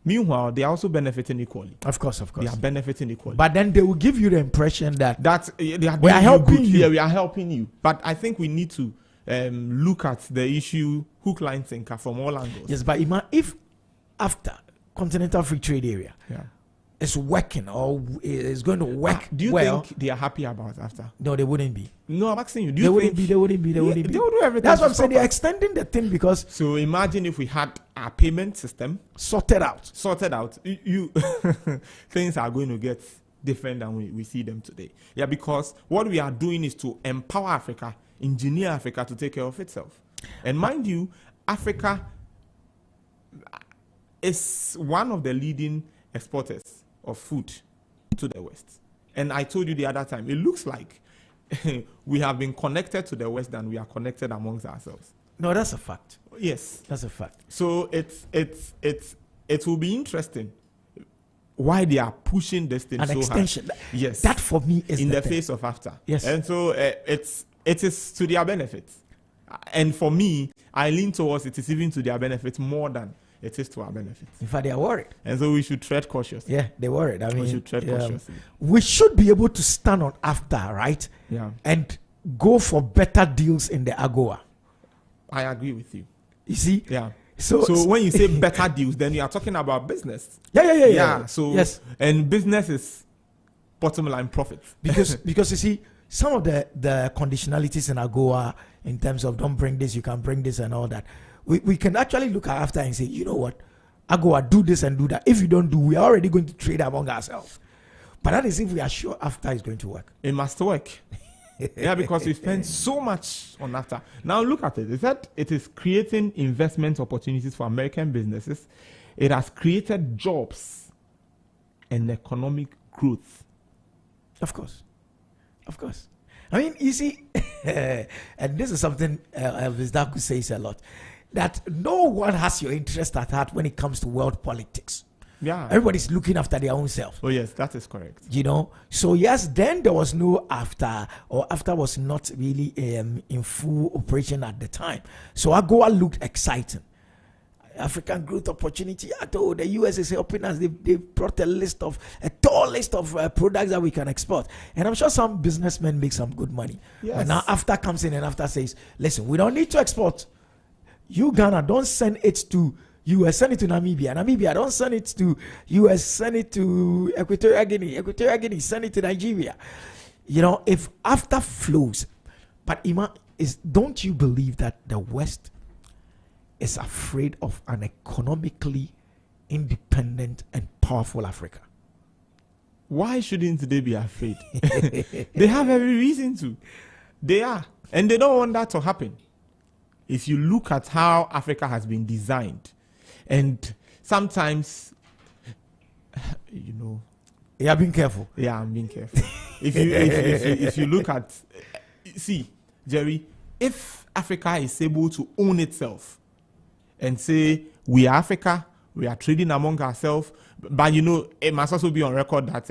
Meanwhile, they are also benefiting equally. Of course. They are benefiting equally. But then they will give you the impression that we are helping you. Yeah, we are helping you. But I think we need to look at the issue hook, line, sinker from all angles. Yes, but if after Continental Free Trade Area, it's working or is going to work, do you well, think they are happy about after? No, they wouldn't be. No, I'm asking you. They wouldn't be. They wouldn't be. They will do everything. That's what I'm saying. They're extending the thing because. So imagine if we had our payment system sorted out. You things are going to get different than we see them today. Yeah, because what we are doing is to empower Africa, engineer Africa to take care of itself. And mind you, Africa is one of the leading exporters of food to the West. And I told you the other time, it looks like we have been connected to the West than we are connected amongst ourselves. No, that's a fact. Yes. That's a fact. So it will be interesting why they are pushing this thing An so extension. hard. Yes. That for me is in the thing. face of after. Yes. And so it is to their benefit. And for me, I lean towards it is even to their benefit more than it is to our benefit. In fact, they are worried. And so we should tread cautiously. Yeah, they're worried. I mean, we should tread cautiously. We should be able to stand on after, right? Yeah. And go for better deals in the AGOA. I agree with you. You see? Yeah. So when you say better deals, then you are talking about business. Yeah. So yes. And business is bottom line profit. Because you see, some of the conditionalities in AGOA in terms of don't bring this, you can bring this and all that. We can actually look at after and say, you know what, AGOA, do this and do that. If you don't do, we are already going to trade among ourselves. But that is if we are sure after is going to work. It must work. Yeah, because we spend so much on after. Now look at it. Is that it is creating investment opportunities for American businesses. It has created jobs and economic growth. Of course. I mean, you see, and this is something Elvis Daku says a lot, that no one has your interest at heart when it comes to world politics. Yeah. Everybody's looking after their own self. Oh, yes, that is correct. You know, so yes, then there was no after, or after was not really in full operation at the time. So AGOA looked exciting. African growth opportunity. I told the US is helping us. They brought a tall list of products that we can export. And I'm sure some businessmen make some good money. Yes. But now after comes in and after says, listen, we don't need to export. You Ghana, don't send it to US, send it to Namibia. Namibia, don't send it to US, send it to Equatorial Guinea. Equatorial Guinea, send it to Nigeria. You know, if after flows, but don't you believe that the West is afraid of an economically independent and powerful Africa? Why shouldn't they be afraid? They have every reason to. They are. And they don't want that to happen. If you look at how Africa has been designed, and sometimes, you know. Yeah, being careful. Yeah, I'm being careful. if you look at, see, Jerry, if Africa is able to own itself and say, we are Africa, we are trading among ourselves, but you know, it must also be on record that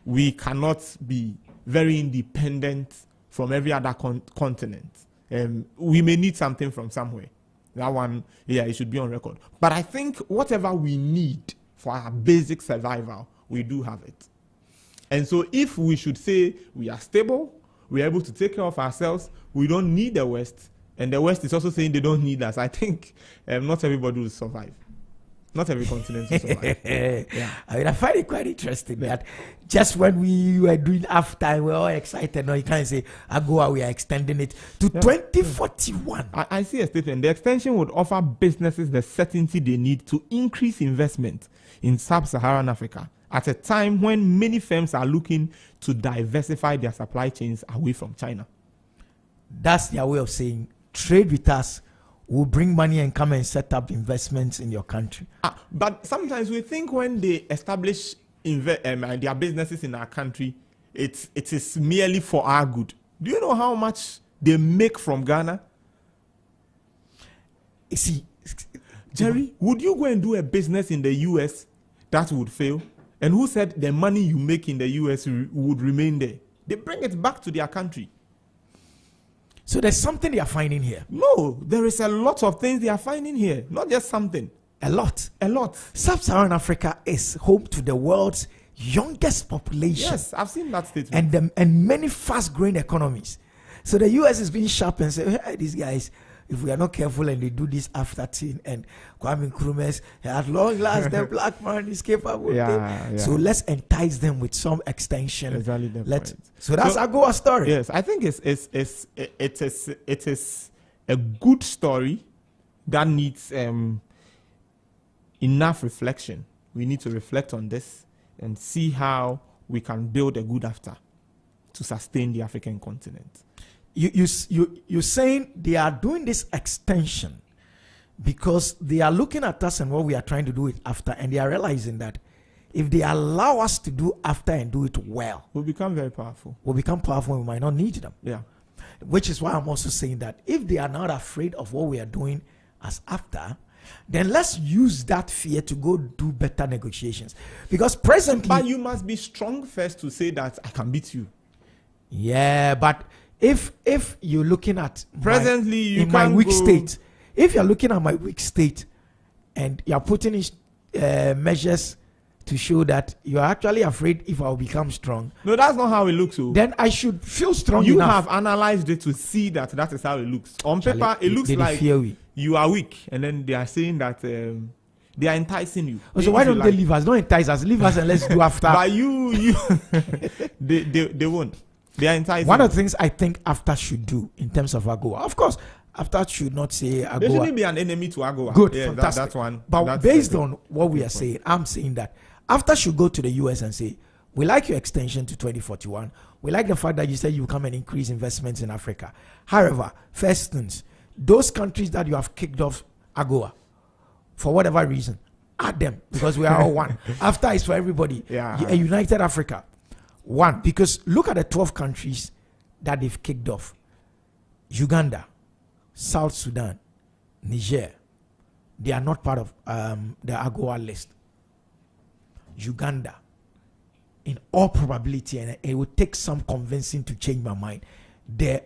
we cannot be very independent from every other continent. We may need something from somewhere. That one, yeah, it should be on record. But I think whatever we need for our basic survival, we do have it. And so if we should say we are stable, we are able to take care of ourselves, we don't need the West, and the West is also saying they don't need us, I think not everybody will survive. Not every continent will survive. Yeah. I mean, I find it quite interesting that just when we were doing halftime, we were all excited. Now you can't say, AGOA, we are extending it to 2041. I see a statement. The extension would offer businesses the certainty they need to increase investment in sub-Saharan Africa at a time when many firms are looking to diversify their supply chains away from China. That's their way of saying, trade with us, will bring money and come and set up investments in your country. But sometimes we think when they establish their businesses in our country, it is merely for our good. Do you know how much they make from Ghana? You see, Jerry, would you go and do a business in the US that would fail? And who said the money you make in the US would remain there? They bring it back to their country. So there's something they are finding here. No, there is a lot of things they are finding here. Not just something. A lot. Sub-Saharan Africa is home to the world's youngest population. Yes, I've seen that statement. And many fast-growing economies. So the US is being sharp and say, hey, these guys, if we are not careful and they do this after thing, and Kwame Nkrumah's, at long last, the black man is capable. So let's entice them with some extension. Exactly the point. So that's Agoa's story. Yes, I think it is a good story that needs enough reflection. We need to reflect on this and see how we can build a good after to sustain the African continent. You're saying they are doing this extension because they are looking at us and what we are trying to do it after, and they are realizing that if they allow us to do after and do it well, we'll become very powerful. We'll become powerful and we might not need them. Yeah. Which is why I'm also saying that if they are not afraid of what we are doing as after, then let's use that fear to go do better negotiations. Because presently... But you must be strong first to say that I can beat you. Yeah, but if you're looking at presently my weak state, if you're looking at my weak state and you're putting in measures to show that you're actually afraid if I'll become strong. No, that's not how it looks. So. Then I should feel strong you enough. You have analyzed it to see that is how it looks. On paper, it looks like you are weak, and then they are saying that they are enticing you. So why don't they leave us? Don't entice us. Leave us and let's do after. But you they won't. They are enticing. One of the things I think after should do in terms of AGOA, of course, after should not say AGOA. There shouldn't be an enemy to AGOA. Good, yeah, fantastic. That's one. But that's based on what we are saying, I'm saying that after should go to the US and say, we like your extension to 2041. We like the fact that you said you come and increase investments in Africa. However, first things, those countries that you have kicked off AGOA, for whatever reason, add them because we are all one. After is for everybody. Yeah. A united Africa. One, because look at the 12 countries that they've kicked off. Uganda, South Sudan, Niger. They are not part of the AGOA list. Uganda, in all probability, and it will take some convincing to change my mind, the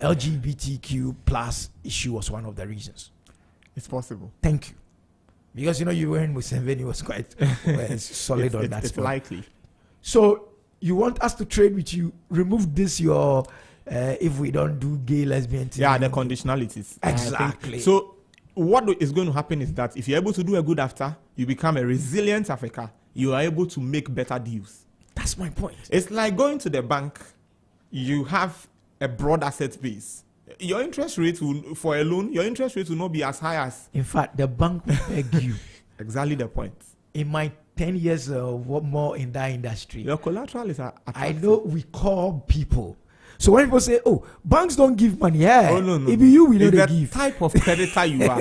LGBTQ plus issue was one of the reasons. It's possible. Thank you. Because you were in Museveni was quite solid on that. It's likely. So you want us to trade with you, remove this your if we don't do gay, lesbian thing. Yeah, the conditionalities. Exactly. So what is going to happen is that if you're able to do a good after, you become a resilient Africa. You are able to make better deals. That's my point. It's like going to the bank. You have a broad asset base. Your interest rate for a loan, your interest rate will not be as high as... In fact, the bank will beg you. Exactly the point. In my 10 years more in that industry, your collateral is attractive. I know we call people. So when people say, oh, banks don't give money, yeah. Oh, no. If you, we know they give. The type of creditor you are.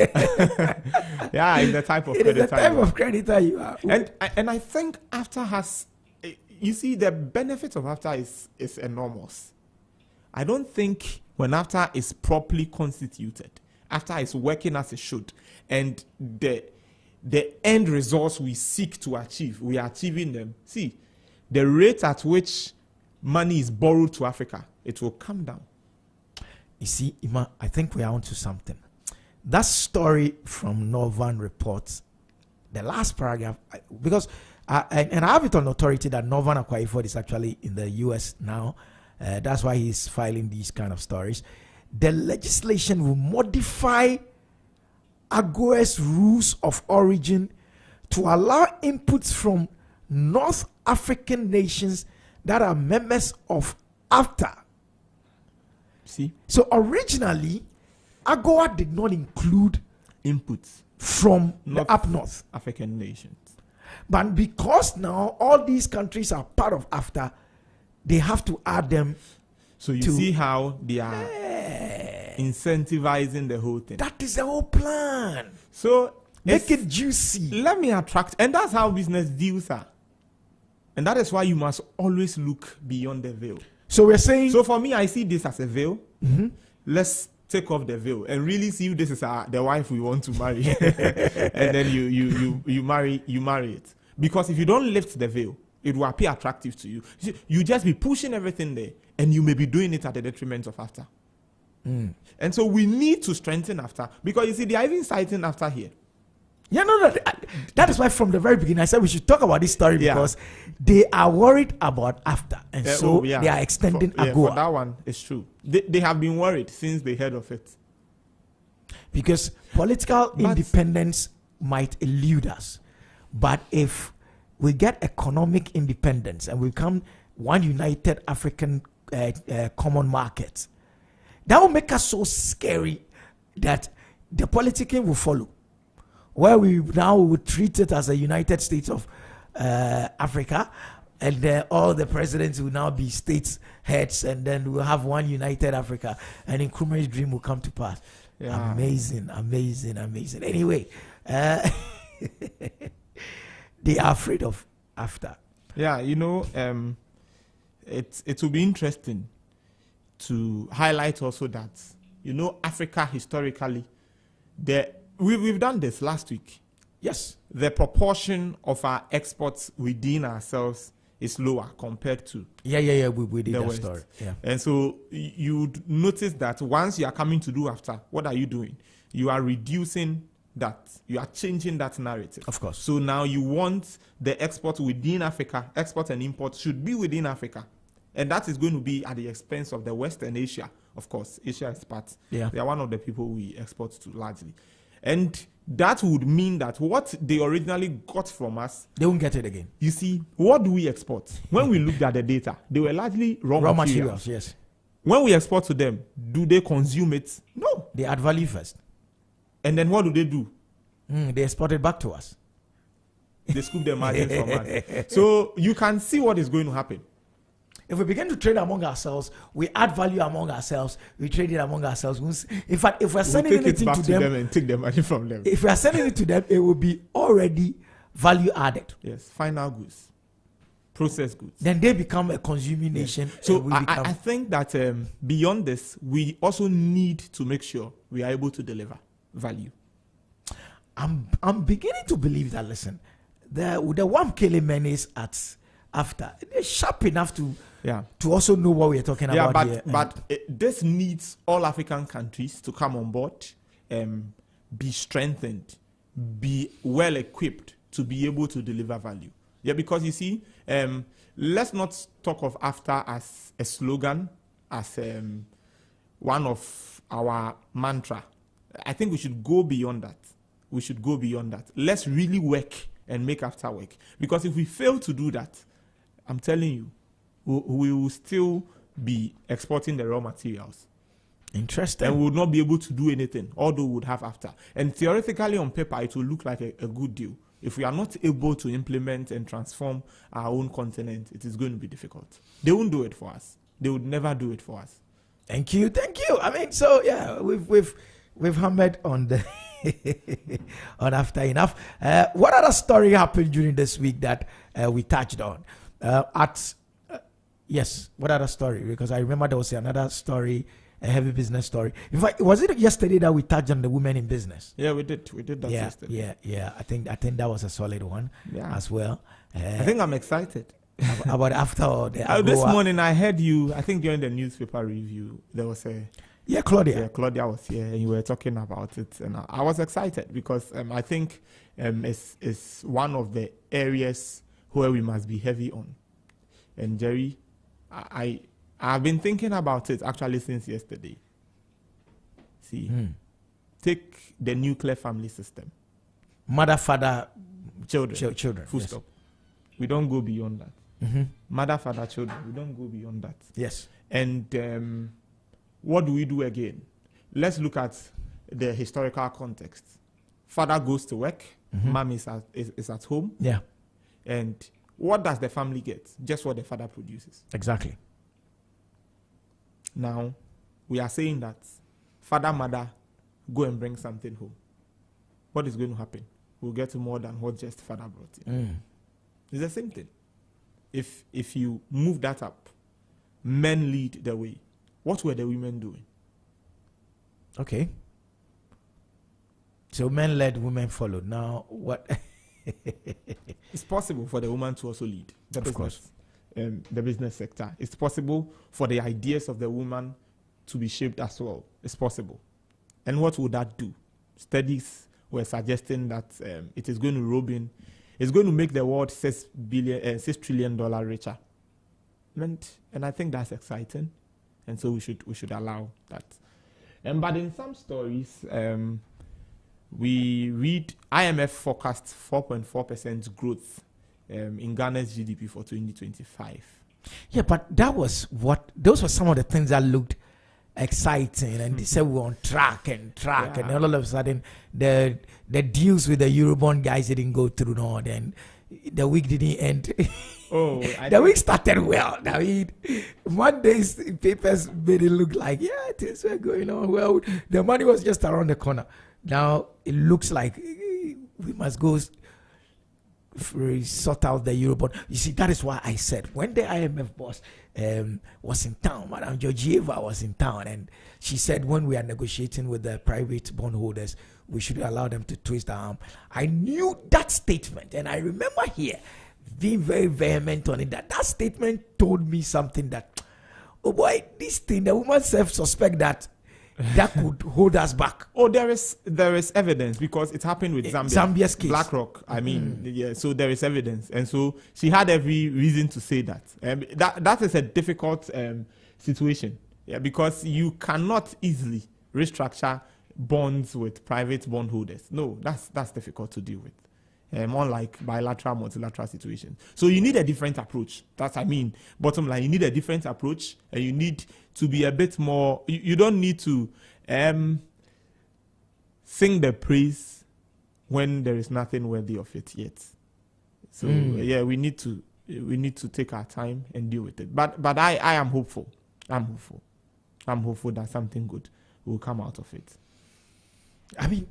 Yeah, it's the type of creditor. It's the type of creditor you are. And I think AFTA has, you see, the benefit of AFTA is enormous. I don't think when AFTA is properly constituted, AFTA is working as it should, and the end results we seek to achieve, we are achieving them. See, the rate at which money is borrowed to Africa, it will come down. You see, Ima, I think we are onto something. That story from Northern Reports, the last paragraph, because and I have it on authority that Northern Akwa Ibom is actually in the US now. That's why he's filing these kind of stories. The legislation will modify AGOA's rules of origin to allow inputs from North African nations that are members of AFTA. See? So originally, AGOA did not include inputs from the up north African nations. But because now all these countries are part of AFTA, they have to add them. So you see how they are incentivizing the whole thing. That is the whole plan. So make it juicy. Let me attract, and that's how business deals are. And that is why you must always look beyond the veil. So we're saying. So for me, I see this as a veil. Mm-hmm. Let's take off the veil and really see if this is the wife we want to marry, and then you marry it. Because if you don't lift the veil, it will appear attractive to you. You just be pushing everything there, and you may be doing it at the detriment of AFTA. And so we need to strengthen AFTA, because you see they are even citing AFTA here. Yeah, no, that is why from the very beginning I said we should talk about this story because they are worried about after, and they are extending AGOA. For that one, it's true. They have been worried since they heard of it. Because political independence might elude us, but if we get economic independence and we become one united African common market, that will make us so scary that the politicking will follow, where we now will treat it as a United States of Africa, and all the presidents will now be states heads, and then we'll have one united Africa, and Nkrumah's dream will come to pass. Yeah. Amazing. Anyway, they are afraid of after. Yeah, it will be interesting to highlight also that, Africa historically, we've done this last week. Yes. The proportion of our exports within ourselves is lower compared to we did that West. story. Yeah. And so you'd notice that once you are coming to do after, what are you doing? You are reducing that. You are changing that narrative. Of course. So now you want the export within Africa, export and import should be within Africa. And that is going to be at the expense of the Western Asia. Of course, Asia is part. Yeah. They are one of the people we export to largely. And that would mean that what they originally got from us, they won't get it again. You see, what do we export? When we looked at the data, they were largely raw materials. Yes. When we export to them, do they consume it? No. They add value first. And then what do? They export it back to us. They scoop their margin from us. So you can see what is going to happen. If we begin to trade among ourselves, we add value among ourselves, we trade it among ourselves. In fact, if we're sending anything to them and take the money from them. If we are sending it to them, it will be already value added. Yes, final goods, processed goods. Then they become a consuming nation. So I think that beyond this, we also need to make sure we are able to deliver value. I'm beginning to believe that, listen, the one killing men is at after. They're sharp enough to also know what we're talking about here. But this needs all African countries to come on board, be strengthened, be well equipped to be able to deliver value. Yeah, because you see, let's not talk of after as a slogan, as one of our mantra. I think we should go beyond that. Let's really work and make after work. Because if we fail to do that, I'm telling you, we will still be exporting the raw materials. Interesting. And we would not be able to do anything, although we would have after. And theoretically, on paper, it will look like a good deal. If we are not able to implement and transform our own continent, it is going to be difficult. They won't do it for us. They would never do it for us. Thank you. I mean, so yeah, we've hammered on the on after enough. What other story happened during this week that we touched on? Yes, what other story? Because I remember there was another story, a heavy business story. In fact, was it yesterday that we touched on the women in business? Yeah, we did that yesterday. Yeah. I think that was a solid one as well. I think I'm excited about after the this morning I heard you. I think during the newspaper review there was a Claudia. Yeah, Claudia was here and you were talking about it, and I was excited because I think it's one of the areas where we must be heavy on. And Jerry, I've been thinking about it actually since yesterday. See, take the nuclear family system. Mother, father, children. Full stop. We don't go beyond that. Mm-hmm. Mother, father, children. We don't go beyond that. Yes. And what do we do again? Let's look at the historical context. Father goes to work. Mm-hmm. Mom is at home. Yeah. And what does the family get? Just what the father produces. Exactly. Now, we are saying that father, mother, go and bring something home. What is going to happen? We'll get more than what just father brought in. It's the same thing. If you move that up, men lead the way. What were the women doing? Okay. So men led, women followed. Now, what? It's possible for the woman to also lead the of business, course. The business sector. It's possible for the ideas of the woman to be shaped as well. It's possible. And what would that do? Studies were suggesting that it is going to rob in. It's going to make the world $6 trillion richer. And I think that's exciting. And so we should allow that. But in some stories, we read IMF forecast 4.4% growth in Ghana's GDP for 2025. Yeah, but those were some of the things that looked exciting, and they said we were on track, and all of a sudden the deals with the Eurobond guys didn't go through. No, then the week didn't end. The week started well. I mean, Monday's papers made it look like things were going on well. The money was just around the corner. Now it looks like we must go sort out the Eurobond. You see, that is why I said when the IMF boss was in town, Madame Georgieva was in town, and she said when we are negotiating with the private bondholders, we should allow them to twist their arm. I knew that statement, and I remember here being very vehement on it. That statement told me something that, oh boy, this thing, the woman self-suspect that could hold us back. Oh, there is evidence because it happened with Zambia. Zambia's case. BlackRock. I mean, yeah. So there is evidence, and so she had every reason to say that. That is a difficult situation, because you cannot easily restructure bonds with private bondholders. No, that's difficult to deal with. Unlike bilateral, multilateral situations. So you need a different approach. Bottom line, you need a different approach, and you need to be a bit more, you don't need to sing the praise when there is nothing worthy of it yet. So we need to take our time and deal with it. But I am hopeful. I'm hopeful that something good will come out of it. I mean,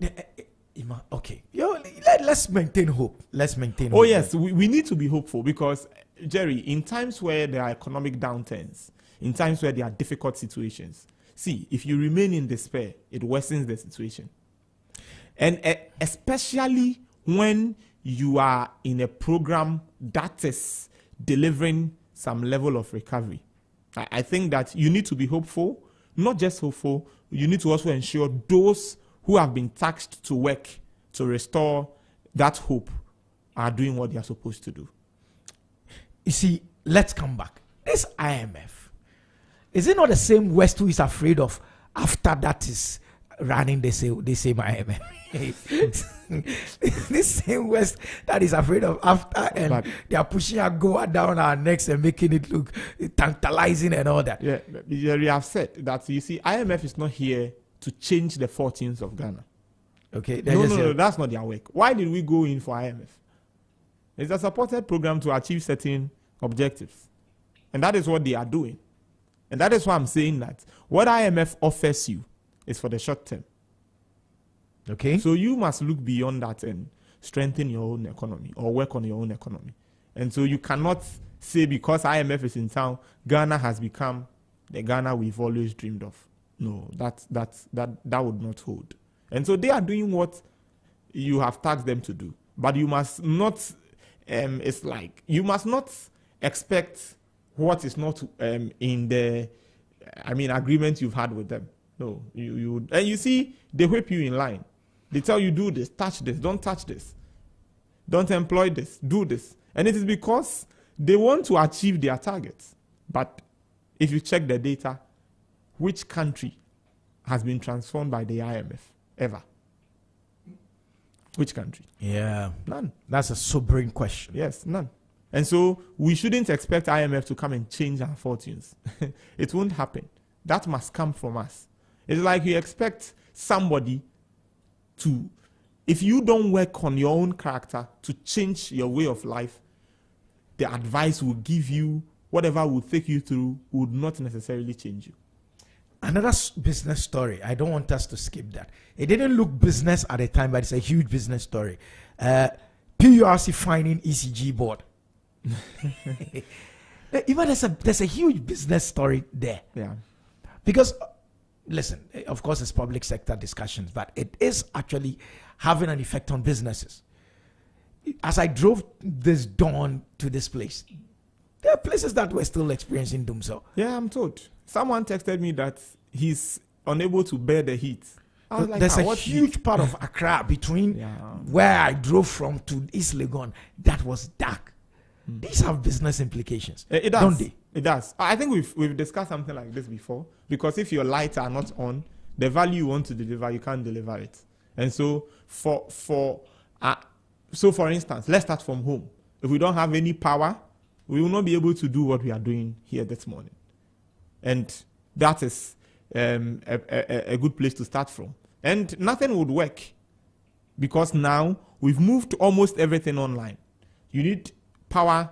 okay. Let's maintain hope. Oh, yes, we need to be hopeful because, Jerry, in times where there are economic downturns, in times where there are difficult situations, see, if you remain in despair, it worsens the situation. And especially when you are in a program that is delivering some level of recovery. I think that you need to be hopeful, not just hopeful, you need to also ensure those who have been tasked to work to restore that hope are doing what they are supposed to do. You see, let's come back. This IMF, is it not the same West who is afraid of after that is running the same IMF? This same West that is afraid of after, and they are pushing our goa down our necks and making it look tantalizing and all that. Yeah, we have said that, you see, IMF is not here to change the fortunes of Ghana. Okay. No, that's not their work. Why did we go in for IMF? It's a supported program to achieve certain objectives. And that is what they are doing. And that is why I'm saying that what IMF offers you is for the short term. Okay. So you must look beyond that and strengthen your own economy or work on your own economy. And so you cannot say because IMF is in town, Ghana has become the Ghana we've always dreamed of. No, that would not hold. And so they are doing what you have tasked them to do. But you must not, you must not expect what is not in the, agreement you've had with them. No, and you see, they whip you in line. They tell you, do this, touch this, don't touch this. Don't employ this, do this. And it is because they want to achieve their targets. But if you check the data, which country has been transformed by the IMF ever? Which country? Yeah. None. That's a sobering question. Yes, none. And so we shouldn't expect IMF to come and change our fortunes. It won't happen. That must come from us. It's like you expect somebody to, if you don't work on your own character to change your way of life, the advice will give you, whatever will take you through, would not necessarily change you. Another business story. I don't want us to skip that. It didn't look business at the time, but it's a huge business story. PURC finding ECG board. Even there's a huge business story there. Yeah. Because, listen, of course, it's public sector discussions, but it is actually having an effect on businesses. As I drove this dawn to this place, there are places that were still experiencing doom. So yeah, I'm told. Someone texted me that he's unable to bear the heat There's a huge part of Accra between where I drove from to East Legon that was dark. These have business implications, it does. Don't they? It does. I think we've discussed something like this before, because if your lights are not on, the value you want to deliver, you can't deliver it. And so for instance, let's start from home. If we don't have any power, we will not be able to do what we are doing here this morning. And that is a good place to start from. And nothing would work, because now we've moved almost everything online. You need power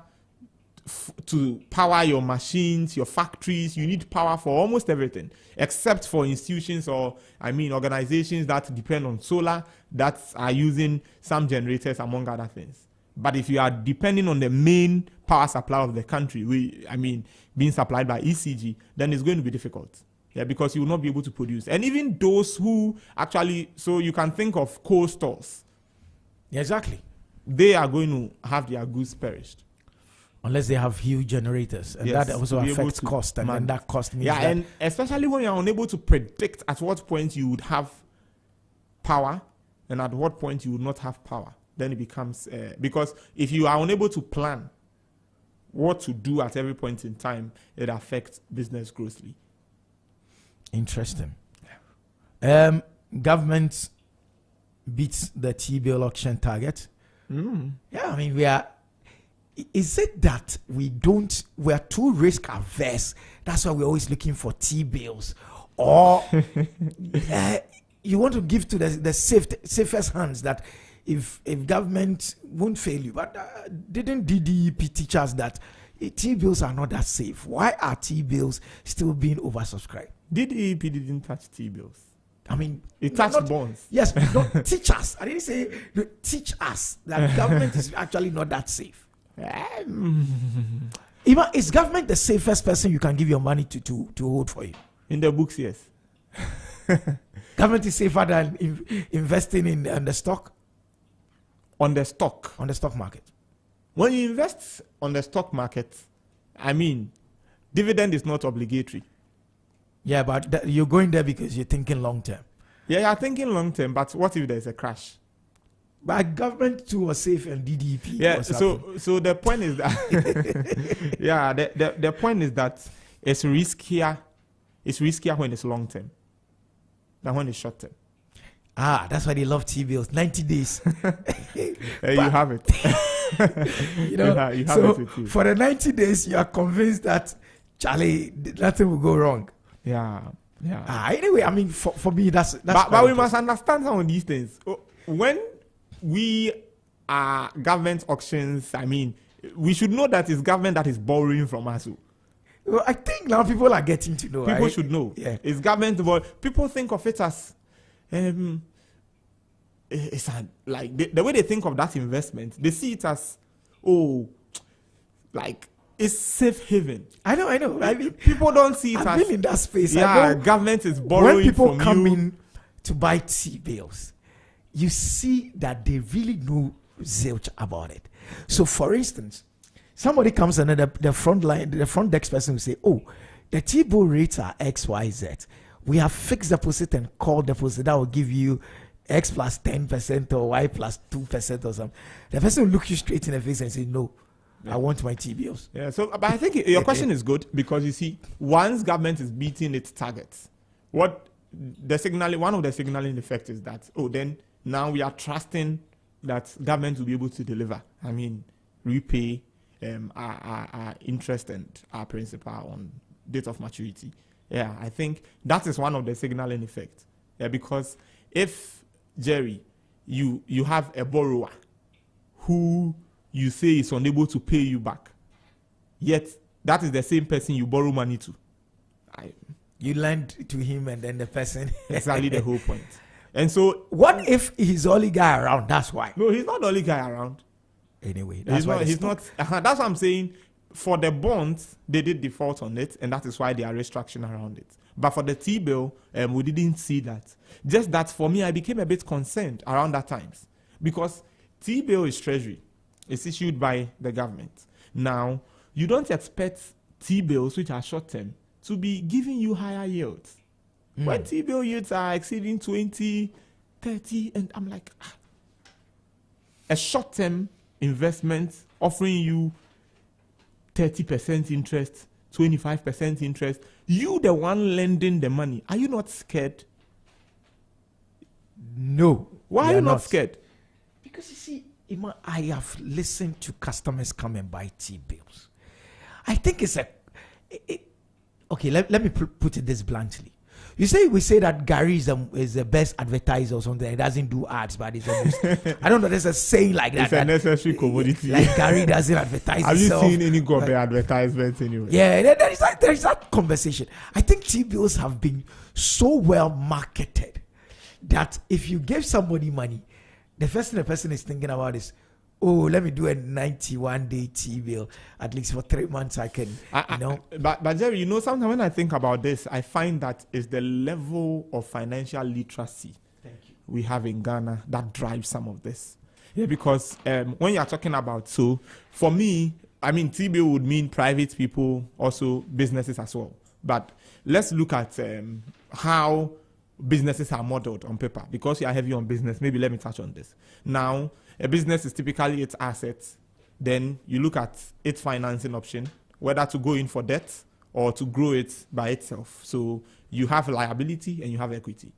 to power your machines, your factories. You need power for almost everything, except for institutions organizations that depend on solar, that are using some generators, among other things. But if you are depending on the main power supply of the country, being supplied by ECG, then it's going to be difficult. Yeah, because you will not be able to produce. And even those who so you can think of coal stores. Yeah, exactly. They are going to have their goods perished. Unless they have huge generators. And that also affects cost. And then that cost means and especially when you are unable to predict at what point you would have power and at what point you would not have power. Then it becomes, because if you are unable to plan what to do at every point in time, it affects business grossly. Interesting. Government beats the T-bill auction target. Yeah, is it that we're too risk averse? That's why we're always looking for T-bills. Or you want to give to the safest hands, that if government won't fail you. But didn't DDEP teach us that T-bills are not that safe? Why are T-bills still being oversubscribed? DDEP didn't touch T-bills. It touched touched bonds. Yes, but don't teach us. I didn't say teach us that government is actually not that safe. Is government the safest person you can give your money to hold for you? In the books, yes. Government is safer than investing in the stock? On the stock? On the stock market. When you invest on the stock market, dividend is not obligatory. Yeah, but you're going there because you're thinking long term. Yeah, you're thinking long term, but what if there's a crash? But government too was safe and DDP. Yeah, so the point is that the point is that it's riskier when it's long term than when it's short term. That's why they love T-bills. 90 days. You have it. you have it with you. For the 90 days, you are convinced that Charlie, nothing will go wrong. Yeah. Anyway, for me, that's but we must understand some of these things. When we are government auctions, we should know that it's government that is borrowing from us. Well, I think now people are getting to know. People should know. Yeah. It's government, but people think of it as it's the way they think of that investment. They see it as it's safe haven. I know. People don't see it I've been in that space. Yeah, government is borrowing when people from come you. in to buy T-bills, you see that they really know zilch about it. So, for instance, somebody comes and the front desk person will say, the T-bill rates are XYZ. We have fixed deposit and call deposit that will give you X plus 10% or Y plus 2% or something. The person will look you straight in the face and say, no, I want my T-bills. Yeah, but I think your question is good, because you see, once government is beating its targets, one of the signaling effects is that, then now we are trusting that government will be able to deliver. Repay our interest and our principal on date of maturity. Yeah, I think that is one of the signaling effects. Yeah, because if, Jerry, you have a borrower who you say is unable to pay you back, yet that is the same person you borrow money to. You lend to him and then the person... Exactly the whole point. And so... What if he's the only guy around? That's why. No, he's not the only guy around. Anyway, that's why he's not... That's what I'm saying. For the bonds, they did default on it, and that is why they are restructuring around it. But for the T-bill, we didn't see that. Just that for me, I became a bit concerned around that times. Because T-bill is treasury. It's issued by the government. Now, you don't expect T-bills, which are short-term, to be giving you higher yields. When T-bill yields are exceeding 20, 30, and I'm like, a short-term investment offering you 30% interest, 25% interest, you the one lending the money, are you not scared? No. Why are you not scared? Because you see, Ima, I have listened to customers come and buy T-bills. I think it's okay, let me put it this bluntly. We say that Gary is the best advertiser or something. He doesn't do ads, but he's almost, I don't know, there's a saying like that. It's a necessary commodity. Like Gary doesn't advertise himself. Have you seen any Gobe advertisements anyway? Yeah, there is that conversation. I think T-bills have been so well marketed that if you give somebody money, the first thing the person is thinking about is, oh, let me do a 91-day T-bill. At least for 3 months I can, But Jerry, sometimes when I think about this, I find that it's the level of financial literacy we have in Ghana that drives some of this. Yeah, because when you're talking about, so for me, I mean, T-bill would mean private people, also businesses as well. But let's look at how businesses are modeled on paper. Because you are heavy on business, maybe let me touch on this. Now, a business is typically its assets. Then you look at its financing option, whether to go in for debt or to grow it by itself. So you have liability and you have equity.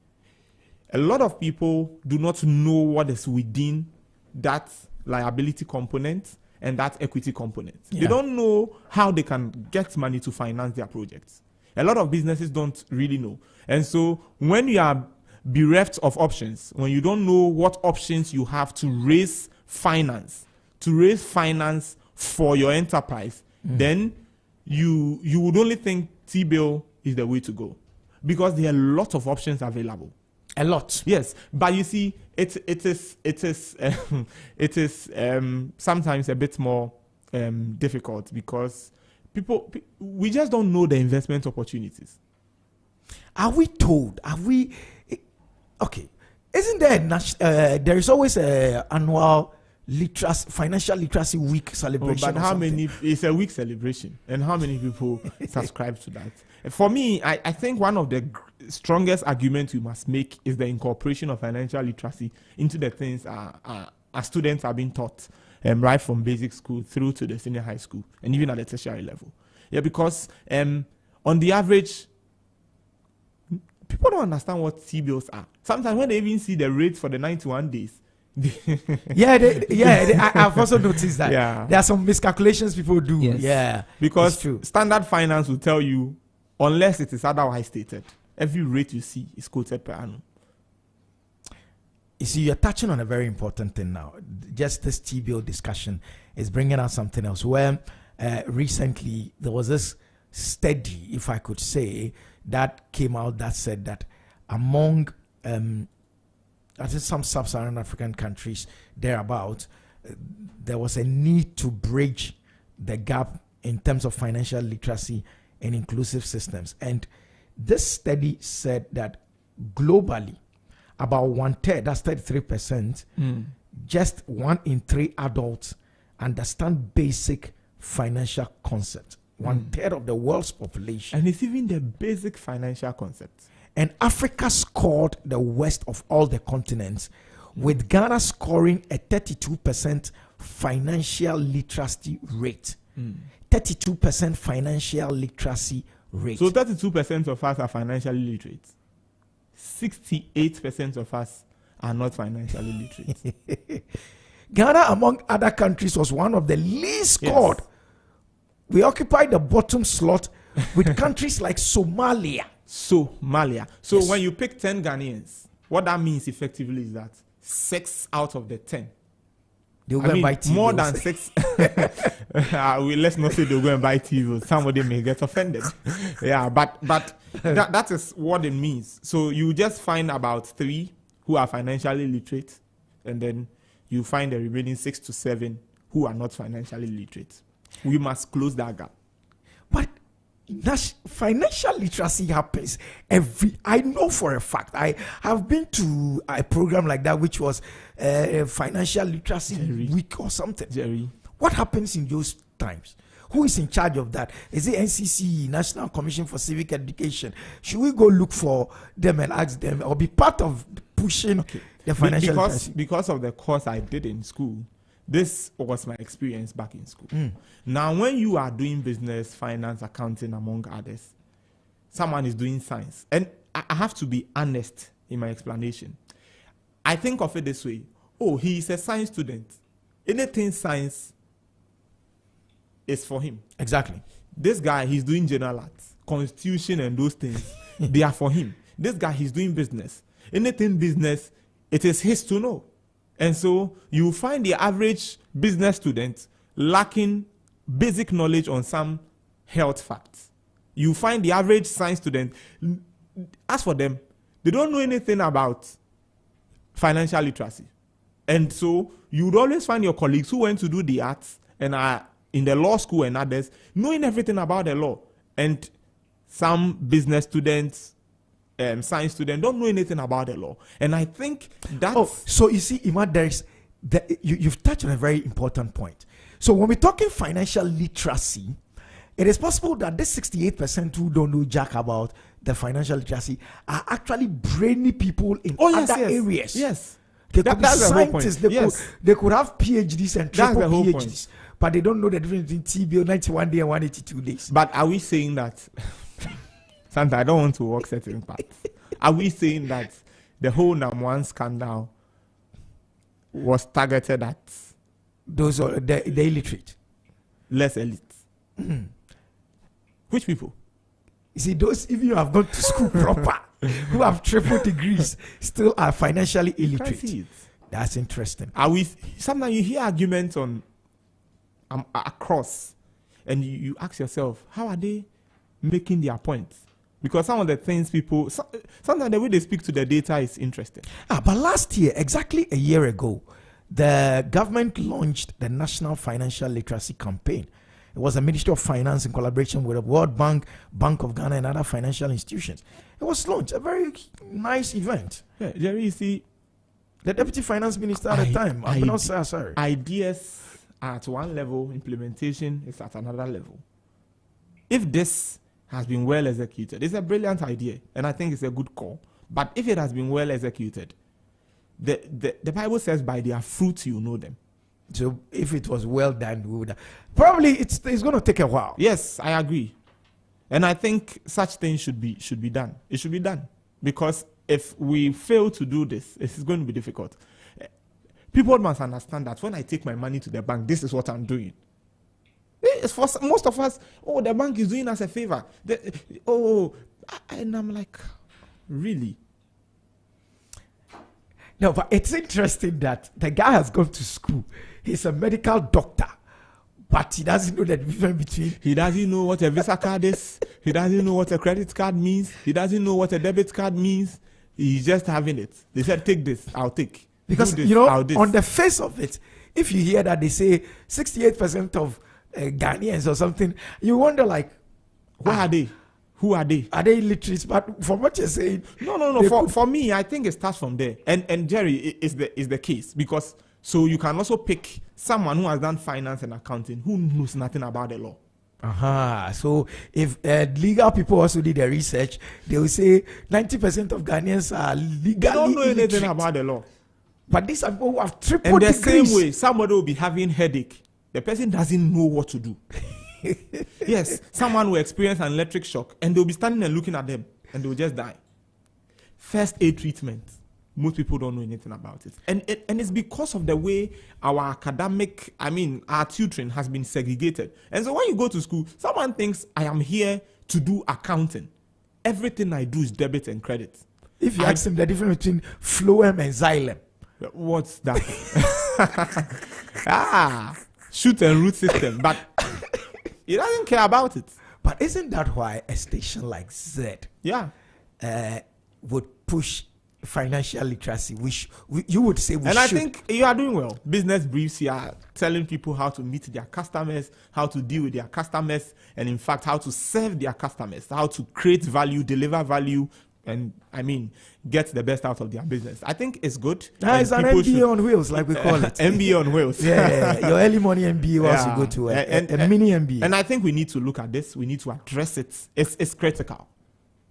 A lot of people do not know what is within that liability component and that equity component. Yeah. They don't know how they can get money to finance their projects. A lot of businesses don't really know. And so when you are bereft of options, when you don't know what options you have to raise finance for your enterprise, then you would only think T-bill is the way to go, because there are a lot of options available. A lot, yes. But you see, it is sometimes a bit more difficult because we just don't know the investment opportunities. Are we told? Are we? Okay, isn't there there is always a annual financial literacy week celebration? But how many? It's a week celebration, and how many people subscribe to that? For me, I think one of the strongest arguments we must make is the incorporation of financial literacy into the things our students are being taught, right from basic school through to the senior high school, and even at the tertiary level. Yeah, because on the average, people don't understand what T-bills are. Sometimes when they even see the rates for the 91 days, I've also noticed that. Yeah. There are some miscalculations people do. Yes. Yeah, because standard finance will tell you, unless it is otherwise stated, every rate you see is quoted per annum. You see, you're touching on a very important thing now. Just this T-bill discussion is bringing out something else. Where recently there was this study, if I could say, that came out that said that among I think some sub-Saharan African countries thereabout, there was a need to bridge the gap in terms of financial literacy and inclusive systems. And this study said that globally, about 1/3, that's 33%, just 1 in 3 adults understand basic financial concepts. 1/3 of the world's population. And it's even the basic financial concepts. And Africa scored the worst of all the continents, with Ghana scoring a 32% financial literacy rate. 32% financial literacy rate. So 32% of us are financially literate. 68% of us are not financially literate. Ghana, among other countries, was one of the least scored. Yes. We occupied the bottom slot with countries like Somalia. So yes. When you pick 10 Ghanaians, what that means effectively is that 6 out of the 10, they'll go and buy TV. More than 6. Let's not say they'll go and buy TV. Somebody may get offended. Yeah, but that is what it means. So you just find about 3 who are financially literate, and then you find the remaining 6 to 7 who are not financially literate. We must close that gap. But financial literacy happens I know for a fact. I have been to a program like that, which was a financial literacy week or something. Jerry, what happens in those times? Who is in charge of that? Is it NCC, National Commission for Civic Education? Should we go look for them and ask them, or be part of pushing the financial literacy? Because of the course I did in school, this was my experience back in school. Now, when you are doing business, finance, accounting, among others, someone is doing science. And I have to be honest in my explanation. I think of it this way. Oh, he is a science student. Anything science is for him. Exactly. This guy, he's doing general arts, constitution and those things, they are for him. This guy, he's doing business. Anything business, it is his to know. And so you find the average business student lacking basic knowledge on some health facts. You find the average science student, as for them, they don't know anything about financial literacy. And so you would always find your colleagues who went to do the arts and are in the law school and others knowing everything about the law. And some business students, science students don't know anything about the law. And I think that's... so you see, Ima, you've touched on a very important point. So when we're talking financial literacy, it is possible that this 68% who don't know jack about the financial literacy are actually brainy people in other areas. Yes. They could be that's scientists. the whole point. They could have PhDs and triple That's the whole PhDs. point. But they don't know the difference between TBO 91 days and 182 days. But are we saying that... Santa, I don't want to walk certain parts. Are we saying that the whole NAM1 scandal was targeted at... Those are the illiterate? Less elite. Which people? You see, those, if you have gone to school proper, who have triple degrees, still are financially illiterate. That's interesting. Are we? Sometimes you hear arguments on across, and you ask yourself, how are they making their points? Because some of the things people, sometimes the way they speak to the data is interesting. But last year, exactly a year ago, the government launched the National Financial Literacy Campaign. It was the Ministry of Finance in collaboration with the World Bank, Bank of Ghana, and other financial institutions. It was launched, a very nice event. Yeah, Jerry, you see, the Deputy Finance Minister at the time, ideas are at one level, implementation is at another level. If this has been well executed, it's a brilliant idea, and I think it's a good call. But if it has been well executed, the Bible says, by their fruits you know them. So if it was well done, we would probably it's going to take a while. Yes, I agree, and I think such things should be done. It should be done, because if we fail to do this, it's going to be difficult. People must understand that when I take my money to the bank, this is what I'm doing. It's for most of us. Oh, the bank is doing us a favor. And I'm like, really? No, but it's interesting that the guy has gone to school. He's a medical doctor, but he doesn't know the difference between... He doesn't know what a Visa card is. He doesn't know what a credit card means. He doesn't know what a debit card means. He's just having it. They said, take this, I'll take. Because, this, on the face of it, if you hear that they say 68% of Ghanaians or something, you wonder, like... Where are they? Who are they? Are they illiterate? But from what you're saying... No. For me, I think it starts from there. And Jerry, is the case. Because, so you can also pick someone who has done finance and accounting who knows nothing about the law. So if legal people also did their research, they will say 90% of Ghanaians are legally They don't know anything illiterate. about the law. But these are people who have triple And the degrees. same way, somebody will be having headache. The person doesn't know what to do. Yes, someone will experience an electric shock and they'll be standing and looking at them and they'll just die. First aid treatment. Most people don't know anything about it. And it's because of the way our our tutoring has been segregated. And so when you go to school, someone thinks I am here to do accounting. Everything I do is debit and credit. If you ask him the difference between phloem and xylem. What's that? Shoot and root system. But he doesn't care about it. But isn't that why a station like Zed would push financial literacy, which you would say we should? I think you are doing well. Business briefs, you are telling people how to meet their customers, how to deal with their customers, and in fact, how to serve their customers, how to create value, deliver value, and I mean, get the best out of their business. I think it's good. It's an MBA on wheels, like we call it. MBA on wheels. Yeah, your early money MBA was to go to a mini MBA. And I think we need to look at this. We need to address it. It's critical.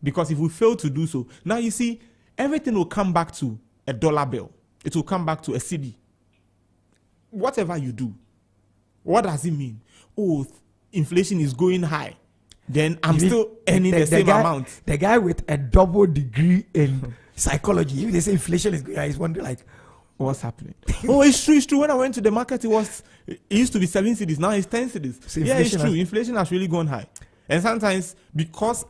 Because if we fail to do so, now you see, everything will come back to a dollar bill. It will come back to a CD. Whatever you do, what does it mean? Oh, inflation is going high. Then I'm still earning the same amount. The guy with a double degree in psychology, if they say inflation is going high, he's wondering like, what's happening? Oh, it's true. When I went to the market, it used to be 7 cities. Now it's 10 cities. So yeah, it's true. Inflation has really gone high. And sometimes, because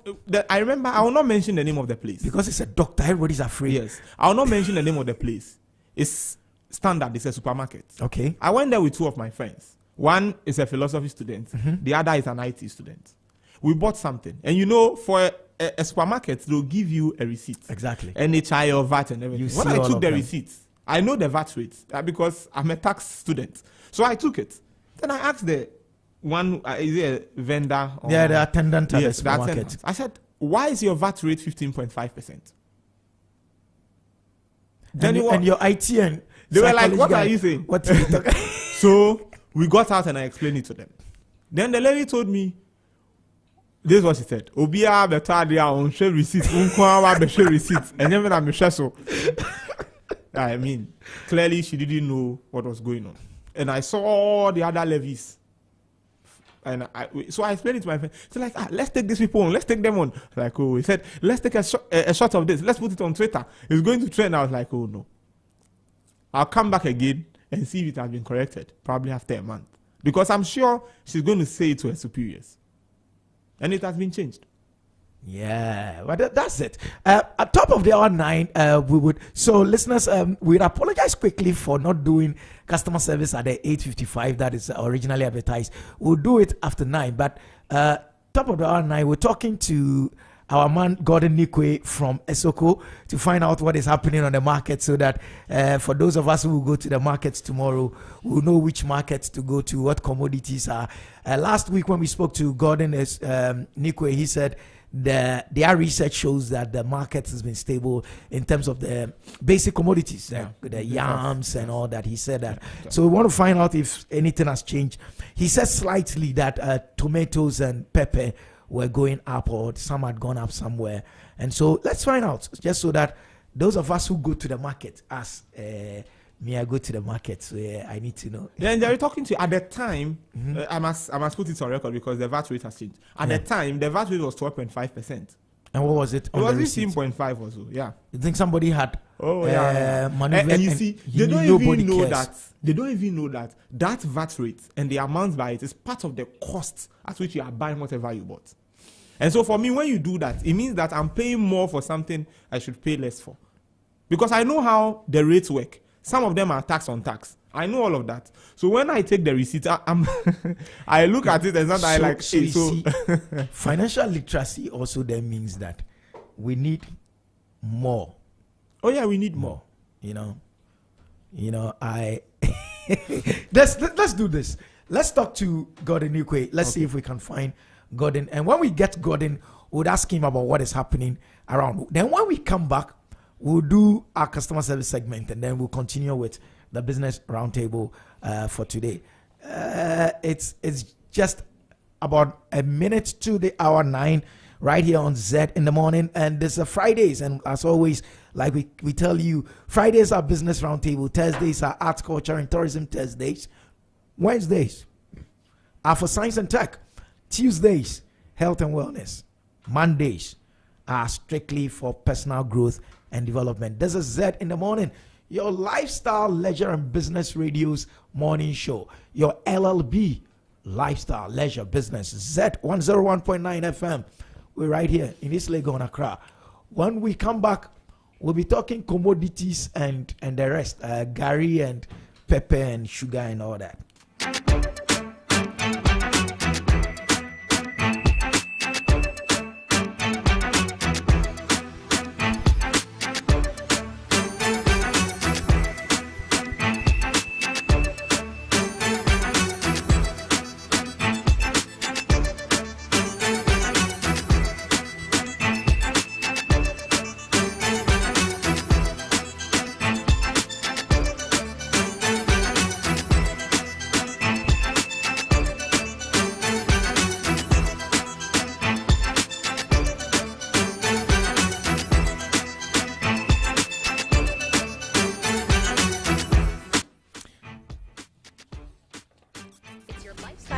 I remember, I will not mention the name of the place. Because it's a doctor, everybody's afraid. Yes. I will not mention the name of the place. It's standard. It's a supermarket. Okay. I went there with 2 of my friends. One is a philosophy student. Mm-hmm. The other is an IT student. We bought something. And you know, for a supermarket, they'll give you a receipt. Exactly. NHI or VAT and everything. When I took the receipts, I know the VAT rates because I'm a tax student. So I took it. Then I asked the one, is it a vendor? Or yeah, the attendant at the supermarket. I said, why is your VAT rate 15.5%? And your IT and they were like, what are you saying? What are you talking? So we got out and I explained it to them. Then the lady told me, this is what she said. Obia better dia on share receipt. Unkwa be share receipt. And then I'm share so. I mean, clearly she didn't know what was going on. And I saw all the other levies. And so I explained it to my friend. So like, let's take these people on. Let's take them on. Like, oh, he said, let's take a shot of this. Let's put it on Twitter. It's going to trend. I was like, oh no. I'll come back again and see if it has been corrected. Probably after a month. Because I'm sure she's going to say it to her superiors. And it has been changed. Yeah, but that's it. At top of the hour 9, we would. So, listeners, we'd apologize quickly for not doing customer service at the 8:55 that is originally advertised. We'll do it after 9. But top of the hour 9, we're talking to our man Gordon Nikwe from Esoko to find out what is happening on the market, so that for those of us who will go to the markets tomorrow, we'll know which markets to go to, what commodities are. Last week when we spoke to Gordon Nikwe, he said their research shows that the market has been stable in terms of the basic commodities, the yams and all that. He said that. So we want to find out if anything has changed. He said slightly that tomatoes and pepper were going up, or some had gone up somewhere. And so let's find out, just so that those of us who go to the market, as me, I go to the market, so I need to know. Yeah, and they're talking to you at the time. I must put it on record because the VAT rate has changed. At the time, the VAT rate was 12.5%. And what was it? It was 15.5 or so. Yeah. You think somebody had maneuvered? And you see, they don't even know that. They don't even know that that VAT rate and the amount by it is part of the cost at which you are buying whatever you bought. And so for me, when you do that, it means that I'm paying more for something I should pay less for. Because I know how the rates work. Some of them are tax on tax. I know all of that. So when I take the receipt, I look at it and not I like. So, see, financial literacy also then means that we need more. Oh yeah, we need more. You know, let's do this. Let's talk to Gordon Nikwe. Let's see if we can find Gordon. And when we get Gordon, we'll ask him about what is happening around. Then when we come back, we'll do our customer service segment, and then we'll continue with the business roundtable for today. It's just about a minute to the hour 9 right here on Zed in the Morning. And this is Fridays. And as always, like we tell you, Fridays are business roundtable. Thursdays are arts, culture, and tourism Thursdays. Wednesdays are for science and tech. Tuesdays, health and wellness. Mondays are strictly for personal growth and development. This is Zed in the Morning, your lifestyle, leisure, and business radio's morning show. Your LLB, lifestyle, leisure, business. Zed 101.9 FM. We're right here in East Legon, Accra. When we come back, we'll be talking commodities and the rest. Gari and pepper and sugar and all that.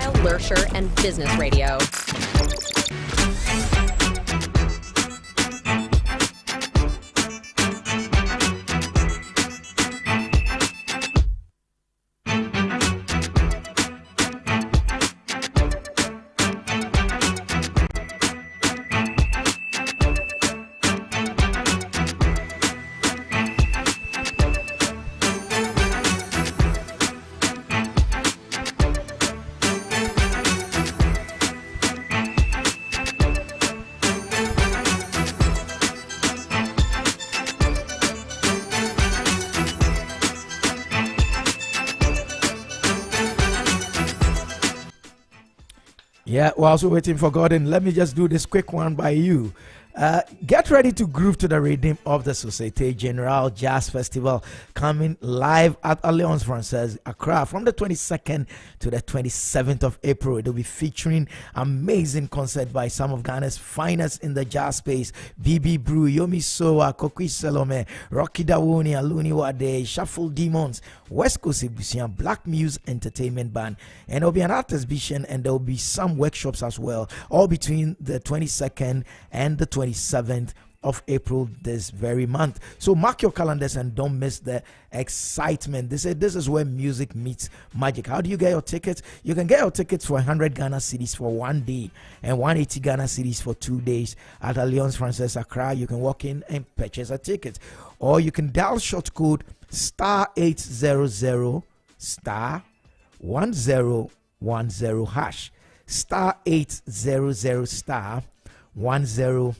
lifestyle, leisure, and business radio. Yeah, whilst we're waiting for Gordon, let me just do this quick one by you. Get ready to groove to the rhythm of the Société Générale Jazz Festival, coming live at Alliance Française, Accra, from the 22nd to the 27th of April. It will be featuring amazing concert by some of Ghana's finest in the jazz space: BB Brew, Yomi Soa, Kokwi Salome, Rocky Dawoni, Aluni Wade, Shuffle Demons, West Coast Ibusian, Black Muse Entertainment Band, and there will be an art exhibition, and there will be some workshops as well, all between the 22nd and the 27th of April this very month. So mark your calendars and don't miss the excitement. This is where music meets magic. How do you get your tickets? You can get your tickets for 100 Ghana cedis for 1 day and 180 Ghana cedis for 2 days at Alliance Française Accra. You can walk in and purchase a ticket, or you can dial short code *800 *1010 hash *800 *1010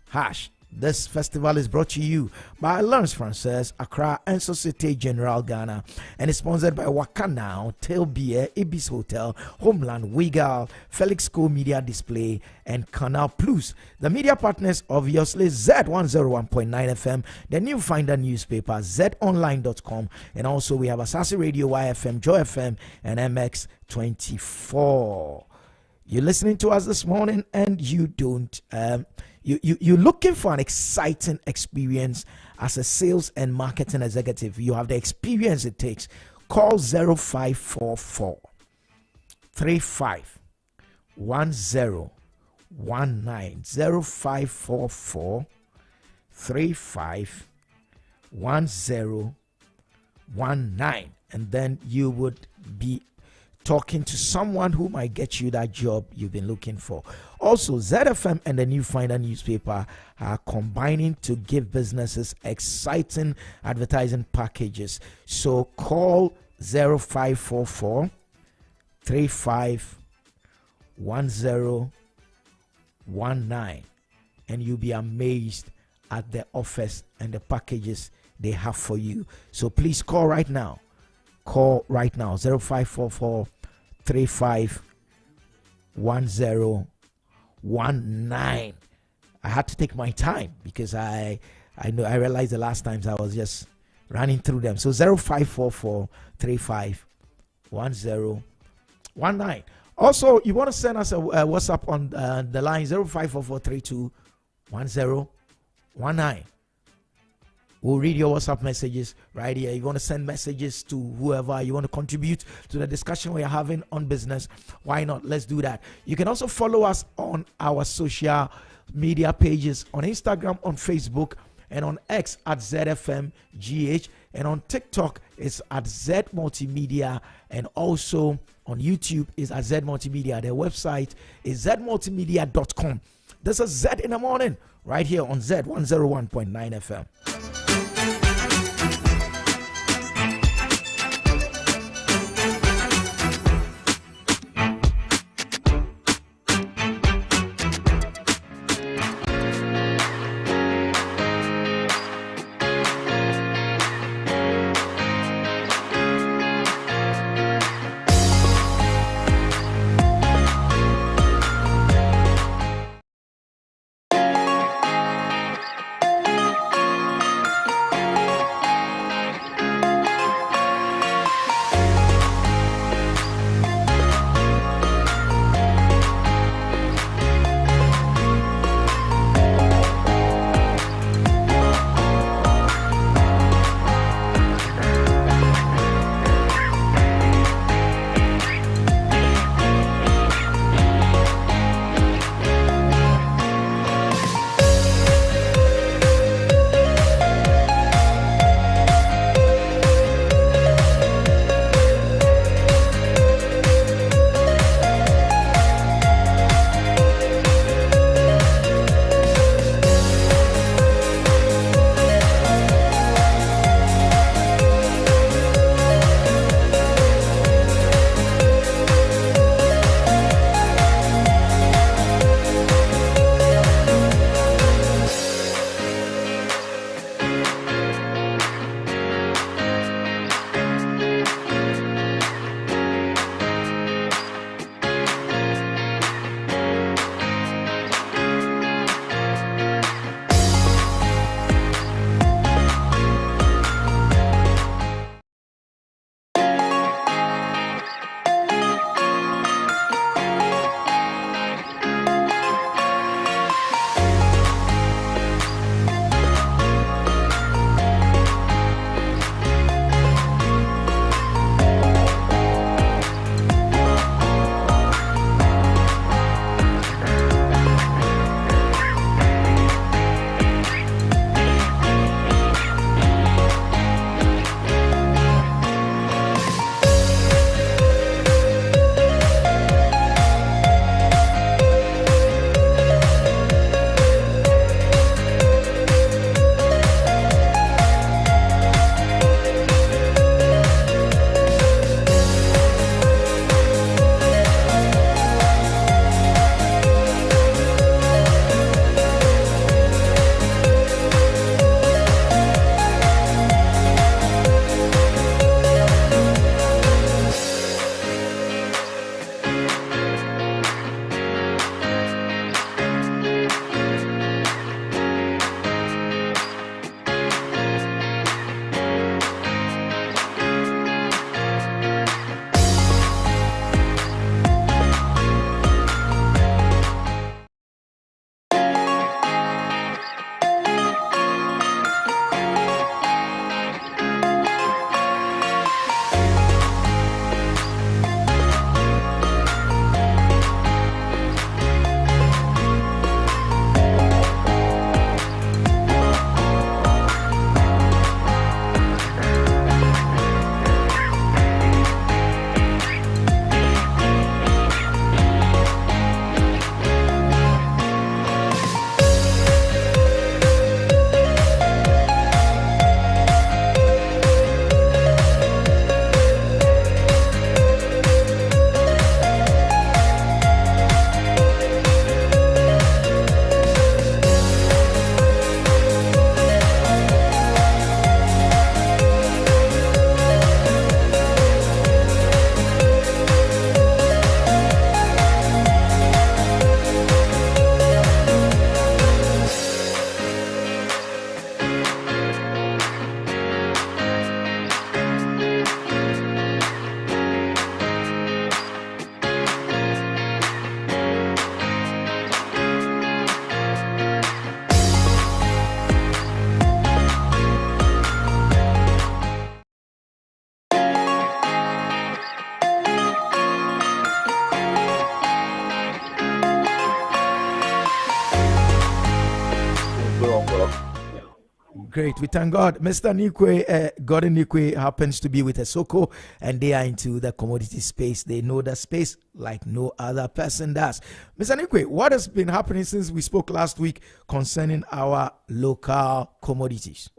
hash. This festival is brought to you by Alliance Française Accra and Société Générale Ghana, and is sponsored by Wakana, Tail Beer, Ibis Hotel, Homeland, Wigal, Felix Co Media Display, and Canal Plus. The media partners, obviously, Z101.9 FM, the New Finder newspaper, zonline.com, and also we have Asasi Radio, YFM, Joy FM, and MX24. You're listening to us this morning, and you don't you're looking for an exciting experience as a sales and marketing executive. You have the experience it takes. Call 0544 35 1019 0544 35 1019, and then you would be talking to someone who might get you that job you've been looking for. Also, ZFM and the New Finder newspaper are combining to give businesses exciting advertising packages. So call 0544 35 1019, and you'll be amazed at the offers and the packages they have for you. So please call right now. Call right now, 0544 35 1019. I had to take my time because I realized the last times I was just running through them. So 0544 35 1019. Also, you want to send us a WhatsApp on the line 0544 32 1019. We'll read your WhatsApp messages right here. You want to send messages to whoever, you want to contribute to the discussion we're having on business, why not? Let's do that. You can also follow us on our social media pages on Instagram, on Facebook, and on X at ZFMGH, and on TikTok it's at Z Multimedia, and also on YouTube is at Z Multimedia. Their website is zmultimedia.com. This is Zed in the Morning right here on Z101.9 FM. Great. We thank God. Mr. Nikwe, Gordon Nikwe happens to be with Esoko, and they are into the commodity space. They know the space like no other person does. Mr. Nikwe, what has been happening since we spoke last week concerning our local commodities?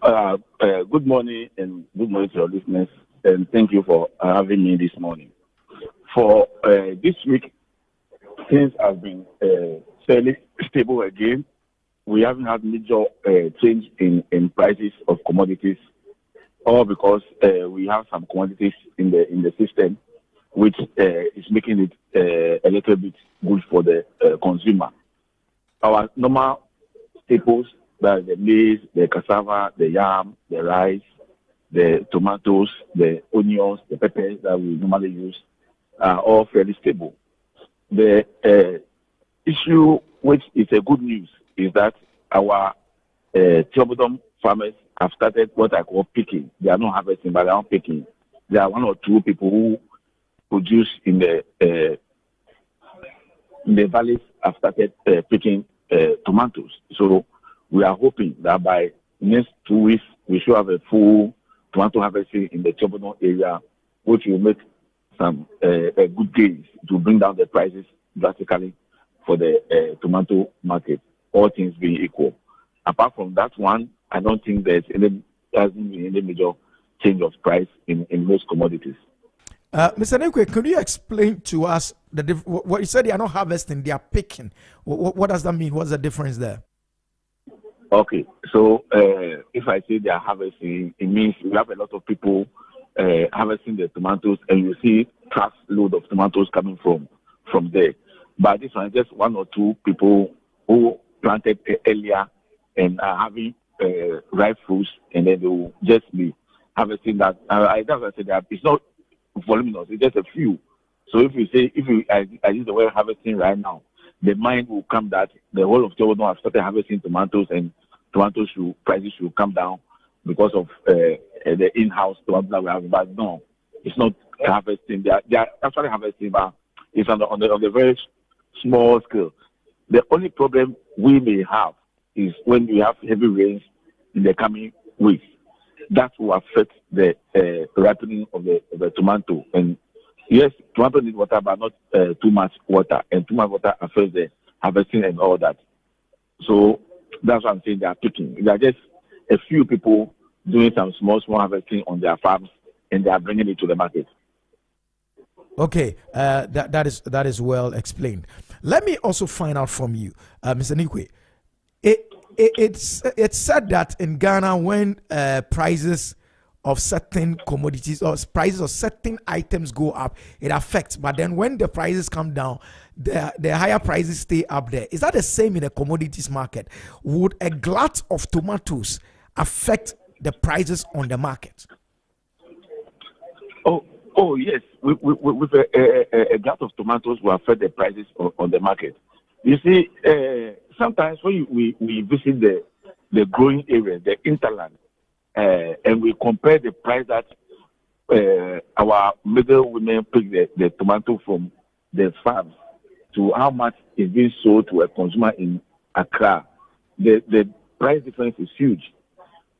Good morning and good morning to your listeners, and thank you for having me this morning. For this week, things have been fairly stable again. We haven't had major change in prices of commodities, all because we have some commodities in the system, which is making it a little bit good for the consumer. Our normal staples, like the maize, the cassava, the yam, the rice, the tomatoes, the onions, the peppers that we normally use, are all fairly stable. The issue, which is a good news, is that our Chobodom farmers have started what I call picking. They are not harvesting, but they are picking. There are one or two people who produce in the valleys have started picking tomatoes. So we are hoping that by next 2 weeks we should have a full tomato harvesting in the Chobodom area, which will make some good gains to bring down the prices drastically for the tomato market, all things being equal. Apart from that one, I don't think hasn't been any major change of price in most commodities. Mr. Nekwe, could you explain to us what you said? They are not harvesting, they are picking. What does that mean? What's the difference there? Okay, so if I say they are harvesting, it means we have a lot of people harvesting the tomatoes, and you see trucks load of tomatoes coming from there. But this one, just one or two people who planted earlier and are having ripe fruits, and then they will just be harvesting that. That's what I said, that it's not voluminous; it's just a few. So I use the word harvesting right now, the mind will come that the whole of Chobodom have started harvesting tomatoes, and prices should come down because of the in-house tomatoes that we have. But no, it's not harvesting. They are actually harvesting, but it's on the very small scale. The only problem we may have is when we have heavy rains in the coming weeks. That will affect the ripening of the tomato. And yes, tomato needs water, but not too much water. And too much water affects the harvesting and all that. So that's what I'm saying. They are picking. There are just a few people doing some small harvesting on their farms, and they are bringing it to the market. Okay, that is well explained. Let me also find out from you, Mr. Nikwe. It's said that in Ghana, when prices of certain commodities or prices of certain items go up, it affects. But then when the prices come down, the higher prices stay up there. Is that the same in the commodities market? Would a glut of tomatoes affect the prices on the market? Oh yes, with a glut of tomatoes will affect the prices on the market. You see, sometimes when we visit the growing area, the hinterland, and we compare the price that our middle women pick the tomato from the farms to how much is being sold to a consumer in Accra, the price difference is huge.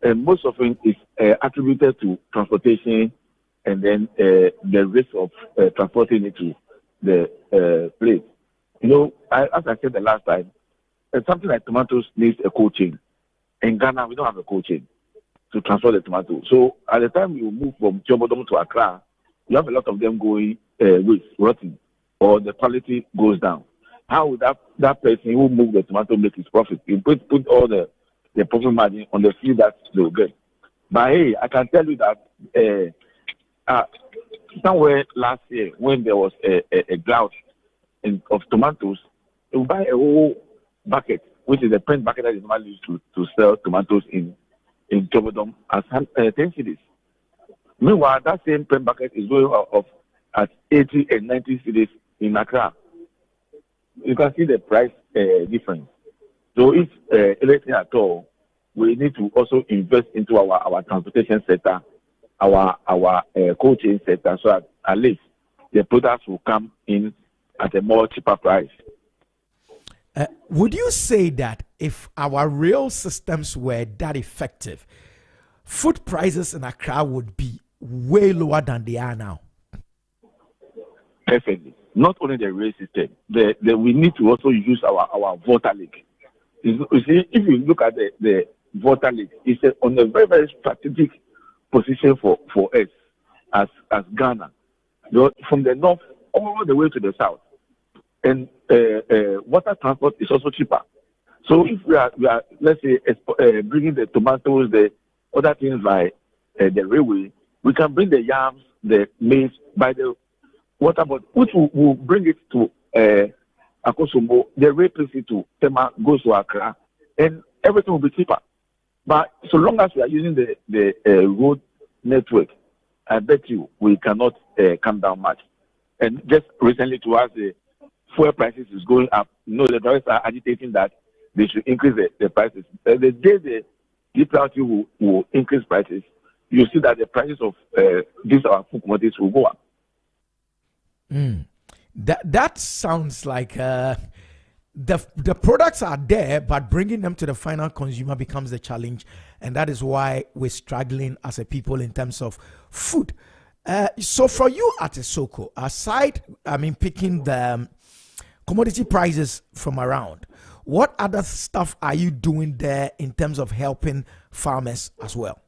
And most of it is attributed to transportation, and then the risk of transporting it to the place. You know, as I said the last time, something like tomatoes needs a cold chain. In Ghana, we don't have a cold chain to transport the tomato. So at the time you move from Chobodom to Accra, you have a lot of them going with rotting, or the quality goes down. How would that person who moved the tomato make his profit? You put all the profit margin on the fee that they will get. But hey, I can tell you that somewhere last year, when there was a drought of tomatoes, they will buy a whole bucket, which is a pen bucket that is normally used to sell tomatoes in Chobodom, as 10 cedis. Meanwhile, that same pen bucket is going off at 80 and 90 cedis in Accra. You can see the price difference. So if anything at all, we need to also invest into our transportation sector, our cold chain sector, so that at least the products will come in at a more cheaper price. Would you say that if our rail systems were that effective, food prices in Accra would be way lower than they are now. Perfectly. Not only the rail system, we need to also use our water lake. You see, if you look at the water lake, it's on a very, very strategic position for us as Ghana. From the north all the way to the south. And water transport is also cheaper. So if we are let's say, bringing the tomatoes, the other things by the railway, we can bring the yams, the maize by the water boat, which will bring it to Akosombo. The rail takes it to Tema, goes to Accra, and everything will be cheaper. But so long as we are using the road network, I bet you we cannot come down much. And just recently to us, the fuel prices is going up. The drivers are agitating that they should increase the prices. The day the DPRT will increase prices, you see that the prices of these our food commodities will go up. That sounds like the products are there, but bringing them to the final consumer becomes the challenge, and that is why we're struggling as a people in terms of food. So for you at Isoko, aside, picking the commodity prices from around, what other stuff are you doing there in terms of helping farmers as well?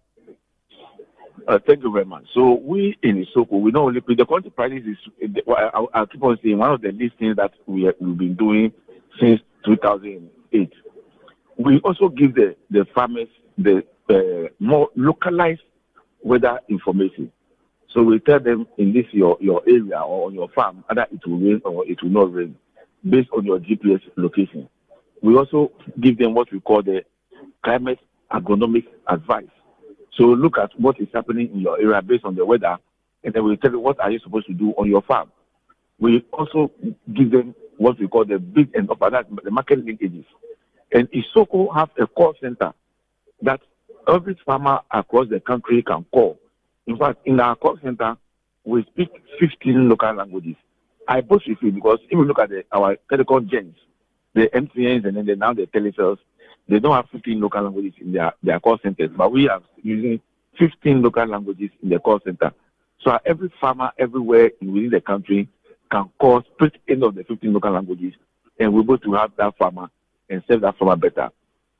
Thank you very much. So we in Isoko, we not only pay the commodity prices. I keep on saying one of the listings that we've been doing since 2008. We also give the farmers the more localized weather information. So we tell them in this your area or on your farm either it will rain or it will not rain based on your GPS location. We also give them what we call the climate agronomic advice. So look at what is happening in your area based on the weather, and then we tell you what are you supposed to do on your farm. We also give them what we call the big and upper, the market linkages. And Isoko have a call center that every farmer across the country can call. In fact, in our call center, we speak 15 local languages. I boast with you because if you look at our telecom gens, the MTNs and then now the Telecels, they don't have 15 local languages in their call centers, but we are using 15 local languages in the call center. So every farmer everywhere within the country can call, speak any of the 15 local languages, and we're able to have that farmer and serve that farmer better.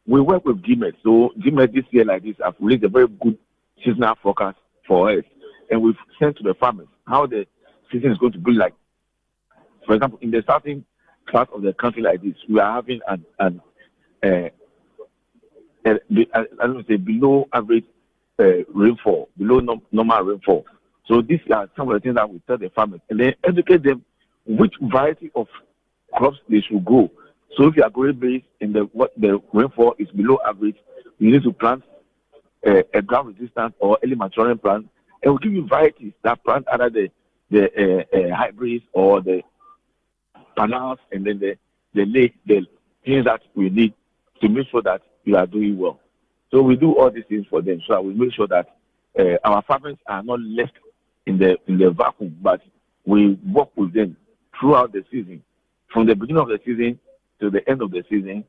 We work with GMET. So GMET this year like this have released a very good seasonal forecast for us, and we've sent to the farmers how the season is going to be like. For example, in the southern part of the country like this, we are having below average rainfall, below normal rainfall. So these are some of the things that we tell the farmers, and then educate them which variety of crops they should grow. So if you are growing maize and the rainfall is below average, you need to plant a drought resistant or early maturing plant, and we'll give you varieties that plant either the hybrids or the panels, and then the things that we need to make sure that you are doing well. So we do all these things for them, so we make sure that our farmers are not left in the vacuum, but we work with them throughout the season, from the beginning of the season to the end of the season,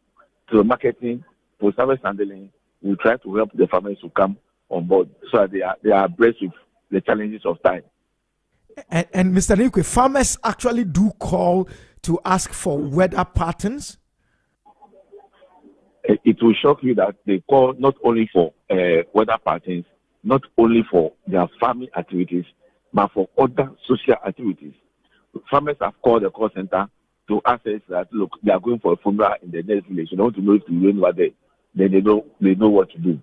to the marketing, to service handling. We try to help the farmers to come on board so that they are abreast with the challenges of time. And Mr. Nikwe, farmers actually do call to ask for weather patterns? It will shock you that they call not only for weather patterns, not only for their farming activities, but for other social activities. Farmers have called the call center to ask us that, look, they are going for a funeral in the next village. They want to know if the rain was there. Then they know what to do.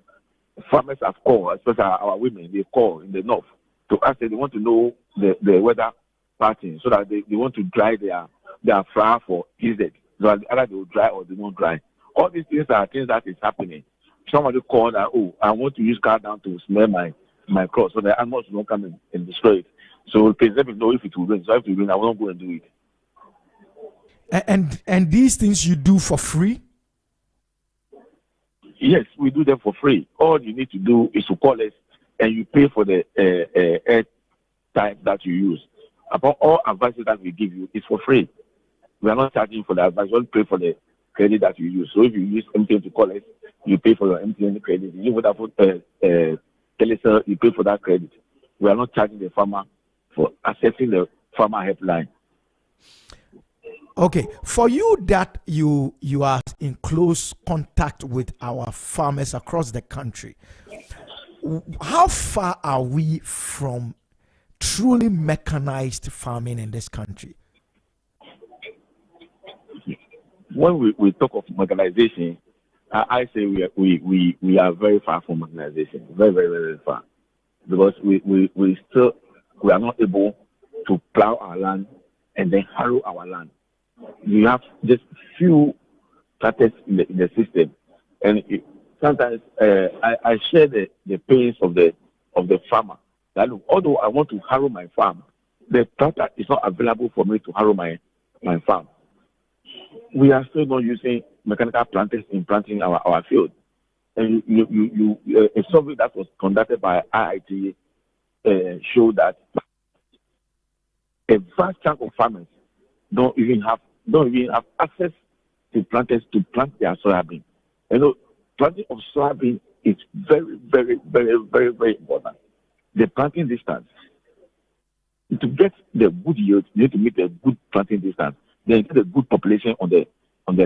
Farmers have called, especially our women, they call in the north to ask us, they want to know the weather pattern so that they want to dry their flour for EZ. So either they will dry or they won't dry. All these things are things that is happening. Somebody called that, I want to use car down to smell my crops so the animals will not come and destroy it. So please let me know if it will rain. So if it will rain, I will not go and do it. And these things you do for free? Yes, we do them for free. All you need to do is to call us and you pay for the air time that you use. About all advices that we give you is for free. We are not charging for the advice. We only pay for the credit that you use. So if you use MTN to call us, you pay for your MTN credit. You use Vodafone Telecel, you pay for that credit. We are not charging the farmer for accessing the farmer helpline. Okay, for you that you are in close contact with our farmers across the country, how far are we from truly mechanized farming in this country? When we talk of mechanization, I say we are very far from mechanization, very, very, very far, because we are not able to plow our land and then harrow our land. We have just few tractors in the system, and sometimes I share the pains of the farmer. That look, although I want to harrow my farm, the tractor is not available for me to harrow my farm. We are still not using mechanical planters in planting our field. And a survey that was conducted by IIT showed that a vast chunk of farmers don't even have access to planters to plant their soybean. Planting of soybean is very, very, very, very, very important. The planting distance, to get the good yield, you need to meet a good planting distance. Then get a good population on the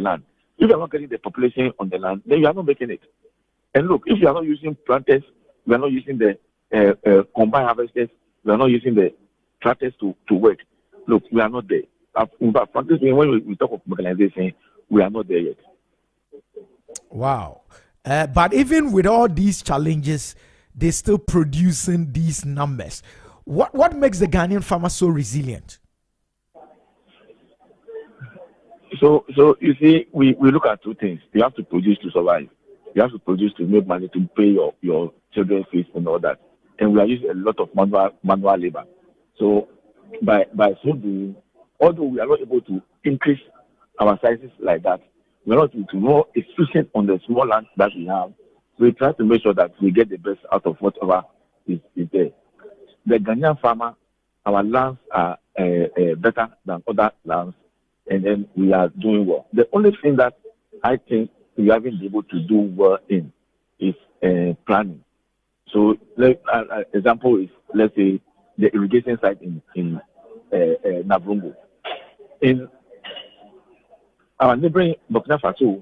land. If you are not getting the population on the land, then you are not making it. And look, if you are not using planters, we are not using the combine harvesters, we are not using the tractors to work. Look, we are not there. In fact, frankly, when we talk of mechanization, we are not there yet. Wow. But even with all these challenges, they're still producing these numbers. What makes the Ghanaian farmer so resilient? So you see, we look at two things. You have to produce to survive. You have to produce to make money to pay your children's fees and all that. And we are using a lot of manual labor. So by so doing, although we are not able to increase our sizes like that, we are not more efficient on the small land that we have. So we try to make sure that we get the best out of whatever is there. The Ghanaian farmer, our lands are better than other lands, and then we are doing well. The only thing that I think we haven't been able to do well in is planning. So, example is, let's say, the irrigation site in Navrungo. In our neighboring Burkina Faso,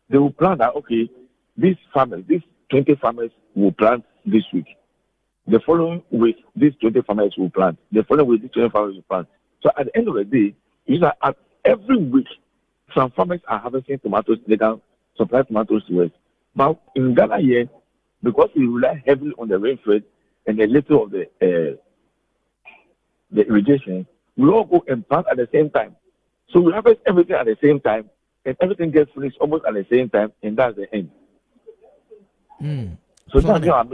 they will plan that, okay, these 20 farmers will plant this week. The following week, these 20 farmers will plant. The following week, these 20 farmers will plant. So at the end of the day, every week, some farmers are harvesting tomatoes. They can supply tomatoes to us. But in Ghana here, because we rely heavily on the rainfall and a little of the irrigation, we all go and plant at the same time. So we harvest everything at the same time, and everything gets finished almost at the same time, and that's the end. So that's our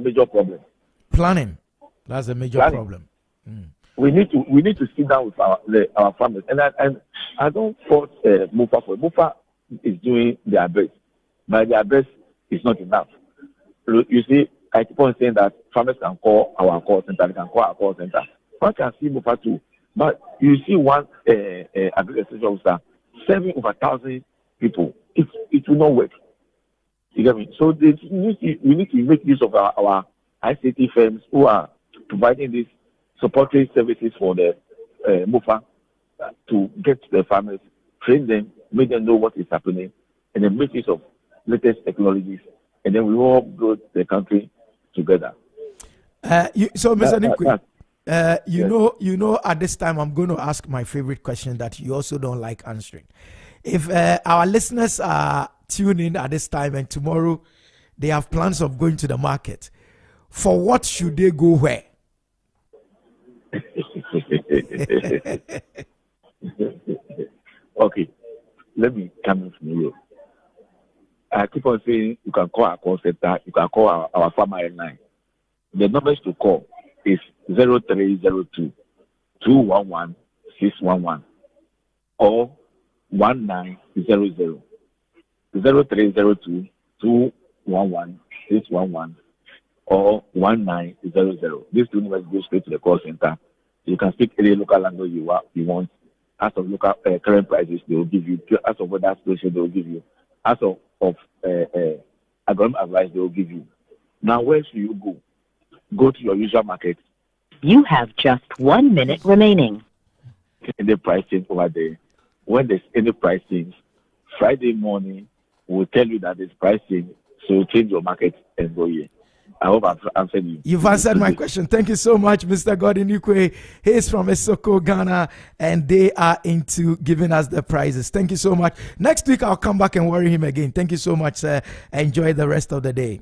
major problem. Planning. That's a major problem. We need to sit down with our farmers, and I don't fault MUFA for it. MUFA is doing their best, but their best is not enough. You see, I keep on saying that farmers can call our call center, they can call our call center. One can see MUFA too, but you see one agriculture officer serving over 1,000 people. It will not work. You get me? So we need to make use of our ICT firms who are providing these supporting services for the MUFA to get to the farmers, train them, make them know what is happening, and then make use of latest technologies, and then we all build the country together. So, Mr. Nikwe, you know, at this time I'm going to ask my favorite question that you also don't like answering. If our listeners are tuning in at this time and tomorrow they have plans of going to the market, for what should they go where? Okay, let me come in from you. I keep on saying you can call our call center, you can call our farmer line. The numbers to call is 0302 211 611 or 1900 0302 211 611 or 1900. These two numbers go straight to the call center. You can speak any local language you want, As of local current prices, they will give you. As of weather situation, they will give you. As of agronomic advice, they will give you. Now, where should you go? Go to your usual market. You have just 1 minute remaining. Any price change over there. When there's any price change, Friday morning we'll tell you that there's price change, so change your market and go here. I hope I've answered you. You've answered my question. Thank you so much, Mr. Gordon Ukwe. He's from Esoko, Ghana, and they are into giving us the prizes. Thank you so much. Next week, I'll come back and worry him again. Thank you so much, sir. Enjoy the rest of the day.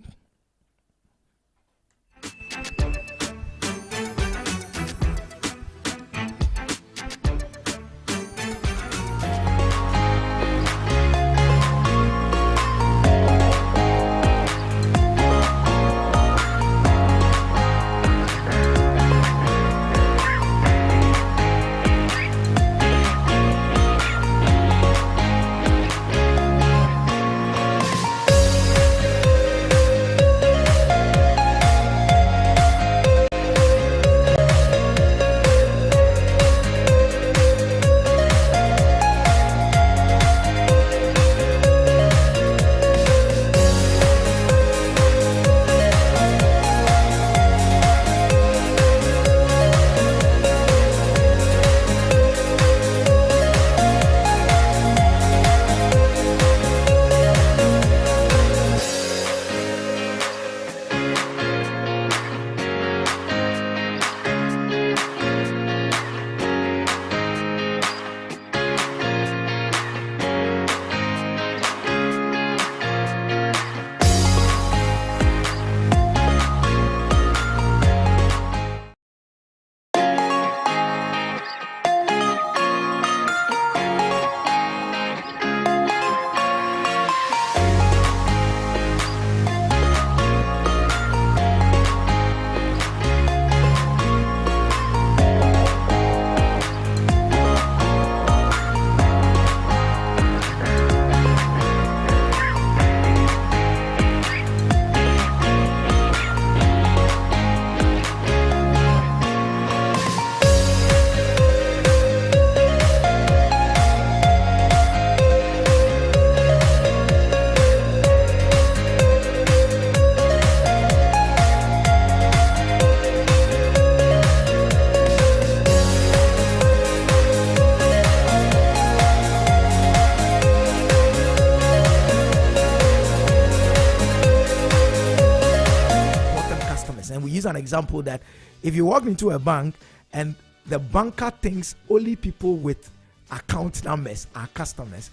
An example that if you walk into a bank and the banker thinks only people with account numbers are customers,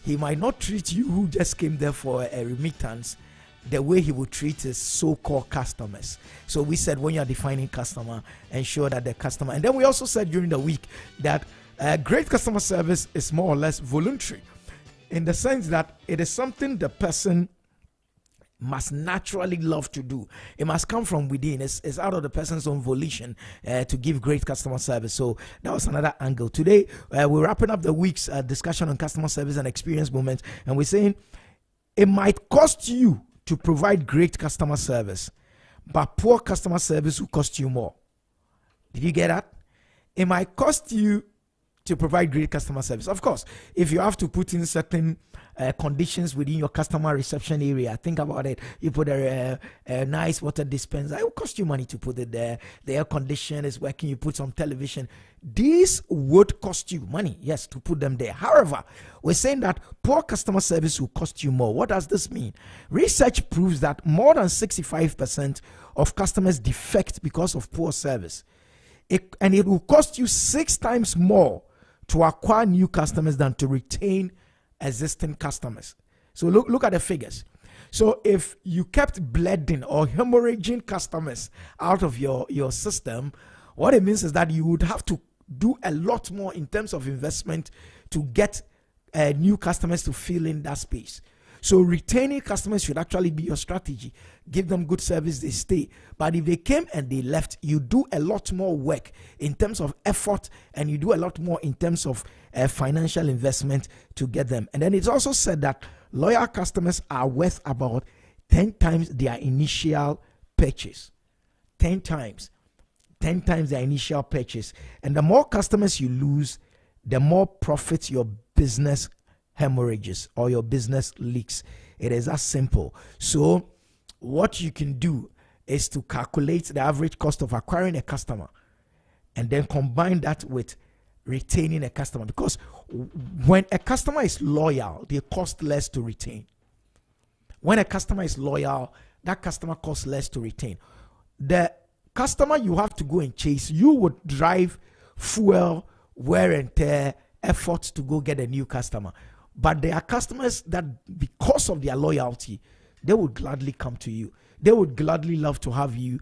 he might not treat you who just came there for a remittance the way he would treat his so-called customers. So we said when you're defining customer, ensure that the customer, and then we also said during the week that great customer service is more or less voluntary, in the sense that it is something the person must naturally love to do. It must come from within. It's out of the person's own volition to give great customer service. So that was another angle. Today, we're wrapping up the week's discussion on customer service and experience moments. And we're saying it might cost you to provide great customer service, but poor customer service will cost you more. Did you get that? It might cost you to provide great customer service. Of course, if you have to put in certain conditions within your customer reception area, think about it. You put a nice water dispenser, it will cost you money to put it there. The air condition is working, you put some television. These would cost you money, yes, to put them there. However, we're saying that poor customer service will cost you more. What does this mean? Research proves that more than 65% of customers defect because of poor service. And it will cost you 6 times more to acquire new customers than to retain existing customers. So look at the figures. So if you kept bleeding or hemorrhaging customers out of your system, what it means is that you would have to do a lot more in terms of investment to get new customers to fill in that space. So retaining customers should actually be your strategy. Give them good service, they stay. But if they came and they left, you do a lot more work in terms of effort, and you do a lot more in terms of financial investment to get them. And then it's also said that loyal customers are worth about 10 times their initial purchase. 10 times their initial purchase. And the more customers you lose, the more profits your business hemorrhages or your business leaks. It is as simple. So what you can do is to calculate the average cost of acquiring a customer and then combine that with retaining a customer, because when a customer is loyal, they cost less to retain. When a customer is loyal, that customer costs less to retain. The customer you have to go and chase, you would drive fuel, wear and tear, effort to go get a new customer. But there are customers that, because of their loyalty, they would gladly come to you. They would gladly love to have you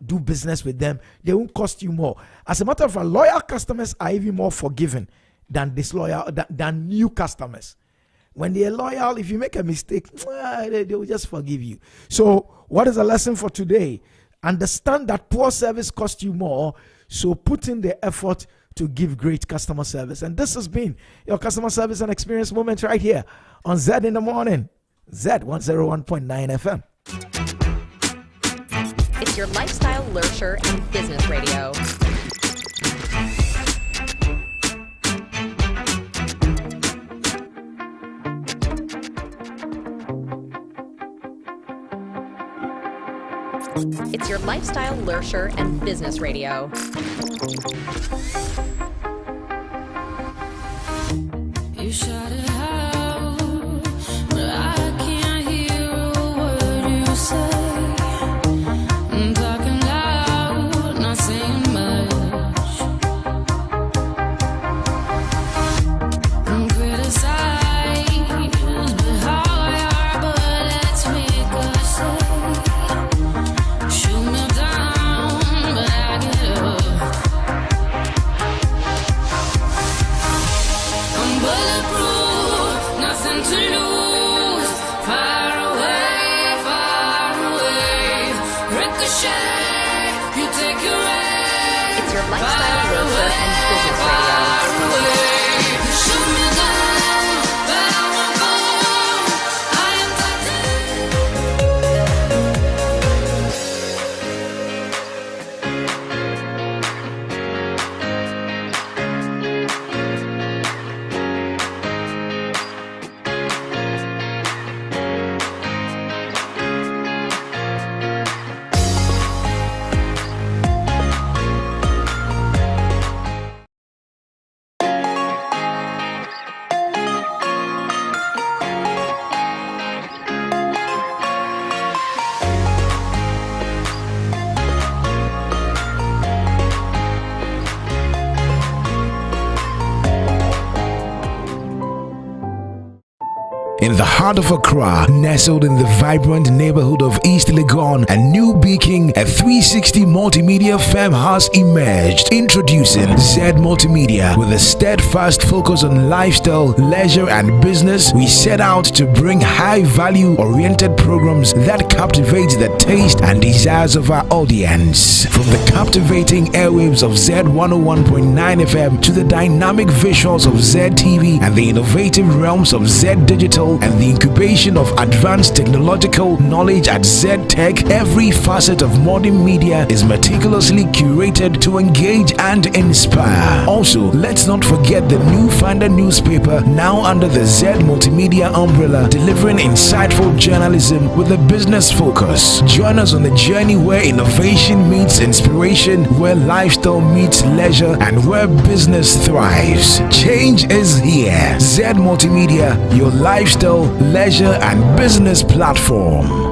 do business with them. They won't cost you more. As a matter of fact, loyal customers are even more forgiving than disloyal, than new customers. When they are loyal, if you make a mistake, they will just forgive you. So what is the lesson for today? Understand that poor service costs you more, so put in the effort to give great customer service. And this has been your customer service and experience moment right here on Zed in the Morning, Zed 101.9 FM. It's your lifestyle, leisure, and business radio. It's your lifestyle, leisure, and business radio. You shout it out, but I can't hear a word you say. I'm talking loud, not saying much. I'm criticized, but how I are, but let's make a say. Shoot me down, but I get up. I'm bulletproof, nothing to lose. Far away, ricochet, you take your aim. It's your lifestyle, leisure, and business radio. You shoot me down, but I won't go. I am In the heart of Accra, nestled in the vibrant neighborhood of East Legon and New Beacon, a 360 multimedia firm has emerged. Introducing Zed Multimedia. With a steadfast focus on lifestyle, leisure, and business, we set out to bring high-value oriented programs that captivate the taste and desires of our audience. From the captivating airwaves of Zed 101.9 FM to the dynamic visuals of Zed TV and the innovative realms of Zed Digital and the incubation of advanced technological knowledge at Zed Tech, every facet of modern media is meticulously curated to engage and inspire. Also, let's not forget the new Finder newspaper, now under the Zed Multimedia umbrella, delivering insightful journalism with a business focus. Join us on the journey where innovation meets inspiration, where lifestyle meets leisure, and where business thrives. Change is here. Zed Multimedia, your lifestyle, leisure, and business platform.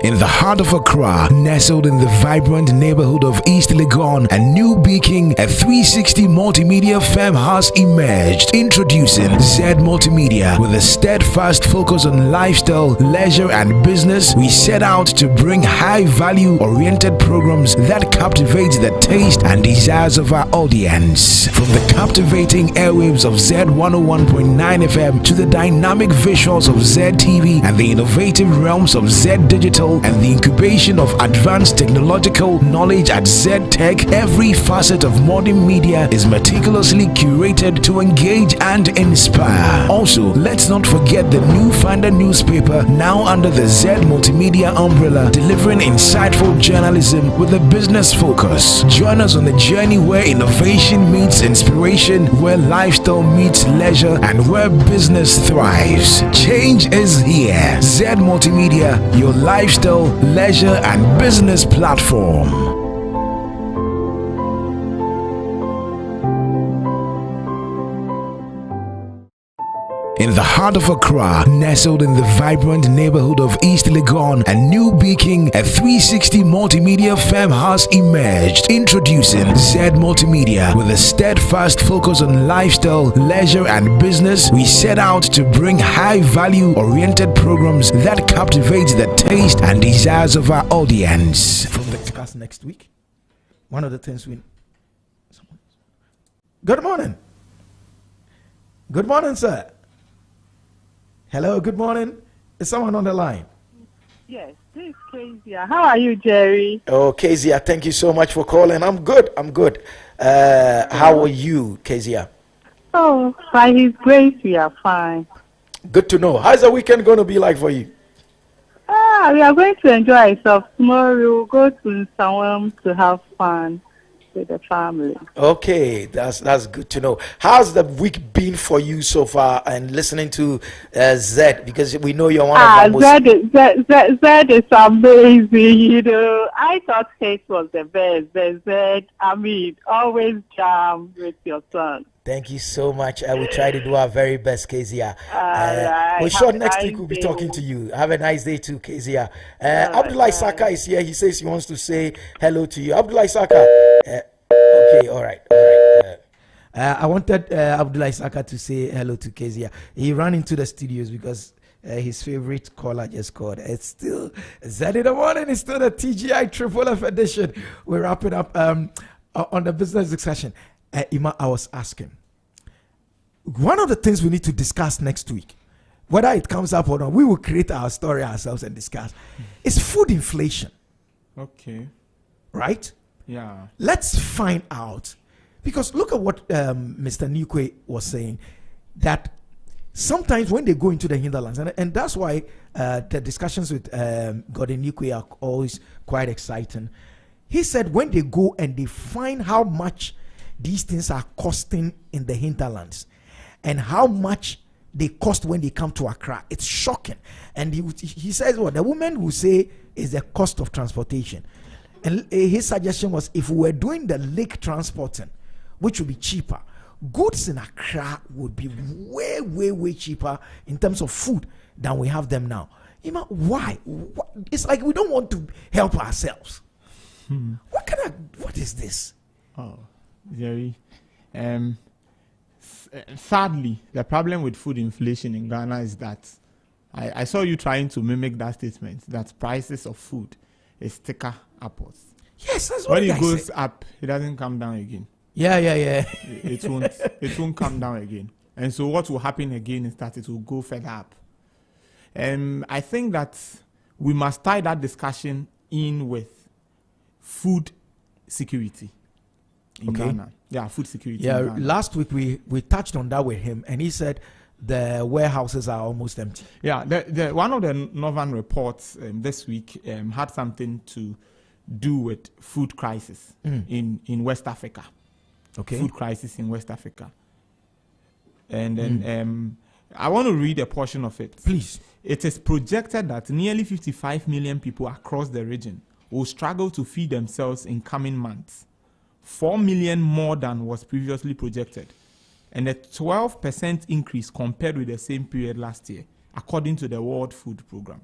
In the heart of Accra, nestled in the vibrant neighborhood of East Legon and New Beacon, a 360 multimedia firm has emerged. Introducing Zed Multimedia. With a steadfast focus on lifestyle, leisure, and business, we set out to bring high-value oriented programs that captivate the taste and desires of our audience. From the captivating airwaves of Zed 101.9 FM to the dynamic visuals of Zed TV and the innovative realms of Zed Digital Digital and the incubation of advanced technological knowledge at Zed Tech, every facet of modern media is meticulously curated to engage and inspire. Also, let's not forget the new Finder newspaper, now under the Zed Multimedia umbrella, delivering insightful journalism with a business focus. Join us on the journey where innovation meets inspiration, where lifestyle meets leisure, and where business thrives. Change is here. Zed Multimedia, your lifestyle, leisure, and business platform. In the heart of Accra, nestled in the vibrant neighborhood of East Legon, a new beacon, a 360 multimedia firm has emerged. Introducing Zed Multimedia. With a steadfast focus on lifestyle, leisure, and business, we set out to bring high-value oriented programs that captivate the taste and desires of our audience. From the discuss next week, one of the things we. Good morning. Good morning, sir. Hello, good morning. Is someone on the line? Yes, this is Kezia. How are you, Jerry? Oh, Kezia, thank you so much for calling. I'm good. How are you, Kezia? Oh, by His grace, we are fine. Good to know. How's the weekend going to be like for you? We are going to enjoy ourselves. Tomorrow we will go to someone to have fun with the family. Okay, that's good to know. How's the week been for you so far? And listening to Zed, because we know you're one of our most... Zed is amazing. You know, I thought Kate was the best. But Zed, I mean, always jam with your son. Thank you so much. We try to do our very best, Kezia. Right. We're sure next week we'll be talking to you. Have a nice day too, Kezia. Abdullah Saka is here. He says he wants to say hello to you. Abdullah Saka. Okay, all right. I wanted Abdullah Saka to say hello to Kezia. He ran into the studios because his favorite caller just called. It's still Zed in the Morning. It's still the TGI Triple F edition. We're wrapping up on the business discussion. Ima, I was asking, one of the things we need to discuss next week, whether it comes up or not, we will create our story ourselves and discuss, is food inflation. Okay. Right? Yeah. Let's find out, because look at what Mr. Nikwe was saying, that sometimes when they go into the hinterlands, and that's why the discussions with Gordon Nikwe are always quite exciting. He said when they go and they find how much these things are costing in the hinterlands and how much they cost when they come to Accra, it's shocking. And he says, well, the woman will say is the cost of transportation. And his suggestion was, if we were doing the lake transporting, which would be cheaper, goods in Accra would be way, way, way cheaper in terms of food than we have them now. Why? It's like we don't want to help ourselves. What is this? Oh, Jerry. Sadly, the problem with food inflation in Ghana is that I saw you trying to mimic that statement that prices of food is thicker upwards. Yes, that's what when it goes said. up, it doesn't come down again. Yeah. It won't come down again. And so what will happen again is that it will go further up. I think that we must tie that discussion in with food security in Ghana. Yeah, food security. Yeah, in Ghana. last week we touched on that with him, and he said the warehouses are almost empty. Yeah, the one of the Northern reports this week had something to do with food crisis in West Africa. Okay. Food crisis in West Africa. And then I want to read a portion of it. Please. It is projected that nearly 55 million people across the region will struggle to feed themselves in coming months. 4 million more than was previously projected, and a 12% increase compared with the same period last year, according to the World Food Programme.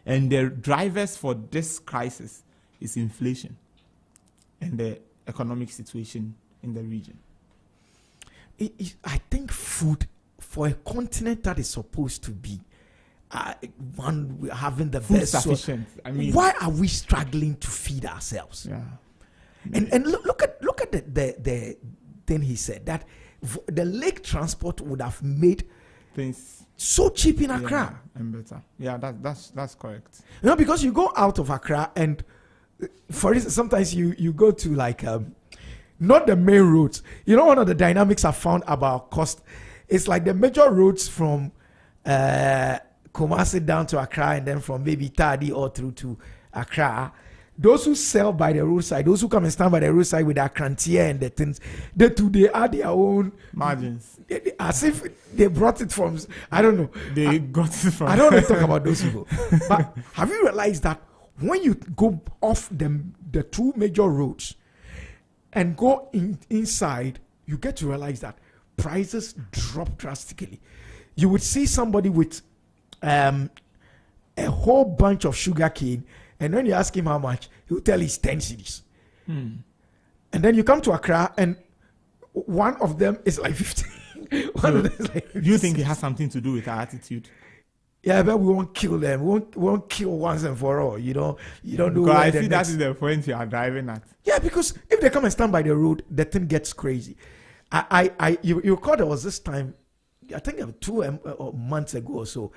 And the drivers for this crisis is inflation and the economic situation in the region. I think food for a continent that is supposed to be one having the food best sufficient. I mean, why are we struggling to feed ourselves? Yeah. And look at the thing he said, that the lake transport would have made things so cheap in Accra. And better. Yeah, that's correct. You know, because you go out of Accra and, for instance, sometimes you go to like not the main roads. You know, one of the dynamics I found about cost, it's like the major roads from Kumasi down to Accra, and then from maybe Tadi or through to Accra. Those who sell by the roadside, those who come and stand by the roadside with their crantier and the things, they add their own margins. As if they brought it from, I don't know. They got it from. I don't want to talk about those people. But have you realized that when you go off the two major roads and go inside, you get to realize that prices drop drastically. You would see somebody with a whole bunch of sugar cane, and when you ask him how much, he'll tell you it's 10 cedis. And then you come to Accra, and one of them is like 15. One of them is like 50. Do you think it has something to do with our attitude? Yeah, but we won't kill them. We won't kill once and for all. You don't know. Because I see that is the point you are driving at. Yeah, because if they come and stand by the road, the thing gets crazy. You recall there was this time, I think 2 months ago or so,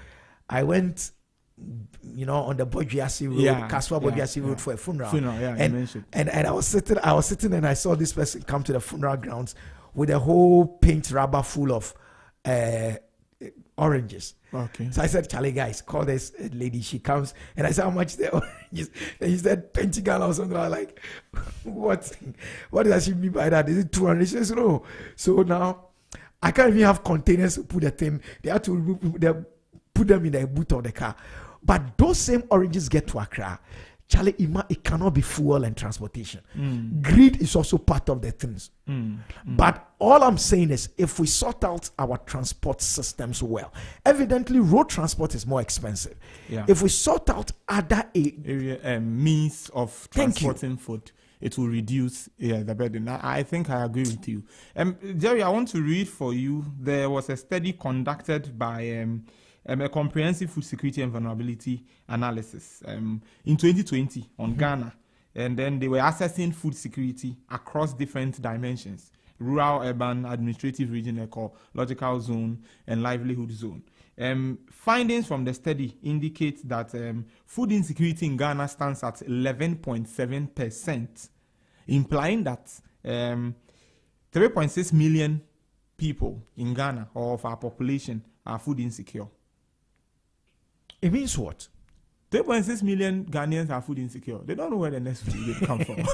I went, on the Bojiasi Road, Kaswa Bojiasi Road for a funeral. You mentioned. And I was sitting and I saw this person come to the funeral grounds with a whole paint rubber full of oranges. Okay. So I said, Charlie, guys, call this lady. She comes, and I said, how much the oranges? And he said 20 Ghana or something. I was like, what does she mean by that? Is it 200? She says, no. So now I can't even have containers to put the thing. They have to put them in the boot of the car. But those same oranges get to Accra. Charlie, it cannot be fuel and transportation. Greed is also part of the things. But all I'm saying is, if we sort out our transport systems well, evidently road transport is more expensive. Yeah. If we sort out other means of transporting food, it will reduce the burden. I think I agree with you. Jerry, I want to read for you. There was a study conducted by a comprehensive food security and vulnerability analysis in 2020 on Ghana. And then they were assessing food security across different dimensions: rural, urban, administrative region, ecological zone, and livelihood zone. Findings from the study indicate that food insecurity in Ghana stands at 11.7%, implying that 3.6 million people in Ghana, or of our population, are food insecure. It means what? 3.6 million Ghanaians are food insecure. They don't know where the next food will come from.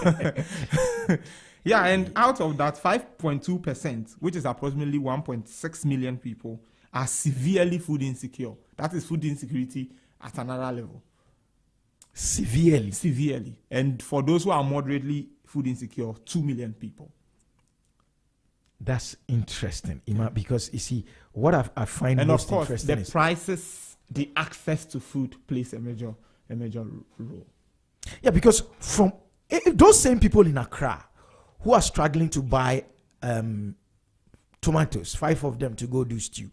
Yeah, and out of that, 5.2%, which is approximately 1.6 million people, are severely food insecure. That is food insecurity at another level. Severely? Severely. And for those who are moderately food insecure, 2 million people. That's interesting, Ima, because you see, what I find and most of course, interesting the is prices, the access to food plays a major role. Yeah, because from those same people in Accra who are struggling to buy tomatoes, 5 of them to go do stew,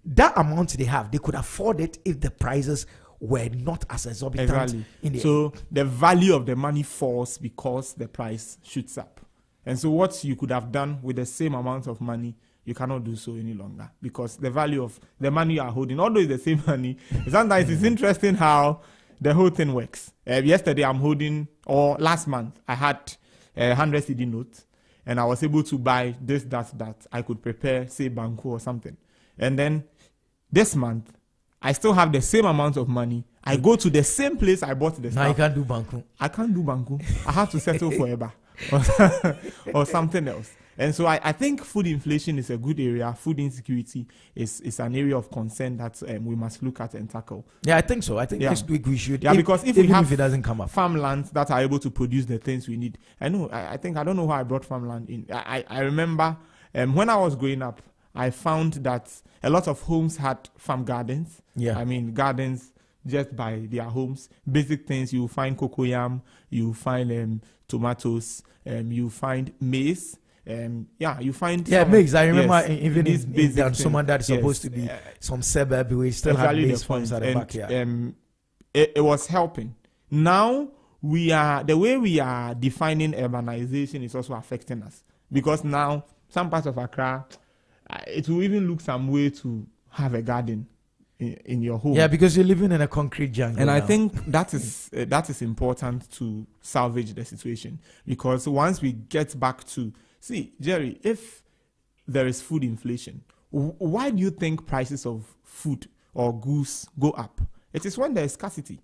that amount they have, they could afford it if the prices were not as exorbitant. So the value of the money falls because the price shoots up. And so what you could have done with the same amount of money, you cannot do so any longer, because the value of the money you are holding, although it's the same money, sometimes it's interesting how the whole thing works. Yesterday last month, I had 100 CD notes, and I was able to buy this, that. I could prepare, say, banku or something. And then this month, I still have the same amount of money. I go to the same place I bought the stuff. Now you can't do banku. I can't do banku. I have to settle forever. Or something else. And so I think food inflation is a good area. Food insecurity is an area of concern that we must look at and tackle. Yeah, I think so. I think next week we should. Yeah, because if we have it doesn't come up, farmlands that are able to produce the things we need. I know. I think I don't know how I brought farmland in. I remember when I was growing up, I found that a lot of homes had farm gardens. Yeah. I mean gardens just by their homes. Basic things, you find cocoyam, you find tomatoes, you find maize. You find maize. I remember even these basic someone that's supposed to be some suburb, we still have maize farms at the back. It was helping. Now the way we are defining urbanization is also affecting us, because now some parts of Accra, it will even look some way to have a garden in your home. Yeah, because you're living in a concrete jungle. And I now. think that is important to salvage the situation, because once we get back to Jerry, if there is food inflation, why do you think prices of food or goods go up? It is when there is scarcity,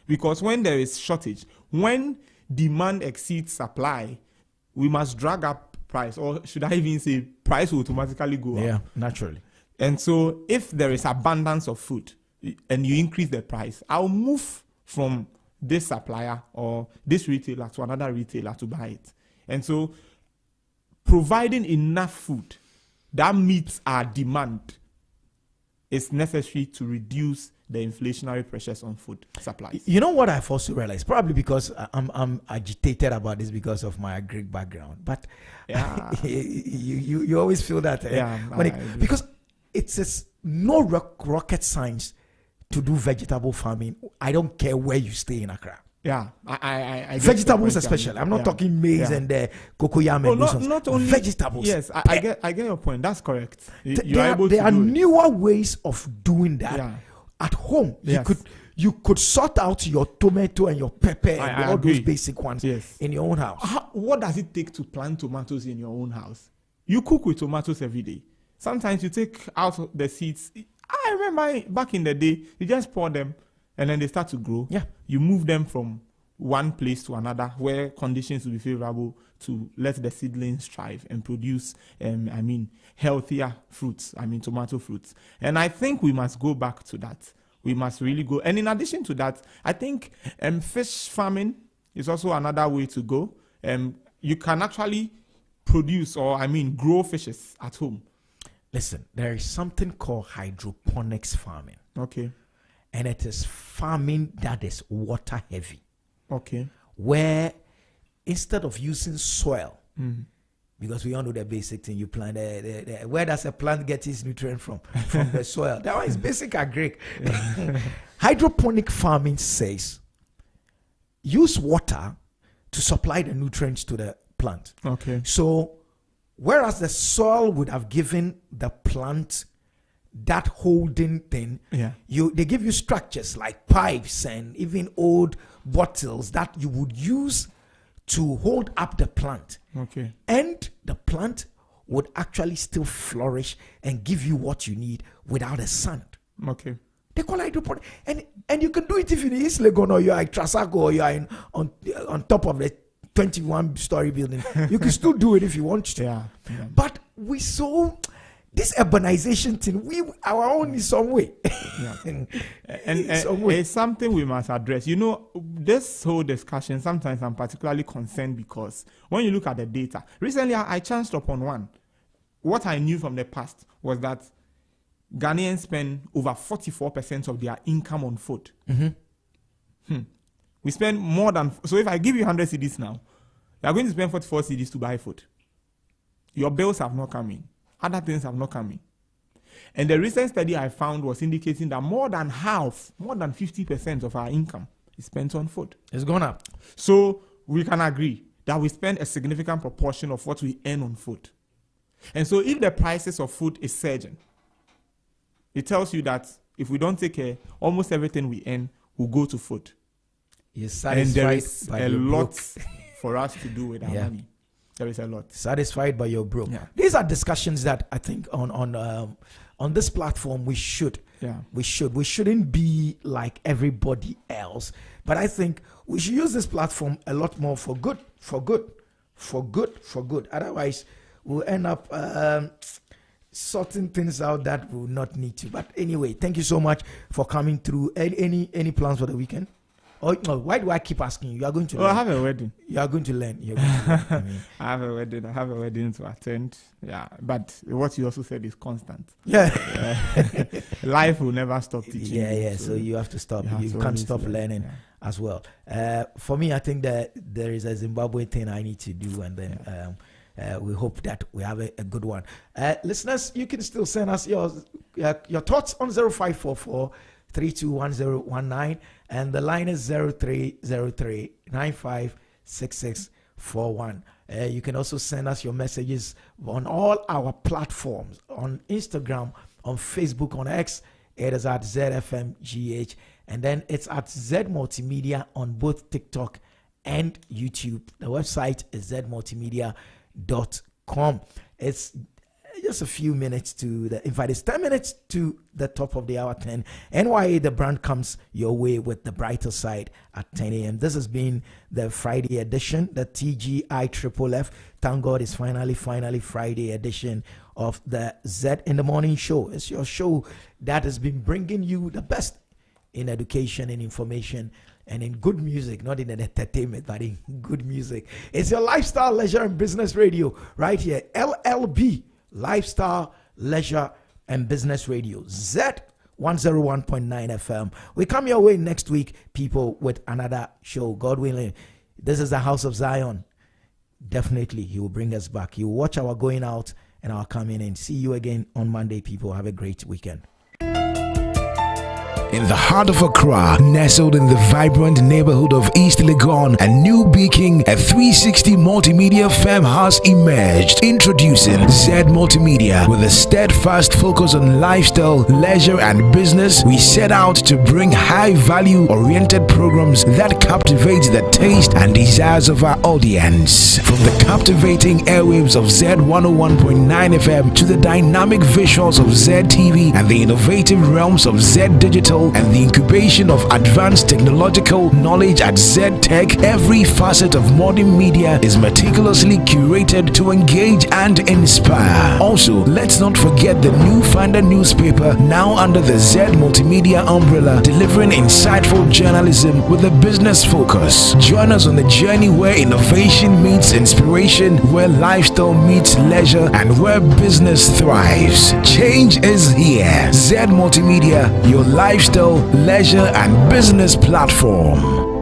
because when there is shortage, when demand exceeds supply, we must drag up price, or should I even say price will automatically go up. Yeah, naturally. And so if there is abundance of food and you increase the price, I'll move from this supplier or this retailer to another retailer to buy it. And so providing enough food that meets our demand is necessary to reduce the inflationary pressures on food supplies. You know what I've also realized? Probably because I'm agitated about this because of my agri background. But yeah, you always feel that because it's no rocket science to do vegetable farming. I don't care where you stay in Accra. Yeah, I vegetables especially. I'm not talking maize and cocoyam and not only vegetables. Yes, I get your point. That's correct. There are newer ways of doing that. Yeah. At home, Yes. you could sort out your tomato and your pepper and all agree. those basic ones in your own house. What does it take to plant tomatoes in your own house? You cook with tomatoes every day. Sometimes you take out the seeds. I remember back in the day, you just pour them and then they start to grow. Yeah. You move them from one place to another where conditions will be favorable to let the seedlings thrive and produce, healthier fruits, tomato fruits. And I think we must go back to that. We must really go. And in addition to that, I think fish farming is also another way to go. You can actually produce grow fishes at home. Listen, there is something called hydroponics farming. Okay. And it is farming that is water heavy. Okay. Where instead of using soil, because we all know the basic thing, you plant where does a plant get its nutrient from? From the soil. That one is basic agric. Hydroponic farming says use water to supply the nutrients to the plant. Okay. So whereas the soil would have given the plant that holding thing, they give you structures like pipes and even old bottles that you would use to hold up the plant. Okay. And the plant would actually still flourish and give you what you need without the sun. Okay. They call it hydroponic. And you can do it if you're in East Legon or you're at Trasago or you're on top of the 21-story building. You can still do it if you want to. Yeah. But we saw this urbanization thing, our own in some way. Yeah. and it's something we must address. You know, this whole discussion, sometimes I'm particularly concerned because when you look at the data, recently I chanced upon one. What I knew from the past was that Ghanaians spend over 44% of their income on food. We spend more than, so if I give you 100 cedis now, you are going to spend 44 cedis to buy food. Your bills have not come in. Other things have not come in. And the recent study I found was indicating that more than half, more than 50% of our income is spent on food. It's gone up. So we can agree that we spend a significant proportion of what we earn on food. And so if the prices of food is surging, it tells you that if we don't take care, almost everything we earn will go to food. You're and there satisfied is by a your lot broke. for us to do with our money. There is a lot. Satisfied by your broke. Yeah. These are discussions that I think on this platform we should. Yeah. We shouldn't be like everybody else. But I think we should use this platform a lot more for good. Otherwise, we'll end up sorting things out that we will not need to. But anyway, thank you so much for coming through. Any plans for the weekend? Oh, no, why do I keep asking you? You are going to learn. I have a wedding. You are going to learn. You're going to learn. I have a wedding to attend. Yeah, but what you also said is constant. Yeah. Life will never stop teaching. Yeah. So you have to stop. You can't stop learning as well. For me, I think that there is a Zimbabwe thing I need to do, and then we hope that we have a good one. Listeners, you can still send us your thoughts on 0544 321019, and the line is 0303 956641. You can also send us your messages on all our platforms, on Instagram, On Facebook, on X, it is at ZFMGH. And then it's at Z Multimedia on both TikTok and YouTube. The website is zmultimedia.com. It's just a few minutes to the, in fact, it's 10 minutes to the top of the hour 10. NYA, the brand comes your way with the brighter side at 10 a.m. This has been the Friday edition, the TGI Triple F. Thank God it's finally Friday edition of the Zed in the Morning show. It's your show that has been bringing you the best in education and information and in good music, not in entertainment, but in good music. It's your lifestyle, leisure, and business radio right here. LLB, Lifestyle, Leisure, and Business Radio. Z 101.9 FM. We come your way next week, people, with another show. God willing. This is the House of Zion. Definitely, he will bring us back. He will watch our going out and our coming in. See you again on Monday, people. Have a great weekend. In the heart of Accra, nestled in the vibrant neighborhood of East Legon and New Beacon, a 360 multimedia firm has emerged. Introducing Zed Multimedia. With a steadfast focus on lifestyle, leisure, and business, we set out to bring high-value oriented programs that captivate the taste and desires of our audience. From the captivating airwaves of Z 101.9 FM to the dynamic visuals of Z TV and the innovative realms of Z Digital and the incubation of advanced technological knowledge at Z Tech, every facet of modern media is meticulously curated to engage and inspire. Also, let's not forget the New Finder newspaper, now under the Z Multimedia umbrella, delivering insightful journalism with a business focus. Join us on the journey where innovation meets inspiration, where lifestyle meets leisure, and where business thrives. Change is here. Z Multimedia, your lifestyle, leisure, and business platform.